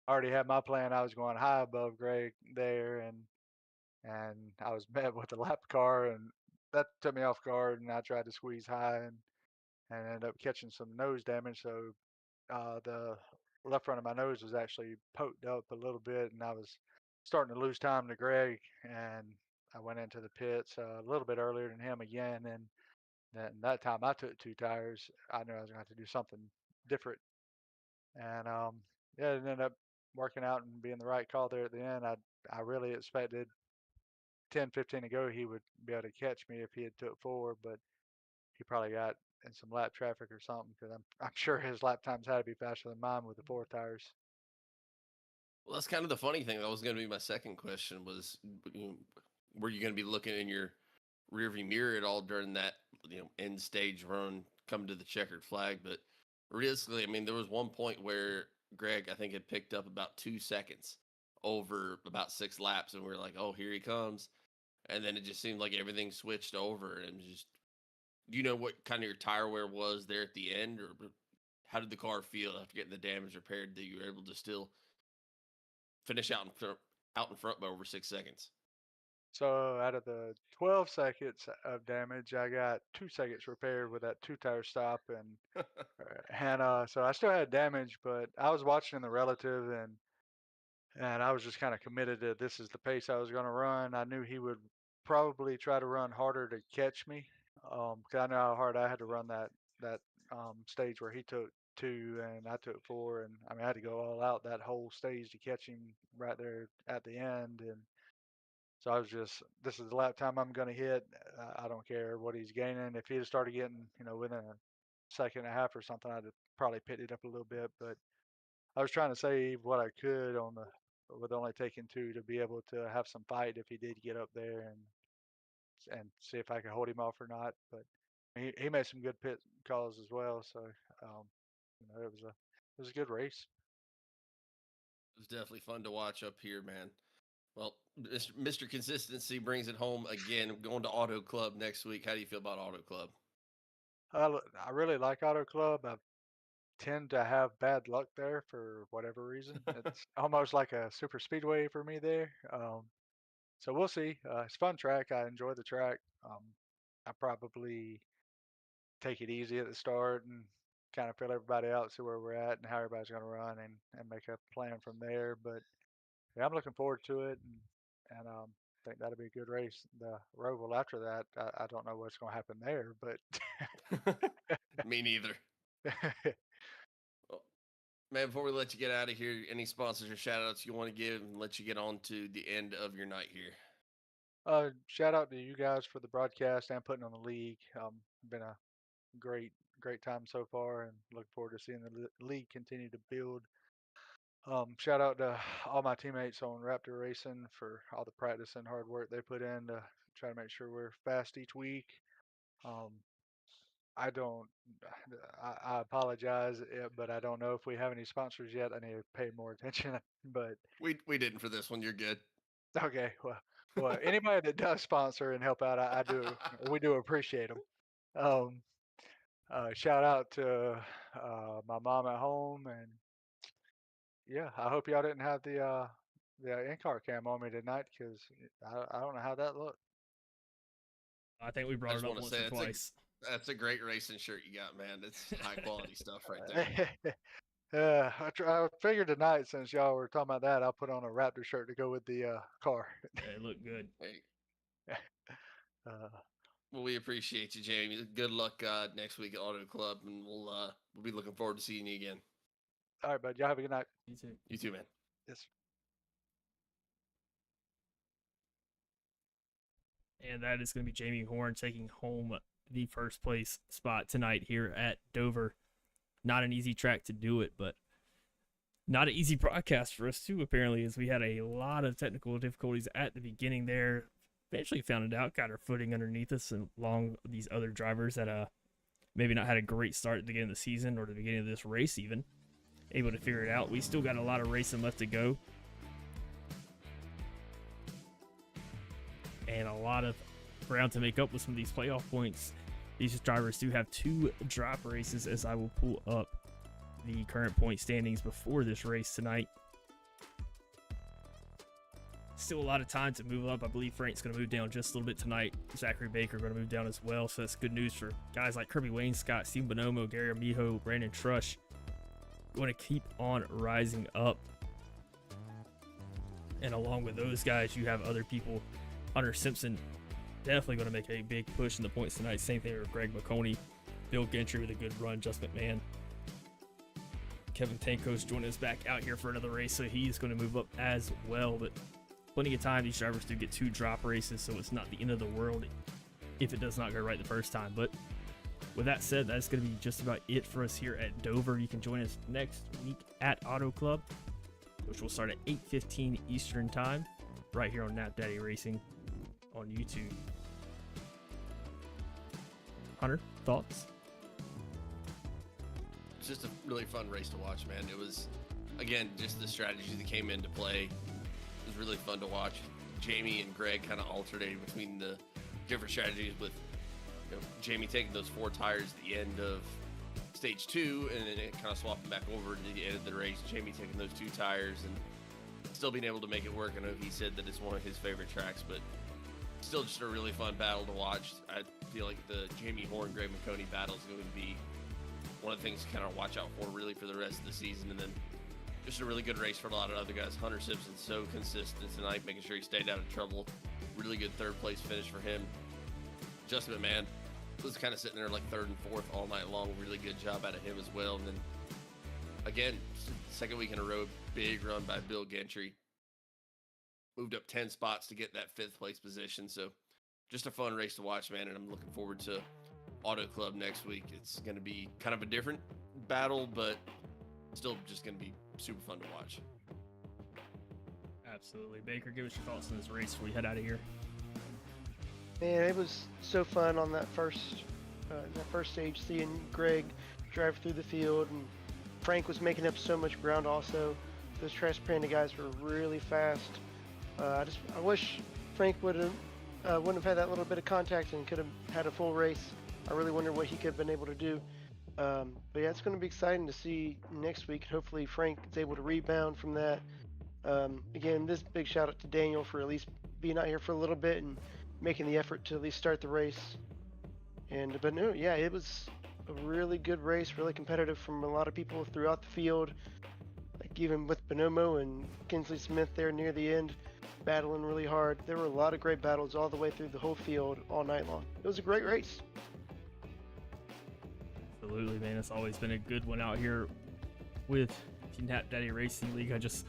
I already had my plan. I was going high above Greg there, and I was met with a lap car, and that took me off guard. And I tried to squeeze high, and ended up catching some nose damage. So the left front of my nose was actually poked up a little bit, and I was starting to lose time to Greg. And I went into the pits a little bit earlier than him again, and then that time I took 2 tires. I knew I was going to have to do something different, and yeah, it ended up working out and being the right call there at the end. I really expected 10, 15 to go he would be able to catch me if he had took 4, but he probably got in some lap traffic or something because I'm sure his lap times had to be faster than mine with the 4 tires. Well, that's kind of the funny thing. That was going to be my second question was, you know, were you going to be looking in your rearview mirror at all during that, end stage run coming to the checkered flag? But realistically, I mean, there was one point where Greg, I think, had picked up about 2 seconds over about 6 laps, and we are like, oh, here he comes. And then it just seemed like everything switched over, and it was just, do you know what kind of your tire wear was there at the end, or how did the car feel after getting the damage repaired that you were able to still finish out in front by over 6 seconds? So out of the 12 seconds of damage, I got 2 seconds repaired with that 2 tire stop, and so I still had damage, but I was watching the relative, and I was just kind of committed to this is the pace I was going to run. I knew he would probably try to run harder to catch me, because I know how hard I had to run that stage where he took 2 and I took 4, and I mean I had to go all out that whole stage to catch him right there at the end. And so I was just, this is the lap time I'm going to hit. I don't care what he's gaining. If he had started getting, within a second and a half or something, I'd have probably picked it up a little bit. But I was trying to save what I could with only taking 2 to be able to have some fight if he did get up there, and see if I could hold him off or not. But he made some good pit calls as well. So um, it was a good race. It was definitely fun to watch up here, man. Well, Mr. Consistency brings it home again. I'm going to Auto Club next week. How do you feel about Auto Club? I really like Auto Club. I tend to have bad luck there for whatever reason. It's almost like a super speedway for me there. So we'll see. It's a fun track. I enjoy the track. I probably take it easy at the start and kind of fill everybody out, see where we're at and how everybody's going to run, and make a plan from there. But yeah, I'm looking forward to it, and think that'll be a good race. The Roval after that, I don't know what's going to happen there, Me neither. but Well, man, before we let you get out of here, any sponsors or shout outs you want to give and let you get on to the end of your night here? shout out to you guys for the broadcast and putting on the league. Been a great time so far, and look forward to seeing the league continue to build. Shout out to all my teammates on Raptor Racing for all the practice and hard work they put in to try to make sure we're fast each week. Um, I don't. I apologize, but I don't know if we have any sponsors yet. I need to pay more attention. But We didn't for this one. You're good. okay, well, anybody that does sponsor and help out, I do. We do appreciate them. Shout out to my mom at home, and yeah, I hope y'all didn't have the in-car cam on me tonight because I don't know how that looked. I think we I brought just it up want to once say or twice. that's a great racing shirt you got, man. It's high quality stuff right there. I figured tonight, since y'all were talking about that, I'll put on a Raptor shirt to go with the car. Yeah, it looked good. Hey, Uh, well, we appreciate you, Jamie. Good luck next week at Auto Club, and we'll be looking forward to seeing you again. all right, bud. Y'all have a good night. You too. You too, man. Yes. And that is going to be Jamie Horn taking home the first place spot tonight here at Dover. Not an easy track to do it, but not an easy broadcast for us too, apparently, as we had a lot of technical difficulties at the beginning there. Eventually found it out, got our footing underneath us, and along these other drivers that maybe not had a great start at the beginning of the season or the beginning of this race even. Able to figure it out. We still got a lot of racing left to go. And a lot of ground to make up with some of these playoff points. These drivers do have 2 drop races, as I will pull up the current point standings before this race tonight. Still a lot of time to move up. I believe Frank's going to move down just a little bit tonight. Zachary Baker going to move down as well, so that's good news for guys like Kirby Wayne Scott, Steve Bonomo, Gary Amijo, Brandon Trush. Going to keep on rising up. And along with those guys, you have other people. Hunter Simpson definitely going to make a big push in the points tonight. Same thing with Greg McConey, Bill Gentry with a good run, Just McMahon. Kevin Tanko's joining us back out here for another race, so he's going to move up as well. But plenty of time. These drivers do get 2 drop races, so it's not the end of the world if it does not go right the first time. But with that said, that's going to be just about it for us here at Dover. You can join us next week at Auto Club, which will start at 8:15 Eastern Time, right here on Knapp Daddy Racing on YouTube. Hunter, thoughts? It's just a really fun race to watch, man. It was, again, just the strategy that came into play. It was really fun to watch. Jamie and Greg kind of alternated between the different strategies, with Jamie taking those 4 tires at the end of stage 2 and then it kind of swapping back over to the end of the race. Jamie taking those 2 tires and still being able to make it work. I know he said that it's one of his favorite tracks, but still just a really fun battle to watch. I feel like the Jamie Horn, Greg McConey battle is going to be one of the things to kind of watch out for really for the rest of the season. And then just a really good race for a lot of other guys. Hunter Simpson so consistent tonight, making sure he stayed out of trouble. Really good 3rd place finish for him. Justin McMahon was kind of sitting there like 3rd and 4th all night long. Really good job out of him as well. And then again, 2nd week in a row, big run by Bill Gentry. Moved up 10 spots to get that 5th place position. So just a fun race to watch, man. And I'm looking forward to Auto Club next week. It's going to be kind of a different battle, but still just going to be super fun to watch. Absolutely. Baker, give us your thoughts on this race before we head out of here. Man, it was so fun on that first stage, seeing Greg drive through the field, and Frank was making up so much ground also. Those Transparent guys were really fast. I wish Frank wouldn't have had that little bit of contact and could have had a full race. I really wonder what he could have been able to do. But yeah, it's going to be exciting to see next week. Hopefully Frank is able to rebound from that. Again, this big shout out to Daniel for at least being out here for a little bit and making the effort to at least start the race. But no, yeah, it was a really good race, really competitive from a lot of people throughout the field. Like even with Bonomo and Kinsley Smith there near the end, battling really hard. There were a lot of great battles all the way through the whole field all night long. It was a great race. Absolutely, man. It's always been a good one out here with the Knapp Daddy Racing League. I just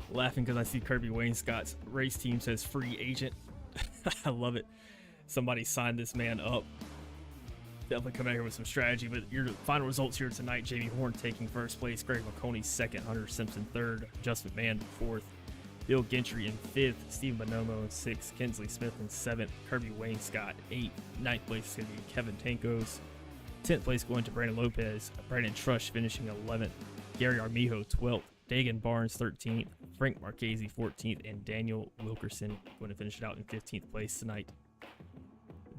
laughing because I see Kirby Wayne Scott's race team says free agent. I love it. Somebody signed this man up definitely come out here with some strategy. But your final results here tonight: Jamie Horn taking first place, Greg McConey second, Hunter Simpson third, Justin McMahon fourth, Bill Gentry in fifth, Steve Bonomo in sixth, Kinsley Smith in seventh, Kirby Wayne Scott eighth. Ninth place is going to be Kevin Tankos. 10th place going to Brandon Lopez, Brandon Trush finishing 11th, Gary Armijo 12th, Dagan Barnes 13th, Frank Marchese 14th, and Daniel Wilkerson going to finish it out in 15th place tonight.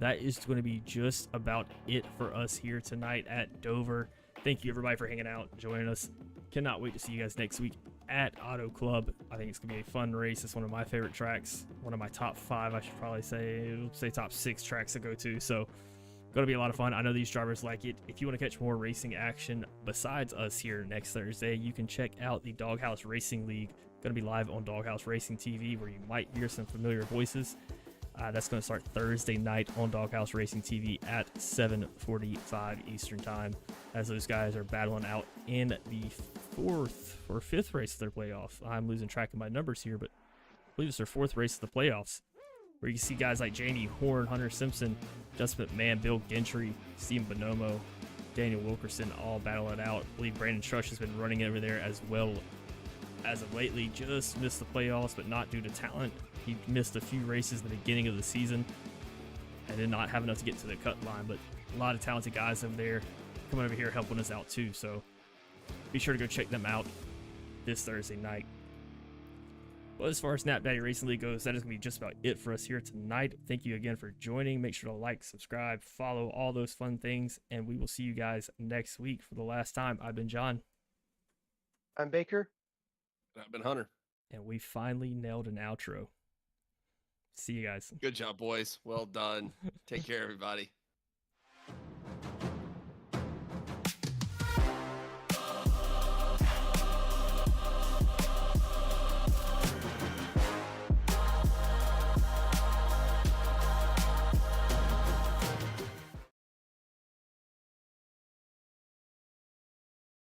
That is going to be just about it for us here tonight at Dover. Thank you everybody for hanging out, joining us. Cannot wait to see you guys next week at Auto Club. I think it's going to be a fun race. It's one of my favorite tracks, one of my top 5, I should probably say top 6 tracks to go to. So going to be a lot of fun. I know these drivers like it. If you want to catch more racing action besides us here next Thursday, you can check out the Doghouse Racing League. Going to be live on Doghouse Racing TV, where you might hear some familiar voices. That's going to start Thursday night on Doghouse Racing TV at 7:45 Eastern Time, as those guys are battling out in the 4th or 5th race of their playoff. I'm losing track of my numbers here, but I believe it's their 4th race of the playoffs, where you can see guys like Jamie Horn, Hunter Simpson, Justin McMahon, Bill Gentry, Steve Bonomo, Daniel Wilkerson all battle it out. I believe Brandon Trush has been running over there as well as of lately. Just missed the playoffs, but not due to talent. He missed a few races at the beginning of the season and did not have enough to get to the cut line, but a lot of talented guys over there coming over here helping us out too. So be sure to go check them out this Thursday night. Well, as far as Knapp Daddy Racing League goes, that is going to be just about it for us here tonight. Thank you again for joining. Make sure to like, subscribe, follow, all those fun things, and we will see you guys next week for the last time. I've been John. I'm Baker. I've been Hunter. And we finally nailed an outro. See you guys. Good job, boys. Well done. Take care, everybody.